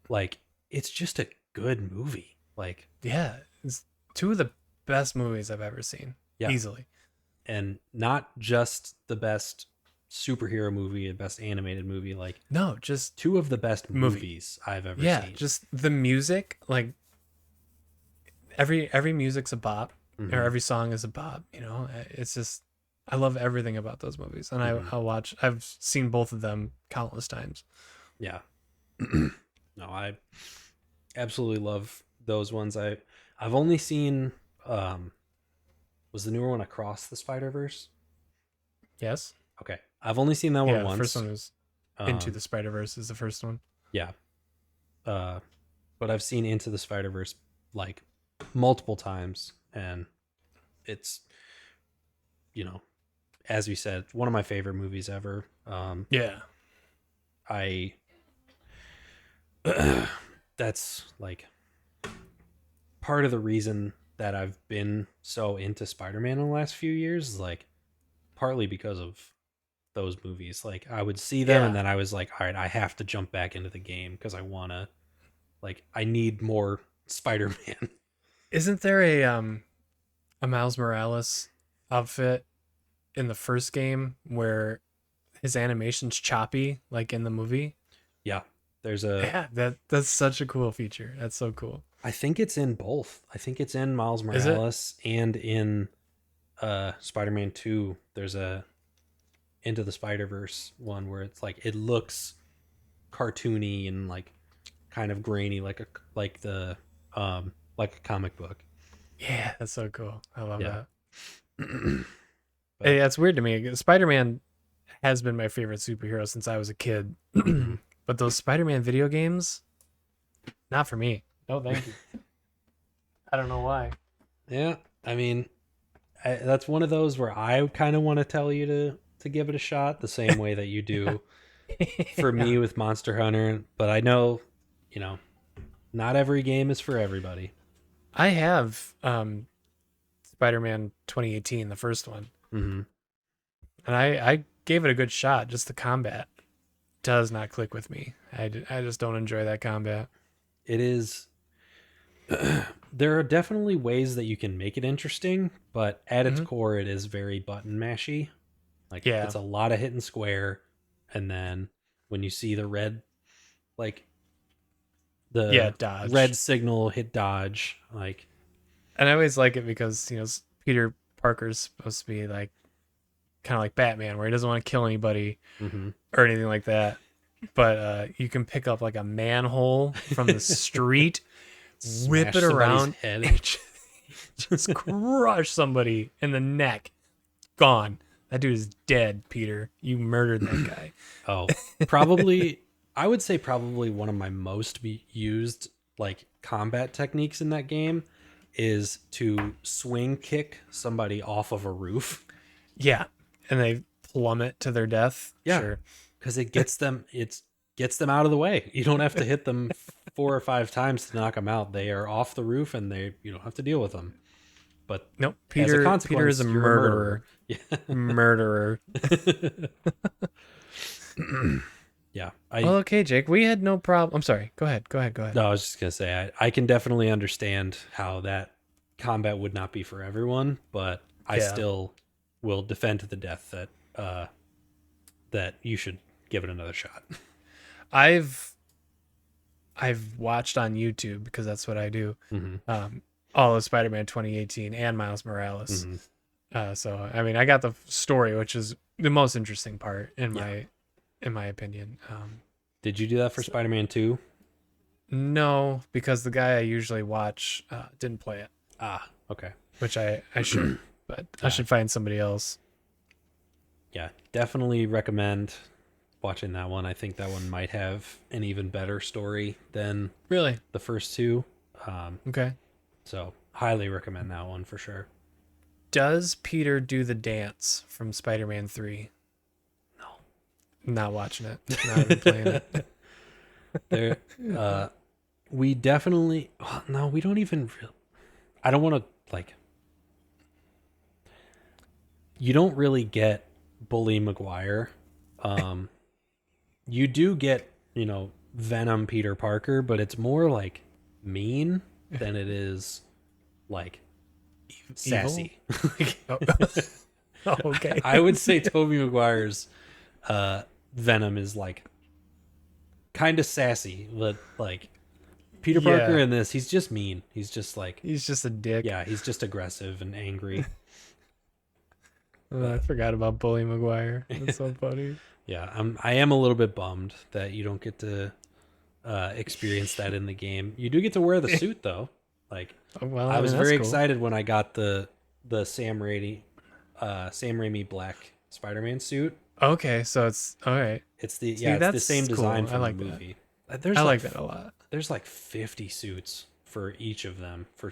like it's just a good movie. Like yeah. It's two of the best movies I've ever seen, yeah, easily. and not just the best superhero movie, a best animated movie, like No, just two of the best movie. movies I've ever Yeah, seen. just the music, like every music's a bop, or Hmm. every song is a bop. It's just I love everything about those movies, and Hmm. I've seen both of them countless times. Yeah. No, I absolutely love those ones. I've only seen um was the newer one Across the Spider Verse. Yes, Okay, I've only seen that one yeah. The first once. one was Into Um, the Spider Verse is the first one. yeah. Uh, but I've seen Into the Spider Verse like multiple times, and it's you know, as we said, one of my favorite movies ever. Yeah, I that's like part of the reason that I've been so into Spider-Man in the last few years is like partly because of those movies. Like I would see them and yeah. then I was like, all right, I have to jump back into the game because I need more Spider-Man. Isn't there a Miles Morales outfit in the first game where his animation's choppy, like in the movie? Yeah. There's a Yeah, that's such a cool feature. That's so cool. I think it's in both. I think it's in Miles Is it? Morales and in Spider-Man 2. There's a Into the Spider-Verse one where it's like it looks cartoony and like kind of grainy like a comic book. Yeah, that's so cool. I love Yeah. that. But It's weird to me. Spider-Man has been my favorite superhero since I was a kid. mhm. But those Spider-Man video games, not for me. No, thank you. I don't know why. Yeah, I mean, that's one of those where I kind of want to tell you to give it a shot the same way that you do for me Yeah. with Monster Hunter, but I know, you know, not every game is for everybody. I have Spider-Man 2018, the first one, Hmm. and I gave it a good shot. Just the combat does not click with me. I just don't enjoy that combat. It is there are definitely ways that you can make it interesting, but at its Hmm. core it is very button mashy. Like Yeah, it's a lot of hitting square and then when you see like yeah, the red dodge. signal hit dodge, like And I always like it because Peter Parker's supposed to be like kind of like Batman, where he doesn't want to kill anybody mhm. or anything like that. But you can pick up like a manhole from the street, whip Smash it somebody's around, head. and just crush somebody in the neck. Gone. That dude is dead, Peter. You murdered that guy. Oh, probably. I would say probably one of my most used like combat techniques in that game is to swing kick somebody off of a roof. Yeah. And they plummet to their death. Yeah, Sure. because it gets them out of the way. You don't have to hit them 4 or 5 times to knock them out. They are off the roof and you don't have to deal with them. But Nope. as a Peter is a consequence, you're a murderer. murderer. Murderer. Yeah. Yeah. Well, okay, Jake. We had no problem. I'm sorry. Go ahead. Go ahead. Go ahead. No, I was just gonna say I can definitely understand how that combat would not be for everyone, but I Yeah. still will defend to the death that you should give it another shot. I've watched on YouTube because that's what I do. Hmm. All of Spider-Man 2018 and Miles Morales. Hmm. So I mean, I got the story, which is the most interesting part Yeah. in my opinion. Did you do that for So- Spider-Man 2? no, because the guy I usually watch didn't play it, Ah, okay. which I should, but I Yeah. should find somebody else. Yeah, definitely recommend watching that one. I think that one might have an even better story than Really? the first two. Um, Okay. so highly recommend that one for sure. Does Peter do the dance from Spider-Man 3? No. Not watching it. Not even playing it. There, we definitely. Well, no, we don't even. I don't want to like. You don't really get Bully Maguire. Um, you do get Venom Peter Parker, but it's more like mean than it is like sassy. Oh. Oh, okay. I would say Tobey Maguire's Venom is like kind of sassy, but like Peter Parker Yeah, in this, he's just mean. He's just like, he's just a dick. yeah, he's just aggressive and angry. I But forgot about Bully Maguire. That's so funny. yeah, I am a little bit bummed that you don't get to experience that in the game. You do get to wear the suit though. Like Well, I I was mean, that's very cool. excited when I got the Sam Raimi black Spider-Man suit. Okay, so it's all right. It's the See, it's the same that's design cool. I from the like that. movie. I like that a lot. There's like 50 suits for each of them for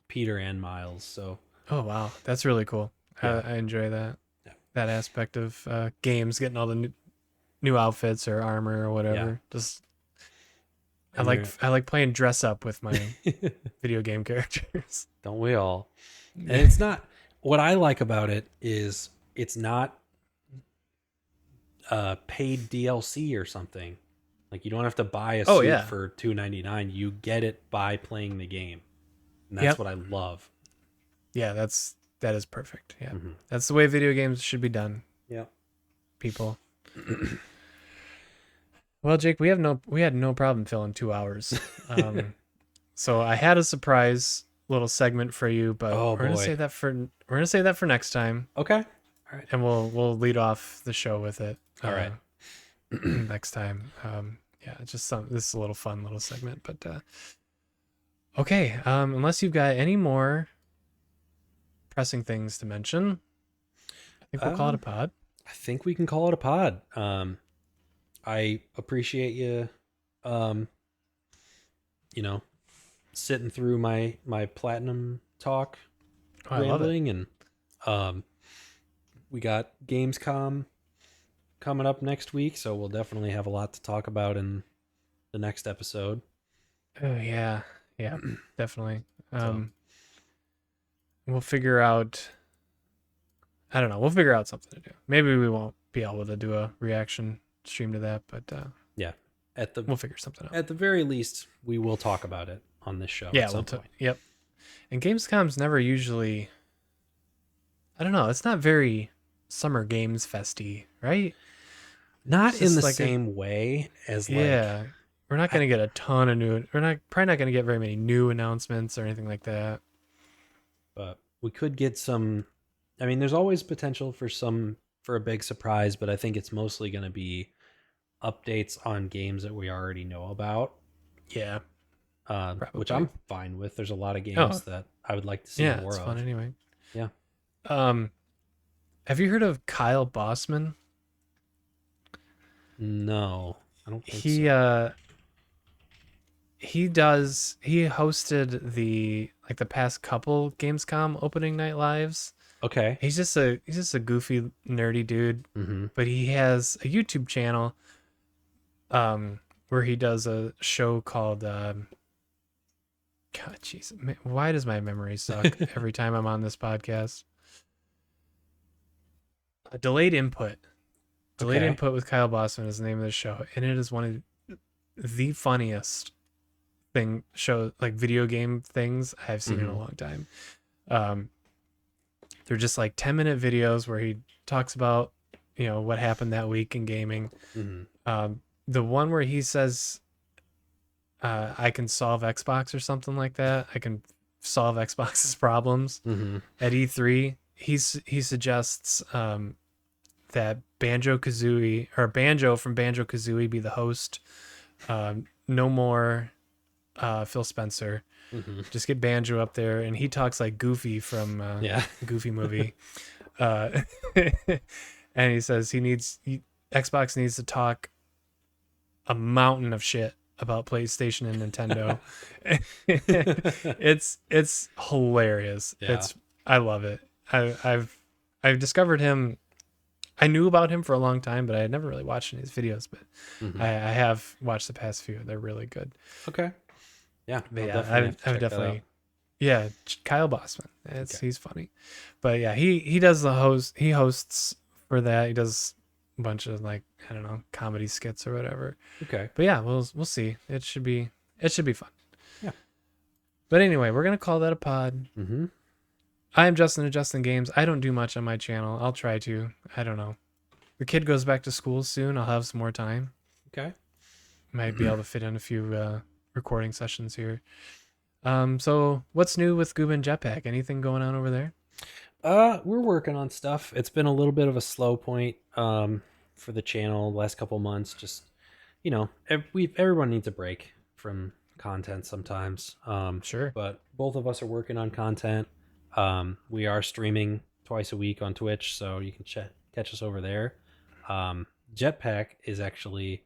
Peter and Miles. So Oh wow, that's really cool. yeah, I enjoy that yeah, that aspect of games, getting all the new outfits or armor or yeah. whatever. Just And they're I like playing dress up with my video game characters. don't we all? And Yeah. it's not what I like about it is it's not paid DLC or something. Like you don't have to buy a Oh suit yeah. for $2.99. You get it by playing the game. And that's Yep. what I love. Yeah, that is perfect. Yeah. Mm-hmm. That's the way video games should be done, Yeah. people. Well, Jake, we had no problem filling 2 hours. So I had a surprise little segment for you, but Oh boy. we're gonna save that for next time, Okay. All right. and we'll lead off the show with it. All right. Next time. Yeah, it's just this is a little fun little segment, but okay. Unless you've got any more pressing things to mention, I think we'll call it a pod. I think we can call it a pod. I appreciate you, um, you know, sitting through my platinum talk, Oh, I love it. rambling, and we got Gamescom coming up next week, so we'll definitely have a lot to talk about in the next episode. Oh yeah, yeah, definitely. So We'll figure out. I don't know. We'll figure out something to do. Maybe we won't be able to do a reaction stream to that, but yeah, at the we'll figure something out. at the very least, we will talk about it on this show Yeah, at some point. yep. And Gamescom's never usually. I don't know. It's not very summer games festy, right? Not It's in just the like same way as yeah. We're not gonna get a ton of new. We're not probably not gonna get very many new announcements or anything like that. but we could get some. I mean, there's always potential for a big surprise, but I think it's mostly going to be updates on games that we already know about, Yeah, which probably. I'm fine with. There's a lot of games Oh, that I would like to see yeah, more it's of. fun anyway. Yeah. Have you heard of Kyle Bossman? No, I don't think He so. he hosted the past couple Gamescom opening night lives. Okay. He's just a goofy nerdy dude, Mm-hmm. but he has a YouTube channel where he does a show called God jeez, why does my memory suck every time I'm on this podcast? A Delayed Input. Delayed Okay. Input with Kyle Bossman is the name of the show, and it is one of the funniest like video game things I've seen in a long time. They're just like 10-minute videos where he talks about what happened that week in gaming. Mm-hmm. The one where he says I can solve Xbox or something like that. I can solve Xbox's problems. Mm-hmm. At E3 he suggests that Banjo from Banjo Kazooie be the host. No more Phil Spencer. Mm-hmm. Just get Banjo up there, and he talks like Goofy from Yeah. Goofy movie. And he says Xbox needs to talk a mountain of shit about PlayStation and Nintendo. It's hilarious. Yeah. I love it. I've discovered him. I knew about him for a long time, but I had never really watched any of his videos. But Mm-hmm. I have watched the past few. They're really good. Okay. Yeah. But I'll yeah, definitely have to I would check that definitely. out. Yeah, Kyle Bossman. Okay. He's funny. But yeah, he does the host. He hosts for that. He does a bunch of like I don't know comedy skits or whatever. Okay. But yeah, we'll see. It should be fun. Yeah. But anyway, we're gonna call that a pod. Mm-hmm. I'm Justin of Justin Games. I don't do much on my channel. I'll try to. I don't know. the kid goes back to school soon, I'll have some more time. Okay. Might be able to fit in a few recording sessions here. So what's new with Gooba and Jetpack? Anything going on over there? We're working on stuff. It's been a little bit of a slow point for the channel the last couple months. Just everyone needs a break from content sometimes. Sure. But both of us are working on content. We are streaming twice a week on Twitch, so you can catch us over there. Jetpack is actually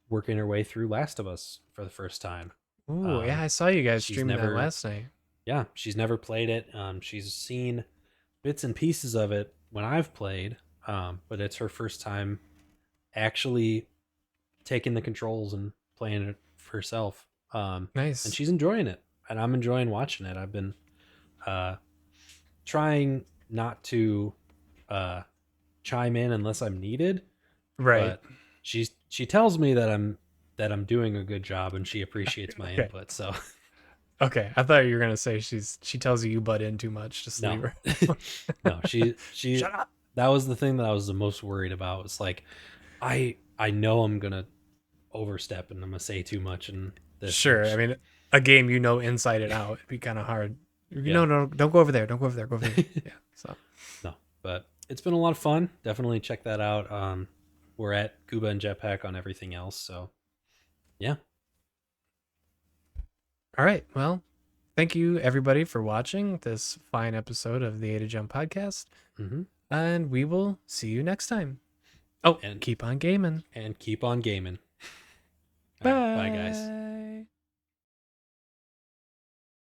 working her way through Last of Us for the first time. Ooh, yeah, I saw you guys She's streaming that never, last night. yeah, she's never played it. She's seen bits and pieces of it when I've played, but it's her first time actually taking the controls and playing it for herself. And Nice. she's enjoying it, and I'm enjoying watching it. I've been trying not to chime in unless I'm needed, Right. but she tells me that I'm doing a good job, and she appreciates my Okay. input. So Okay. I thought you were gonna say she tells you butt in too much. Just leave no, her. no, she Shut up. that was the thing that I was the most worried about. It's like I know I'm gonna overstep and I'm gonna say too much and this. Sure. I mean, a game you know inside and out. It'd be kind of hard. Yeah. No, don't go over there. Don't go over there. Go over there. Yeah. So. No, but it's been a lot of fun. Definitely check that out. We're at Gooba and Jetpack on everything else. So yeah. All right. Well, thank you everybody for watching this fine episode of the A to Jump podcast, Mm-hmm. and we will see you next time. Oh, And keep on gaming. keep on gaming. Bye. All right, bye guys.